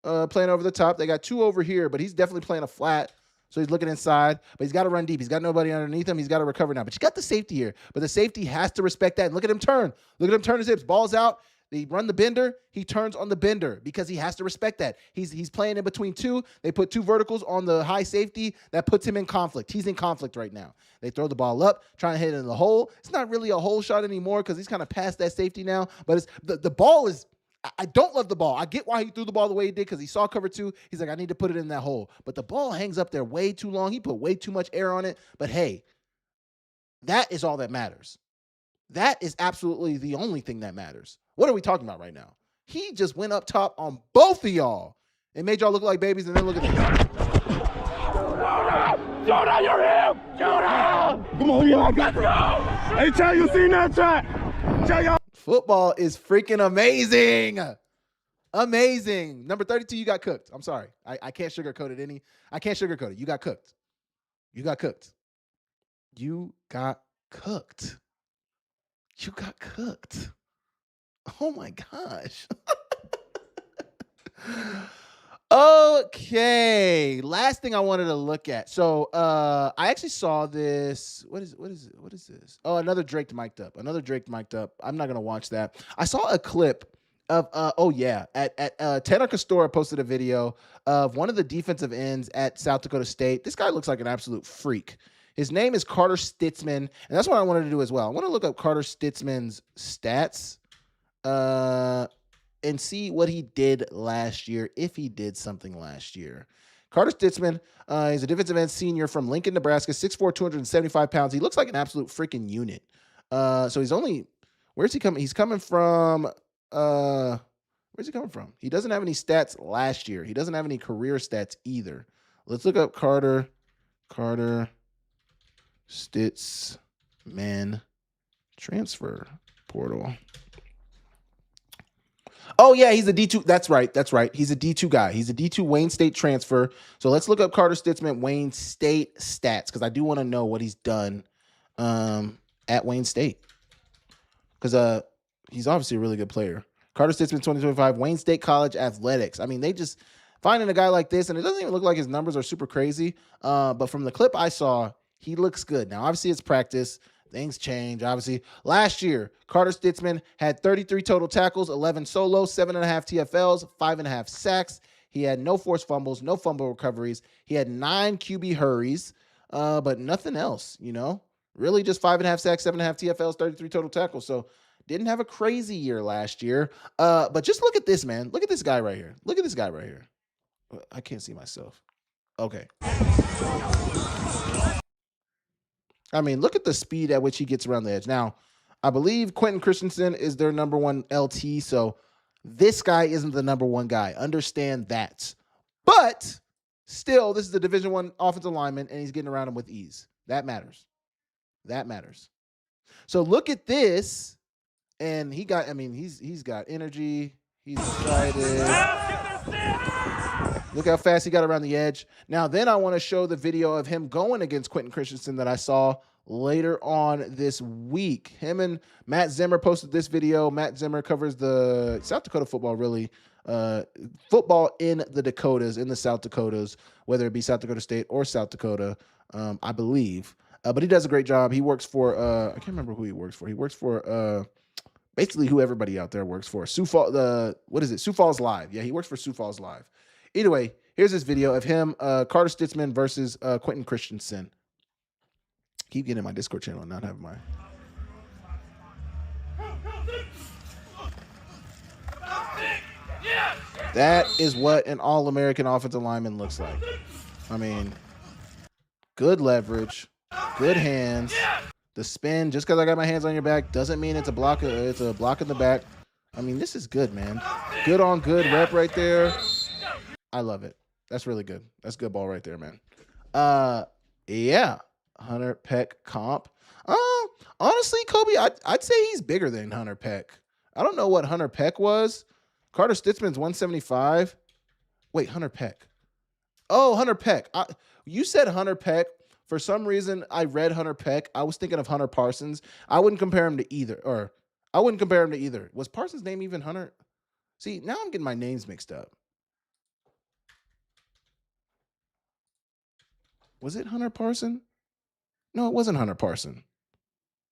playing over the top. They got two over here, but he's definitely playing a flat. So he's looking inside, but he's got to run deep. He's got nobody underneath him. He's got to recover now. But you got the safety here. But the safety has to respect that. And look at him turn. Look at him turn his hips. Ball's out. They run the bender. He turns on the bender because he has to respect that. He's playing in between two. They put two verticals on the high safety. That puts him in conflict. He's in conflict right now. They throw the ball up, trying to hit it in the hole. It's not really a hole shot anymore because he's kind of past that safety now. But it's the ball is... I don't love the ball. I get why he threw the ball the way he did because he saw cover two. He's like, I need to put it in that hole. But the ball hangs up there way too long. He put way too much air on it. But hey, that is all that matters. That is absolutely the only thing that matters. What are we talking about right now? He just went up top on both of y'all and made y'all look like babies. And then look at this. Jonah, you're him! Jonah! Come on, y'all got to go! Hey, tell you seen that chat? Tell y'all. Football is freaking amazing. Amazing. Number 32, you got cooked. I'm sorry. I can't sugarcoat it any. I can't sugarcoat it. You got cooked. You got cooked. You got cooked. You got cooked. Oh my gosh. Okay. Last thing I wanted to look at. So I actually saw this. What is this? Oh, another Drake mic'd up. I'm not gonna watch that. I saw a clip of Tanner Castora posted a video of one of the defensive ends at South Dakota State. This guy looks like an absolute freak. His name is Carter Stitzman, and that's what I wanted to do as well. I want to look up Carter Stitzman's stats. and see what he did last year, if he did something last year. Carter Stitzman, he's a defensive end senior from Lincoln, Nebraska, 6'4", 275 pounds. He looks like an absolute freaking unit. So he's only, where's he coming? He's coming from, where's he coming from? He doesn't have any stats last year. He doesn't have any career stats either. Let's look up Carter Stitzman transfer portal. Oh, yeah, he's a D2. That's right. He's a D2 guy. He's a D2 Wayne State transfer. So let's look up Carter Stitzman Wayne State stats, because I do want to know what he's done at Wayne State. Because he's obviously a really good player. Carter Stitzman 2025 Wayne State College Athletics. I mean, they just finding a guy like this, and it doesn't even look like his numbers are super crazy. But from the clip I saw, he looks good. Now, obviously, it's practice. Things change, obviously. Last year, Carter Stitzman had 33 total tackles, 11 solos, 7.5 TFLs, 5.5 sacks. He had no forced fumbles, no fumble recoveries. He had 9 QB hurries, but nothing else, Really just 5.5 sacks, 7.5 TFLs, 33 total tackles. So didn't have a crazy year last year. But just look at this, man. Look at this guy right here. I can't see myself. Okay. I mean, look at the speed at which he gets around the edge. Now, I believe Quentin Christensen is their number one LT, so this guy isn't the number one guy. Understand that. But still, this is a Division I offensive lineman, and he's getting around him with ease. That matters. So look at this, and he's got energy. He's excited. Look how fast he got around the edge. Now, then I want to show the video of him going against Quentin Christensen that I saw later on this week. Him and Matt Zimmer posted this video. Matt Zimmer covers the South Dakota football, really. Football in the Dakotas, in the South Dakotas, whether it be South Dakota State or South Dakota, I believe. But he does a great job. He works for, I can't remember who he works for. He works for basically who everybody out there works for. Sioux Falls Live. Yeah, he works for Sioux Falls Live. Either way, here's this video of him, Carter Stitzman versus Quentin Christensen. Keep getting my Discord channel and not have my. That is what an all-American offensive lineman looks like. I mean, good leverage, good hands. The spin, just because I got my hands on your back, doesn't mean it's a block. It's a block in the back. I mean, this is good, man. Good on good rep right there. I love it. That's really good. That's good ball right there, man. Yeah. Hunter Peck comp. Honestly, Kobe, I'd say he's bigger than Hunter Peck. I don't know what Hunter Peck was. Carter Stitzman's 175. Wait, Hunter Peck. Oh, Hunter Peck. You said Hunter Peck. For some reason, I read Hunter Peck. I was thinking of Hunter Parsons. I wouldn't compare him to either. Was Parsons' name even Hunter? See, now I'm getting my names mixed up. Was it Hunter Parson? No, it wasn't Hunter Parson.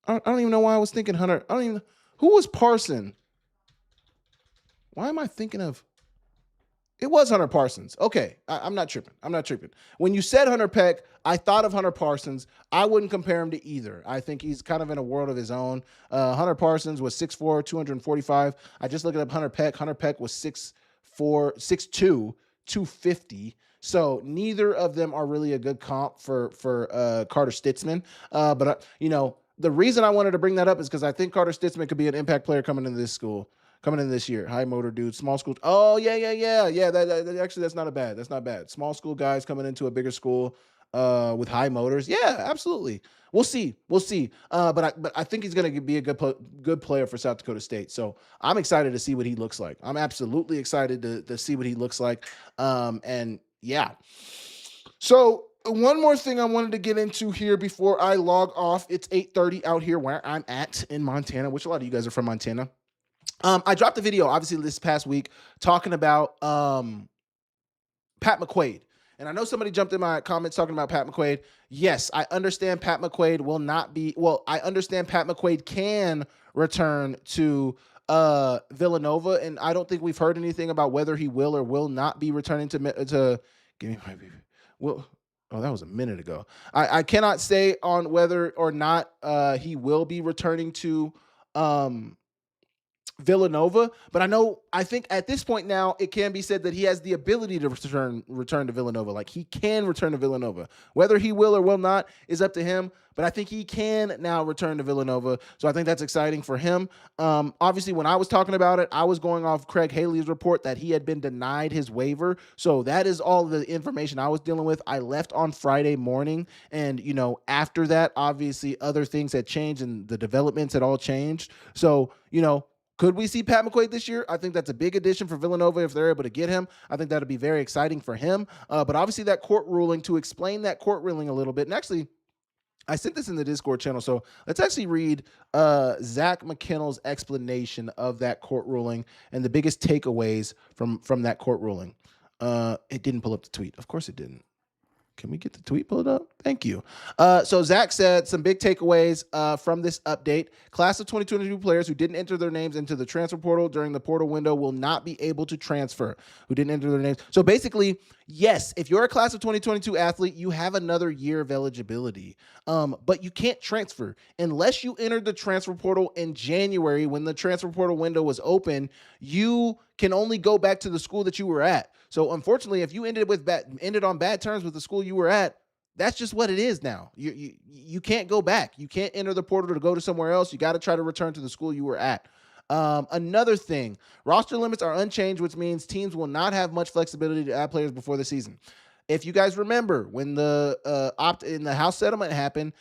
I don't even know why I was thinking Hunter. I don't even know. Who was Parson? Why am I thinking of? It was Hunter Parsons. Okay, I'm not tripping. When you said Hunter Peck, I thought of Hunter Parsons. I wouldn't compare him to either. I think he's kind of in a world of his own. Hunter Parsons was 6'4", 245. I just looked up Hunter Peck. Hunter Peck was 6'4", 6'2", 250. So neither of them are really a good comp for Carter Stitzman. But the reason I wanted to bring that up is because I think Carter Stitzman could be an impact player coming into this year. High motor dude, small school. Oh yeah. That actually, that's not bad. That's not bad. Small school guys coming into a bigger school with high motors. Yeah, absolutely. We'll see. But I think he's going to be a good player for South Dakota State. So I'm excited to see what he looks like. I'm absolutely excited to see what he looks like. And yeah. So one more thing I wanted to get into here before I log off. It's 8:30 out here where I'm at in Montana, which a lot of you guys are from Montana. I dropped a video, obviously, this past week talking about Pat McQuaid. And I know somebody jumped in my comments talking about Pat McQuaid. Yes, I understand Pat McQuaid will not be – well, I understand Pat McQuaid can return to Villanova, and I don't think we've heard anything about whether he will or will not be returning to give me my baby. Well, oh, that was a minute ago. I cannot say on whether or not he will be returning to Villanova, but I think at this point now it can be said that he has the ability to return to Villanova. Like, he can return to Villanova. Whether he will or will not is up to him, but I think he can now return to Villanova. So I think that's exciting for him. Obviously, when I was talking about it, I was going off Craig Haley's report that he had been denied his waiver. So that is all the information I was dealing with. I left on Friday morning, and after that, obviously other things had changed and the developments had all changed. So, could we see Pat McQuaid this year? I think that's a big addition for Villanova if they're able to get him. I think that'll be very exciting for him. But obviously that court ruling, to explain that court ruling a little bit, and actually I sent this in the Discord channel, so let's actually read Zach McKinnell's explanation of that court ruling and the biggest takeaways from that court ruling. It didn't pull up the tweet. Of course it didn't. Can we get the tweet pulled up? Thank you. So Zach said some big takeaways from this update. Class of 2022 players who didn't enter their names into the transfer portal during the portal window will not be able to transfer. Who didn't enter their names. So basically, yes, if you're a class of 2022 athlete, you have another year of eligibility, but you can't transfer unless you entered the transfer portal in January when the transfer portal window was open. You can only go back to the school that you were at. So unfortunately, if you ended on bad terms with the school you were at, that's just what it is now. You can't go back. You can't enter the portal to go to somewhere else. You got to try to return to the school you were at. Another thing, roster limits are unchanged, which means teams will not have much flexibility to add players before the season. If you guys remember, when the opt-in the House settlement happened,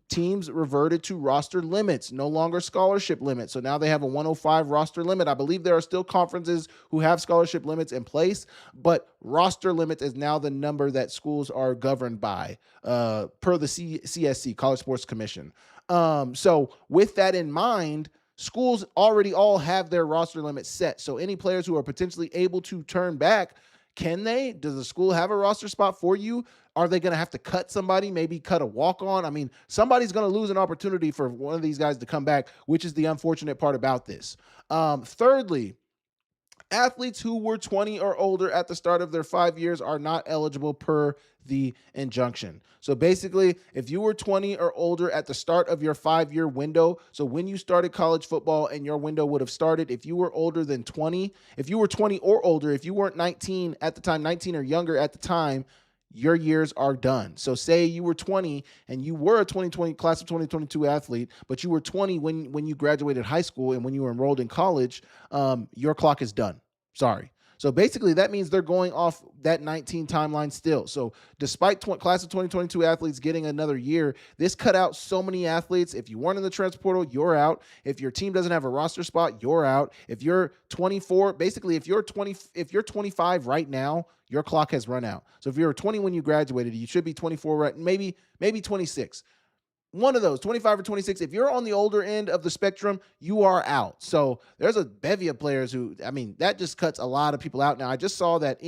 teams reverted to roster limits, no longer scholarship limits. So now they have a 105 roster limit. I believe there are still conferences who have scholarship limits in place, but roster limits is now the number that schools are governed by per the CSC, College Sports Commission. So with that in mind, schools already all have their roster limits set. So any players who are potentially able to turn back, can they? Does the school have a roster spot for you? Are they going to have to cut somebody, maybe cut a walk-on? I mean, somebody's going to lose an opportunity for one of these guys to come back, which is the unfortunate part about this. Thirdly, athletes who were 20 or older at the start of their 5 years are not eligible per the injunction. So basically, if you were 20 or older at the start of your 5-year window, so when you started college football and your window would have started, if you were older than 20, if you were 20 or older, if you weren't 19 at the time, 19 or younger at the time, your years are done. So say you were 20 and you were a 2020 class of 2022 athlete, but you were 20 when you graduated high school and when you were enrolled in college, your clock is done. Sorry. So basically that means they're going off that 19 timeline still. So despite class of 2022 athletes getting another year, this cut out so many athletes. If you weren't in the transfer portal, you're out. If your team doesn't have a roster spot, you're out. If you're 24, basically if you're 25 right now, your clock has run out. So if you're 20 when you graduated, you should be 24, right? Maybe 26. One of those, 25 or 26. If you're on the older end of the spectrum, you are out. So there's a bevy of players who, I mean, that just cuts a lot of people out. Now, I just saw that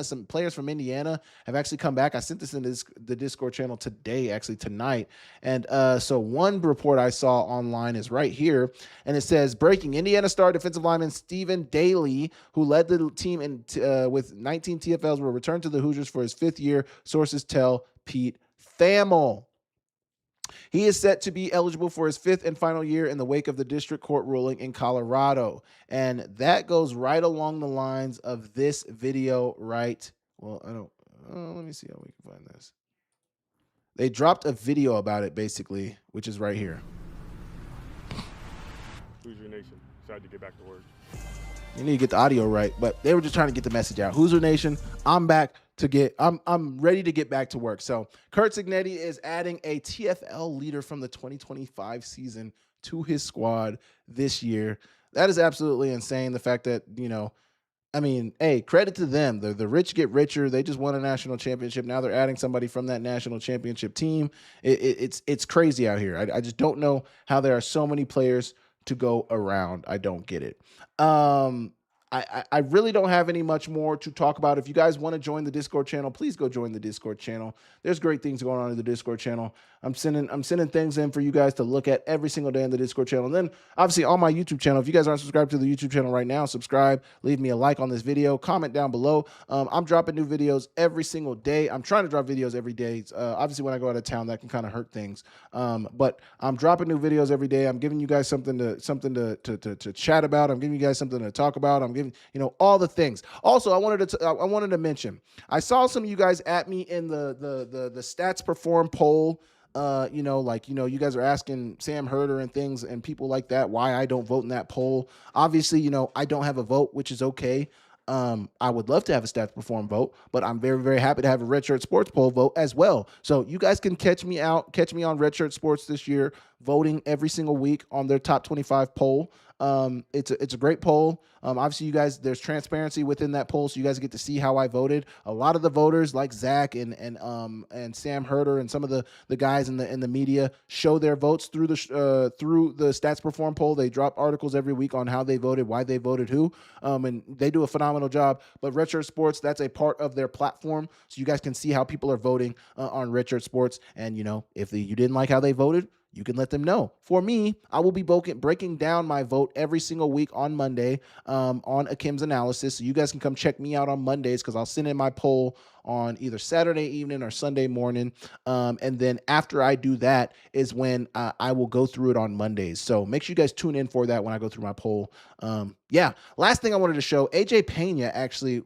some players from Indiana have actually come back. I sent this in the Discord channel today, actually tonight. And so one report I saw online is right here. And it says, breaking, Indiana star defensive lineman Stephen Daly, who led the team with 19 TFLs, will return to the Hoosiers for his 5th year. Sources tell Pete Thamel. He is set to be eligible for his 5th and final year in the wake of the district court ruling in Colorado. And that goes right along the lines of this video right. Well, let me see how we can find this. They dropped a video about it basically, which is right here. Hoosier Nation, excited to get back to work. You need to get the audio right, but they were just trying to get the message out. Hoosier Nation, I'm ready to get back to work. So Kurt Signetti is adding a TFL leader from the 2025 season to his squad this year. That is absolutely insane. The fact that, hey, credit to them. The rich get richer. They just won a national championship. Now they're adding somebody from that national championship team. It's crazy out here. I just don't know how there are so many players to go around. I don't get it. I really don't have any much more to talk about. If you guys want to join the Discord channel, please go join the Discord channel. There's great things going on in the Discord channel. I'm sending things in for you guys to look at every single day on the Discord channel. And then obviously on my YouTube channel, if you guys aren't subscribed to the YouTube channel right now, subscribe, leave me a like on this video, comment down below. I'm dropping new videos every single day. I'm trying to drop videos every day. Obviously when I go out of town, that can kind of hurt things. But I'm dropping new videos every day. I'm giving you guys something to chat about. I'm giving you guys something to talk about. I'm giving, all the things. Also, I wanted to mention, I saw some of you guys at me in the stats perform poll. You guys are asking Sam Herder and things and people like that why I don't vote in that poll. Obviously, I don't have a vote, which is okay. I would love to have a stats perform vote, but I'm very, very happy to have a Red Shirt Sports poll vote as well. So you guys can catch me on Red Shirt Sports this year, voting every single week on their top 25 poll. It's a great poll. Obviously, you guys, there's transparency within that poll, so you guys get to see how I voted. A lot of the voters, like Zach and Sam Herder and some of the guys in the media, show their votes through the Stats Perform poll. They drop articles every week on how they voted, why they voted who, and they do a phenomenal job. But Red Shirt Sports, that's a part of their platform, so you guys can see how people are voting on Red Shirt Sports. And if you didn't like how they voted, you can let them know. For me, I will be breaking down my vote every single week on Monday on Akem's analysis. So you guys can come check me out on Mondays because I'll send in my poll on either Saturday evening or Sunday morning. And then after I do that is when I will go through it on Mondays. So make sure you guys tune in for that when I go through my poll. Last thing I wanted to show, AJ Pena, actually,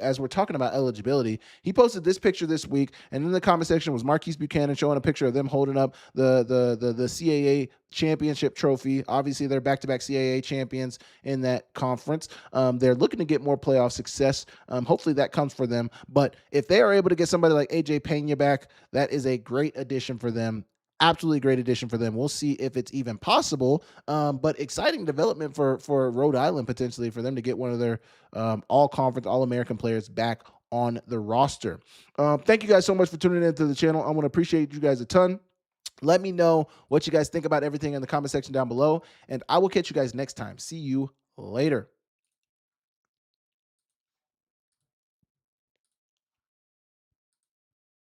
as we're talking about eligibility, he posted this picture this week, and in the comment section was Marquise Buchanan showing a picture of them holding up the CAA championship trophy. Obviously, they're back-to-back CAA champions in that conference. They're looking to get more playoff success. Hopefully that comes for them. But if they are able to get somebody like AJ Pena back, that is a great addition for them. Absolutely great addition for them. We'll see if it's even possible, but exciting development for Rhode Island potentially for them to get one of their all-conference, all-American players back on the roster. Thank you guys so much for tuning into the channel. I want to appreciate you guys a ton. Let me know what you guys think about everything in the comment section down below, and I will catch you guys next time. See you later.